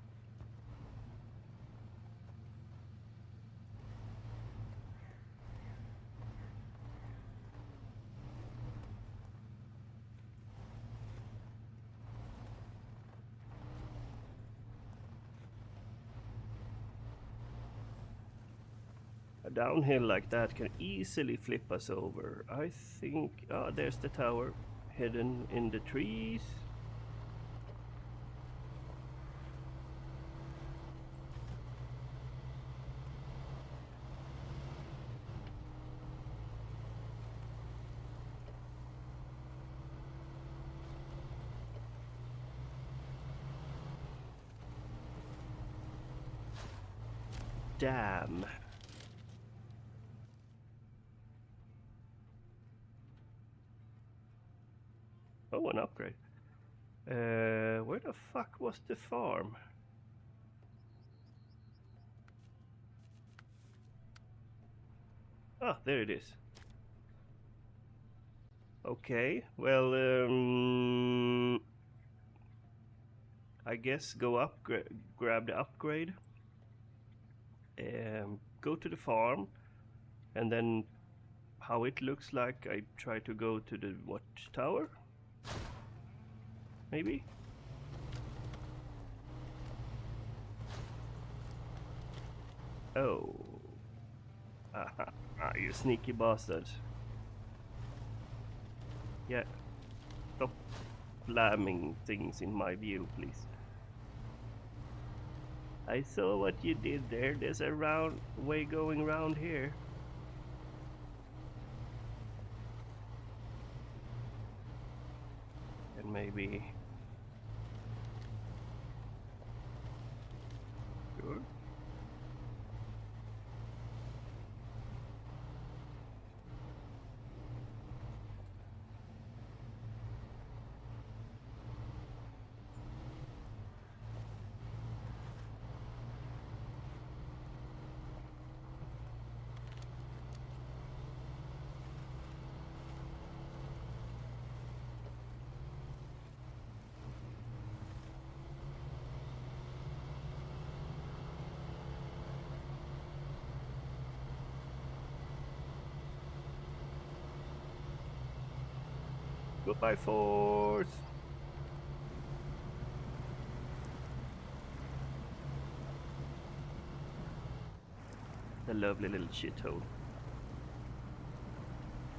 A downhill like that can easily flip us over. I think... Ah, there's the tower hidden in the trees. Damn. Oh, an upgrade. Where the fuck was the farm? Ah, there it is. Okay, well, I guess go up, grab the upgrade, go to the farm, and then how it looks like, I try to go to the watchtower. maybe? Oh. Aha. Ah, you sneaky bastard. Yeah. Stop slamming things in my view, please. I saw what you did there. There's a round way going round here. And maybe... Sure. Goodbye, force! The lovely little shithole.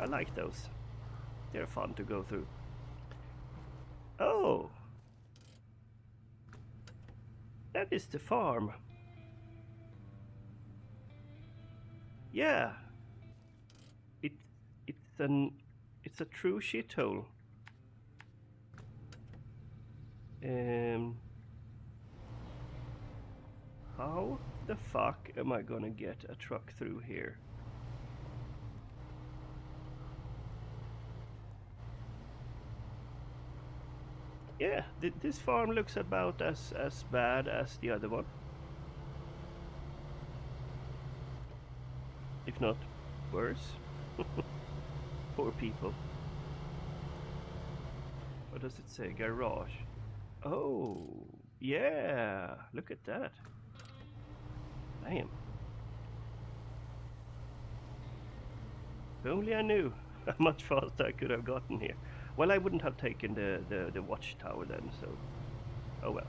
I like those. They're fun to go through. Oh! That is the farm. Yeah. It it's a true shithole. How the fuck am I gonna get a truck through here? Yeah, this farm looks about as bad as the other one. If not worse. Poor people. What does it say? Garage. Oh, yeah. Look at that. Damn. If only I knew how much faster I could have gotten here. Well, I wouldn't have taken the watchtower then, so... Oh well.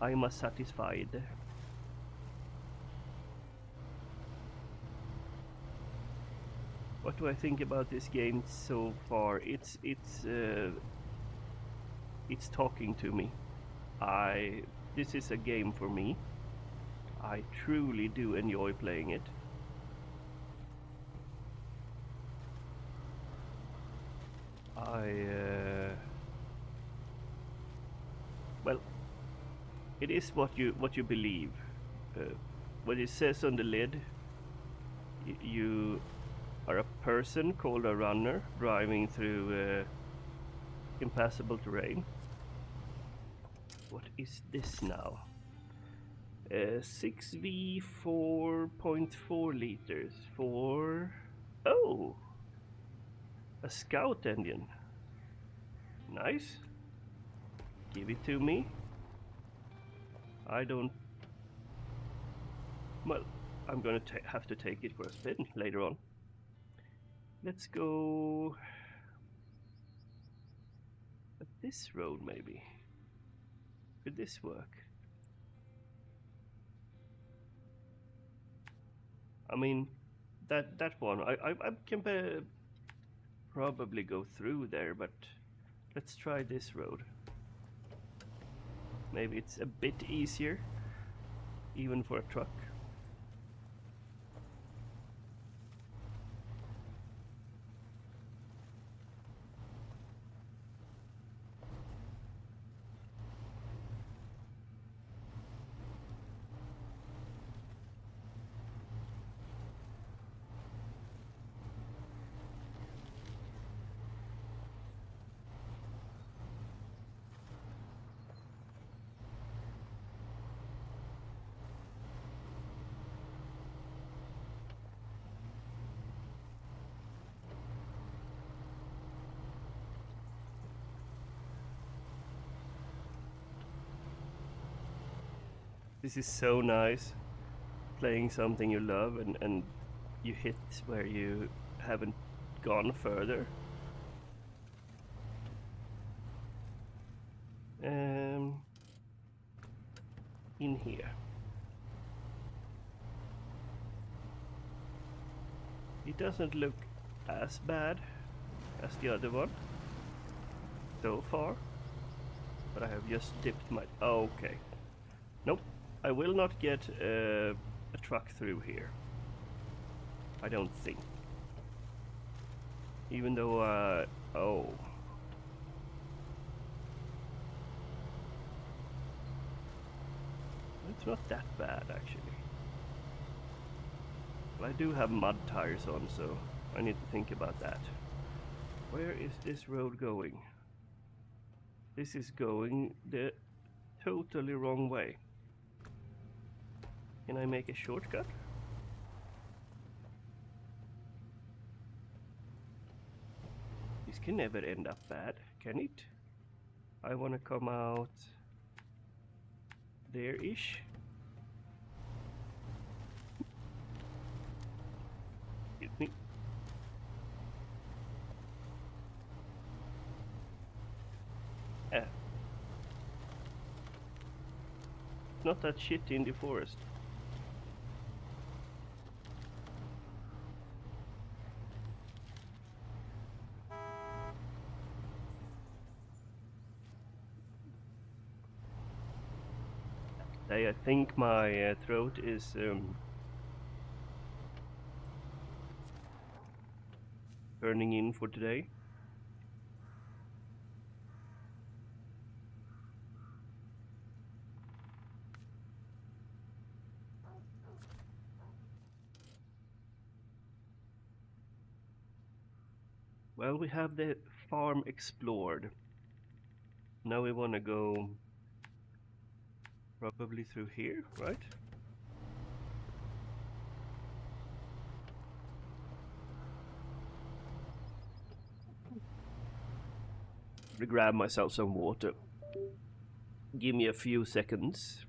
I am satisfied. What do I think about this game so far? It's talking to me. This is a game for me. I truly do enjoy playing it. Well, it is what you believe. What it says on the lid, you are a person called a runner driving through impassable terrain. What is this now? 6V 4.4 liters for... Oh! A scout engine. Nice. Give it to me. I don't... Well, I'm gonna have to take it for a spin later on. Let's go... Up this road, maybe. Could this work? I mean, that one, I can probably go through there, but let's try this road. Maybe it's a bit easier, even for a truck. This is so nice, playing something you love and you hit where you haven't gone further. in here. It doesn't look as bad as the other one so far, but I have just dipped my... Okay. Nope. I will not get a truck through here. I don't think. Even though, oh. It's not that bad, actually. Well, I do have mud tires on, so I need to think about that. Where is this road going? This is going the totally wrong way. Can I make a shortcut? This can never end up bad, can it? I want to come out there-ish. Excuse me. Yeah. Not that shit in the forest. I think my throat is turning in for today. Well, we have the farm explored. Now we want to go probably through here, right? To grab myself some water. Give me a few seconds.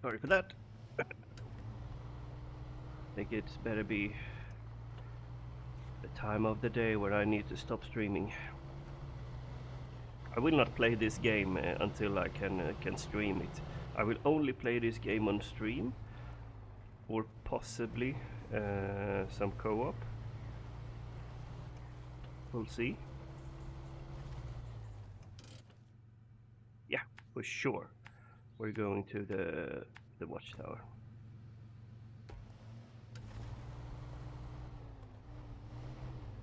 Sorry for that. I think it's better be the time of the day where I need to stop streaming. I will not play this game until I can stream it. I will only play this game on stream, or possibly some co-op. We'll see. Yeah, for sure. We're going to the watchtower.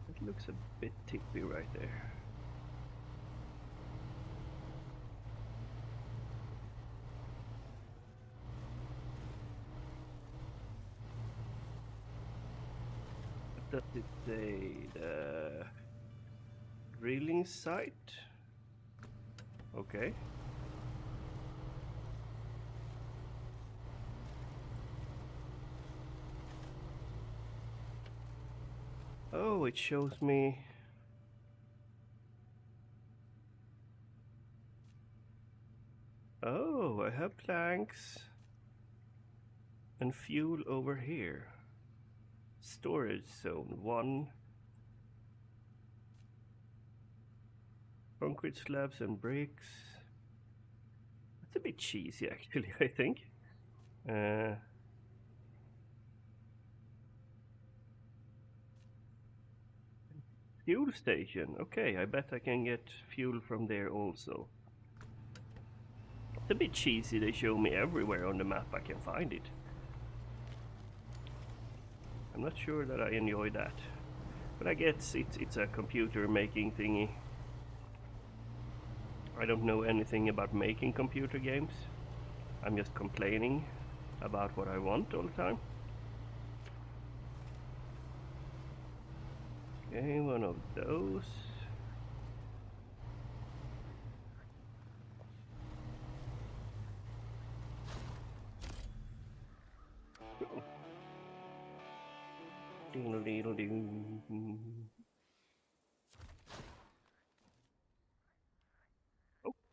It looks a bit tippy right there. What does it say? The drilling site? Okay. Oh, it shows me. Oh, I have planks and fuel over here. Storage zone 1. Concrete slabs and bricks. That's a bit cheesy, actually, I think. Fuel station. Okay, I bet I can get fuel from there also. It's a bit cheesy, they show me everywhere on the map I can find it. I'm not sure that I enjoy that. But I guess it's a computer making thingy. I don't know anything about making computer games. I'm just complaining about what I want all the time. Okay, one of those.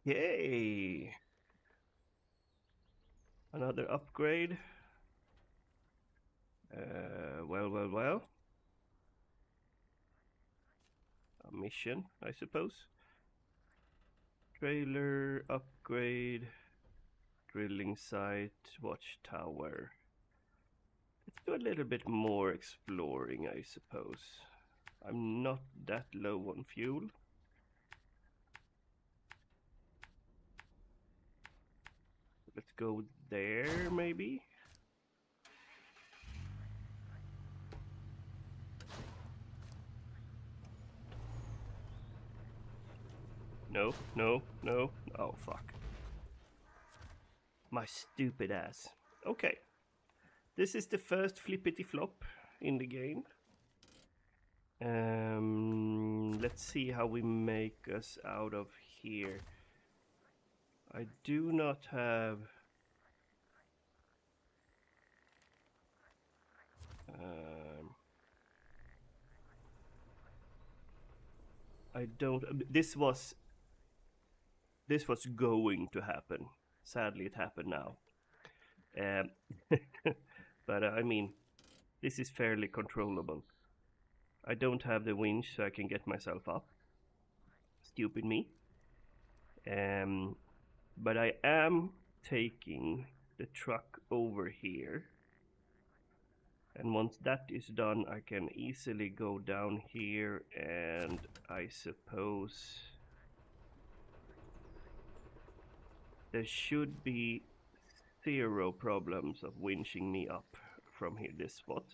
Okay. Another upgrade. Well. A mission, I suppose. Trailer, upgrade, drilling site, watchtower. Let's do a little bit more exploring, I suppose. I'm not that low on fuel. Let's go there, maybe? No. Oh, fuck. My stupid ass. Okay. This is the first flippity flop in the game. Let's see how we make us out of here. I do not have... I don't... This was going to happen. Sadly, it happened now. But I mean, this is fairly controllable. I don't have the winch so I can get myself up. Stupid me. But I am taking the truck over here. And once that is done, I can easily go down here and I suppose there should be 0 problems of winching me up from here, this spot.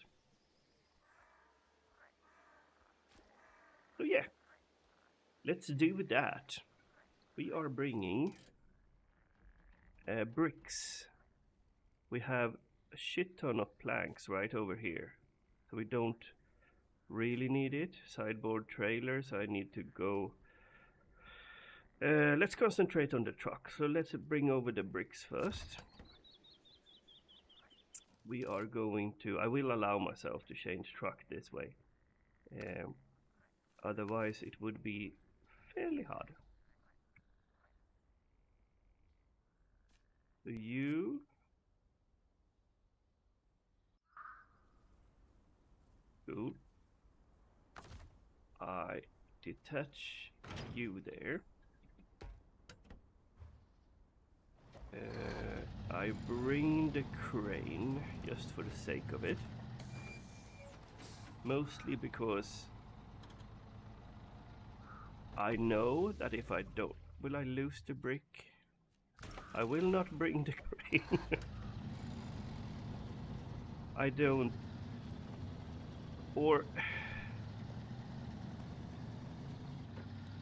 So yeah, let's do that. We are bringing bricks. We have a shit ton of planks right over here, so we don't really need it. Sideboard trailers, I need to go. Let's concentrate on the truck. So let's bring over the bricks first. We are going to... I will allow myself to change truck this way. Otherwise it would be fairly hard. So you... Cool. I detach you there. I bring the crane just for the sake of it. Mostly because I know that if I don't... Will I lose the brick? I will not bring the crane. I don't... Or...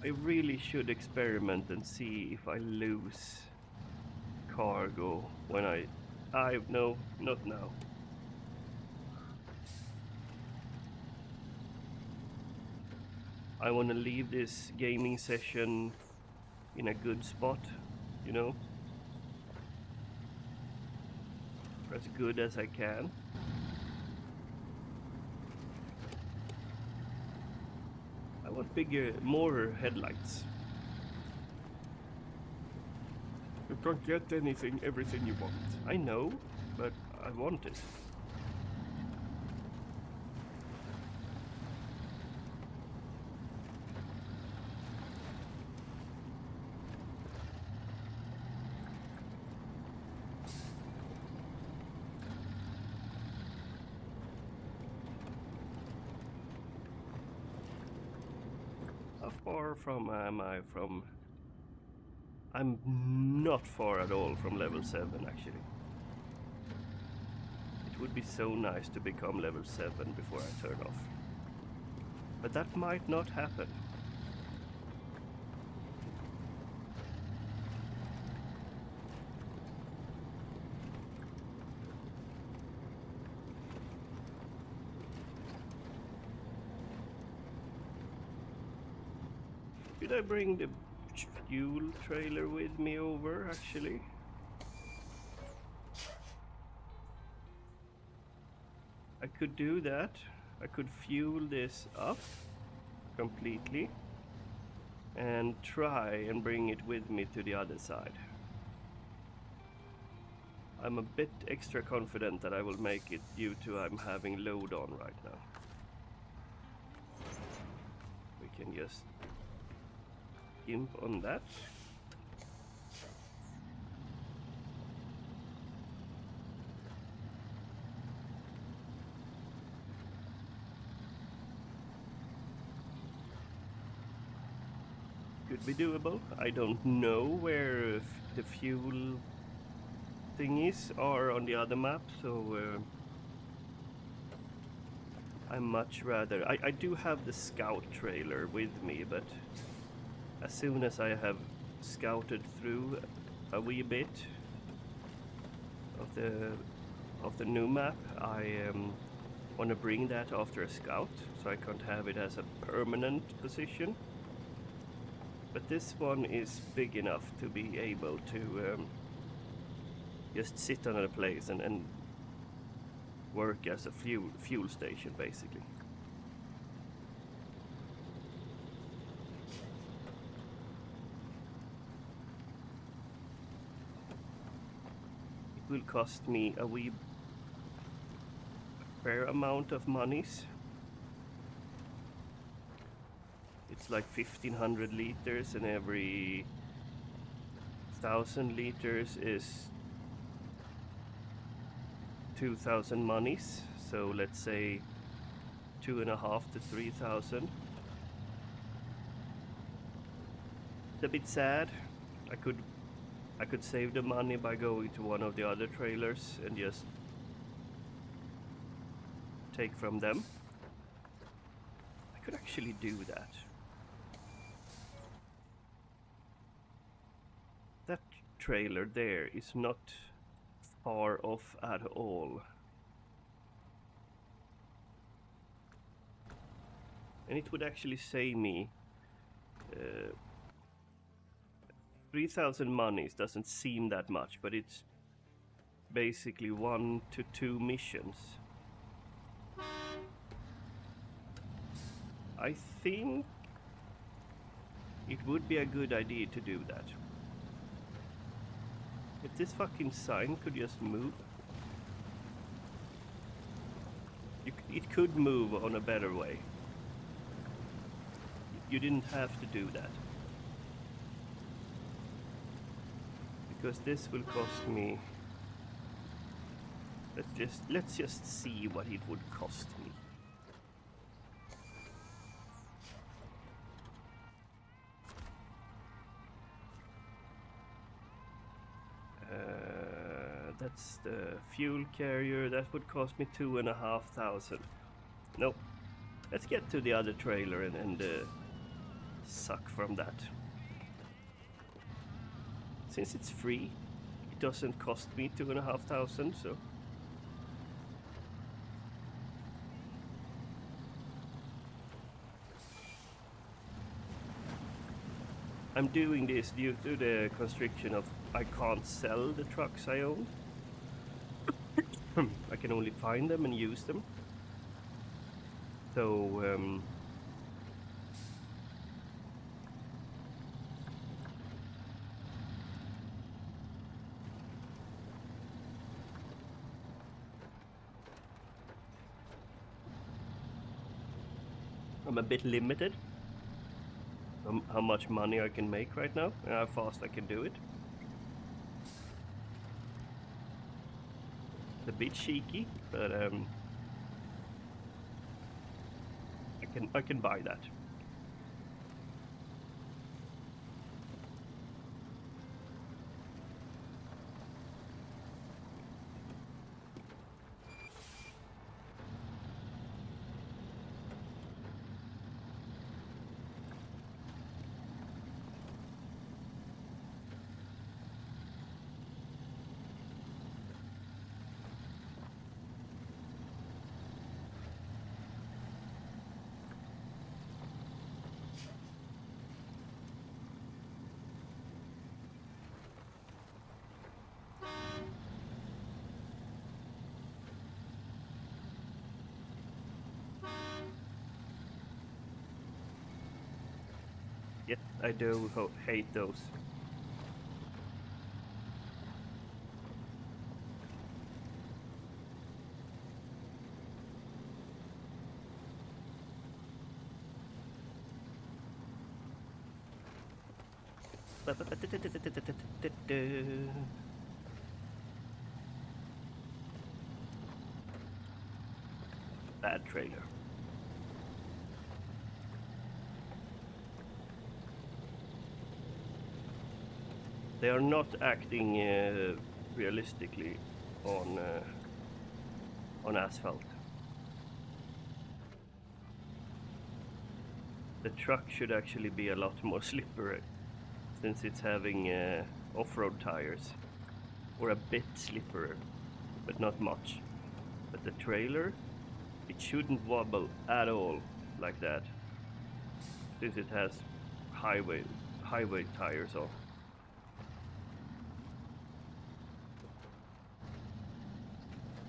I really should experiment and see if I lose cargo when no, not now. I want to leave this gaming session in a good spot, you know, as good as I can. I want more headlights. You can't get everything you want. I know, but I want it. How far from am I from... I'm not far at all from level 7 actually. It would be so nice to become level 7 before I turn off. But that might not happen. Should I bring the fuel trailer with me over, actually? I could do that. I could fuel this up completely and try and bring it with me to the other side. I'm a bit extra confident that I will make it due to I'm having load on right now. We can just gimp on that. Could be doable. I don't know where the fuel thingies are on the other map, so I much rather... I do have the scout trailer with me, but as soon as I have scouted through a wee bit of the new map, I want to bring that after a scout, so I can't have it as a permanent position. But this one is big enough to be able to just sit on a place and work as a fuel station, basically. It will cost me a fair amount of monies. It's like 1500 liters, and every 1000 liters is 2000 monies. So let's say 2.5 to 3000. It's a bit sad. I could save the money by going to one of the other trailers and just take from them. I could actually do that. That trailer there is not far off at all. And it would actually save me 3000 monies. Doesn't seem that much, but it's basically 1 to 2 missions. I think it would be a good idea to do that. If this fucking sign could just move. It could move on a better way. You didn't have to do that. Because this will cost me... Let's just see what it would cost me. That's the fuel carrier. That would cost me 2,500. Nope. Let's get to the other trailer and suck from that. Since it's free, it doesn't cost me 2,500, so... I'm doing this due to the constriction of I can't sell the trucks I own. I can only find them and use them. So I'm a bit limited on how much money I can make right now and how fast I can do it. It's a bit cheeky, but I can buy that. Yes, I do hate those. Bad trailer. They are not acting realistically on asphalt. The truck should actually be a lot more slippery since it's having off-road tires, or a bit slipperier, but not much. But the trailer, it shouldn't wobble at all like that, since it has highway tires on.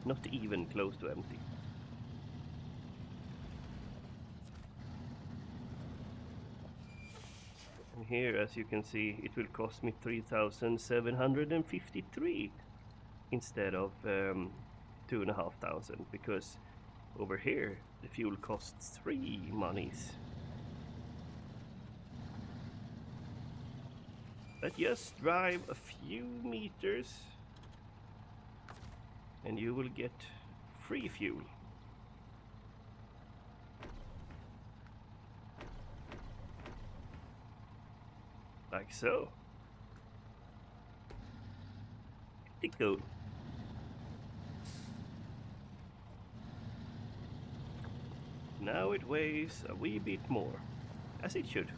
Not even close to empty. And here, as you can see, it will cost me 3,753 instead of 2,500, because over here the fuel costs 3 monies. But just drive a few meters and you will get free fuel. Like so. Pretty cool. Now it weighs a wee bit more, as it should.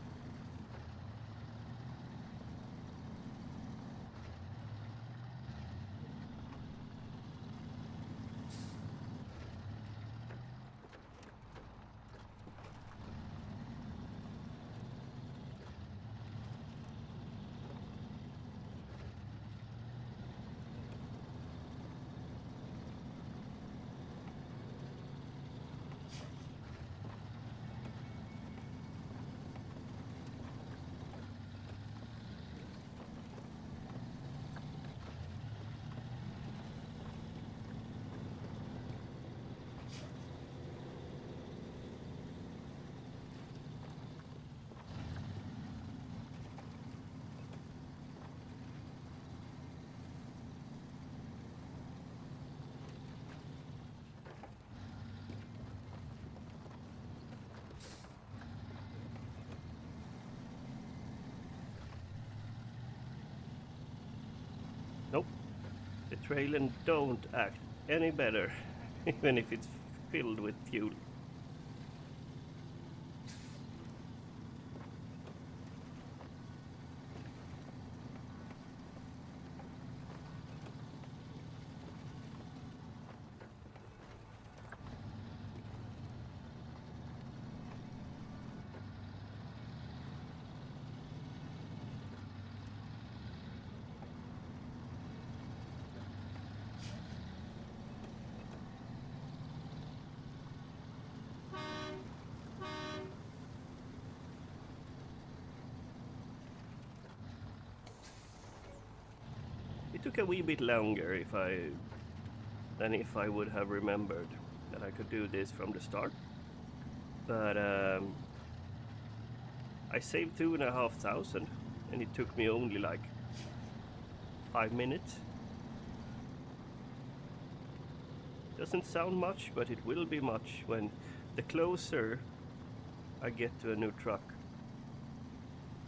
Nope, the trailer don't act any better, even if it's filled with fuel. It took a wee bit longer than if I would have remembered that I could do this from the start. But I saved 2,500 and it took me only like 5 minutes. Doesn't sound much, but it will be much when the closer I get to a new truck,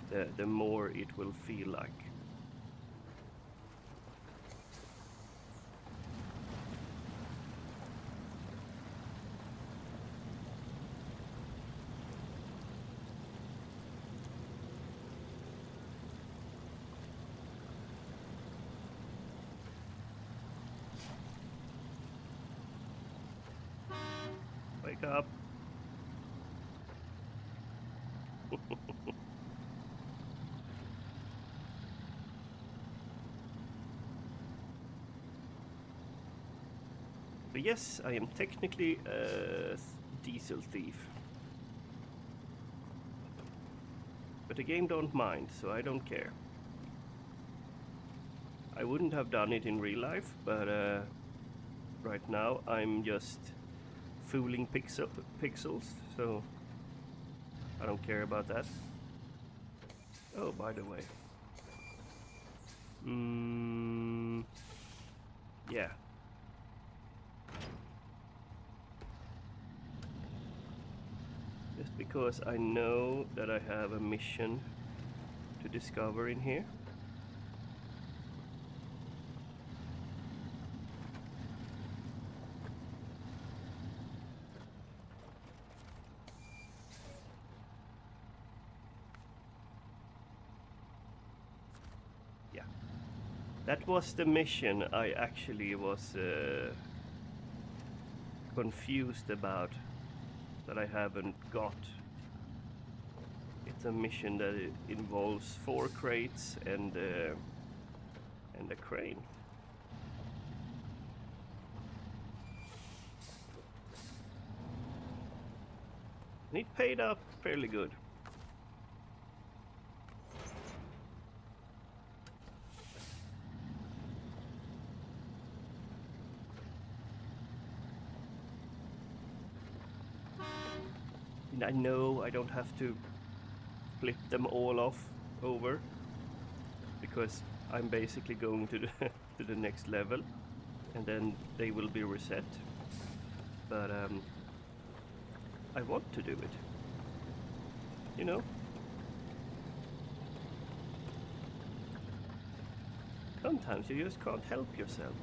the more it will feel like. Wake up. But yes, I am technically a diesel thief. But the game don't mind, so I don't care. I wouldn't have done it in real life, but right now I'm just fooling pixels, so I don't care about that. Oh, by the way. Yeah. Just because I know that I have a mission to discover in here. Yeah. That was the mission I actually was confused about, that I haven't got. It's a mission that involves 4 crates and a crane. And it paid up fairly good. And I know I don't have to flip them all off over, because I'm basically going to the to the next level, and then they will be reset. But I want to do it. You know? Sometimes you just can't help yourself.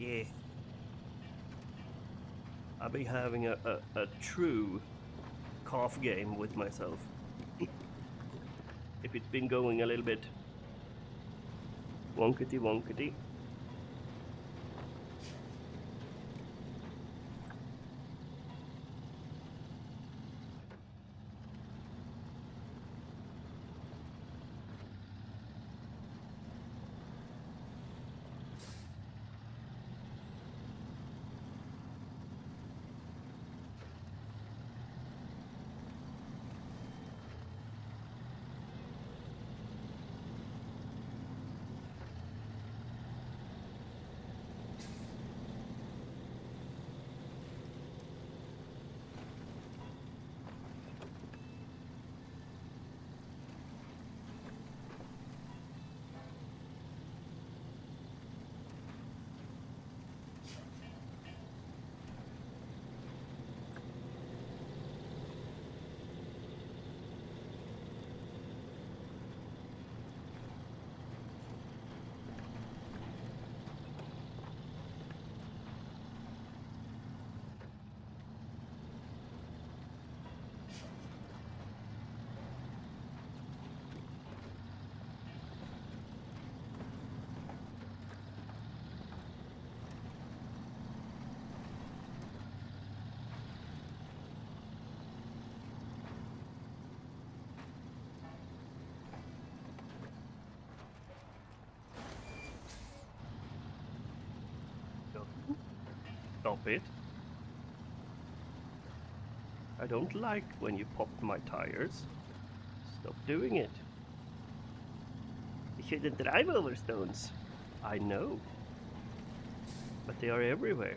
Yeah. I've been having a true cough game with myself. If it's been going a little bit wonkety wonkety. Stop it. I don't like when you pop my tires. Stop doing it. You shouldn't drive over stones. I know. But they are everywhere.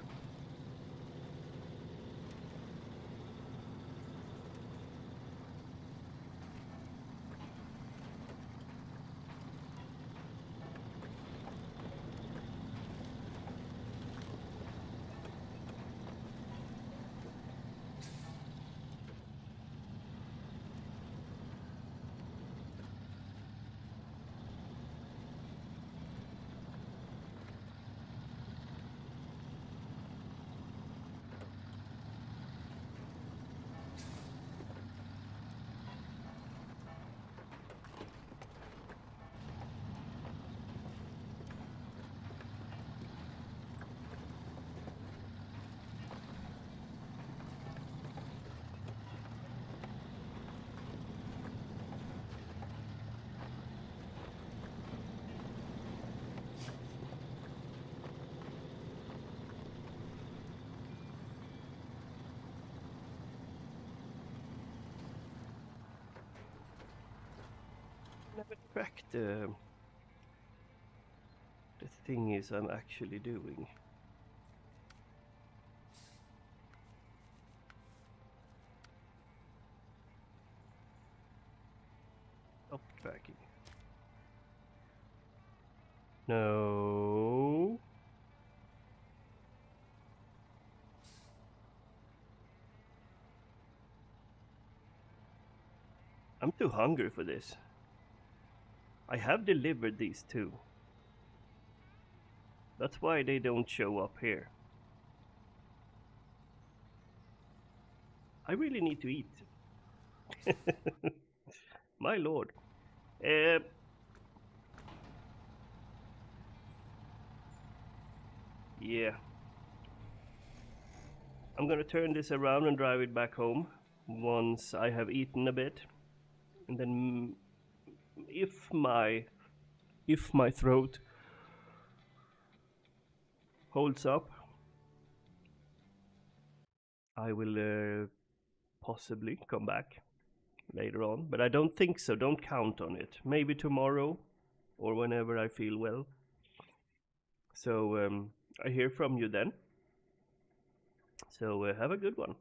Never track the thing is I'm actually doing. Stop tracking. No. I'm too hungry for this. I have delivered these two. That's why they don't show up here. I really need to eat. My lord. Yeah. I'm gonna turn this around and drive it back home once I have eaten a bit. And then if my throat holds up, I will possibly come back later on, but I don't think so. Don't count on it. Maybe tomorrow or whenever I feel well. So I hear from you then. So have a good one.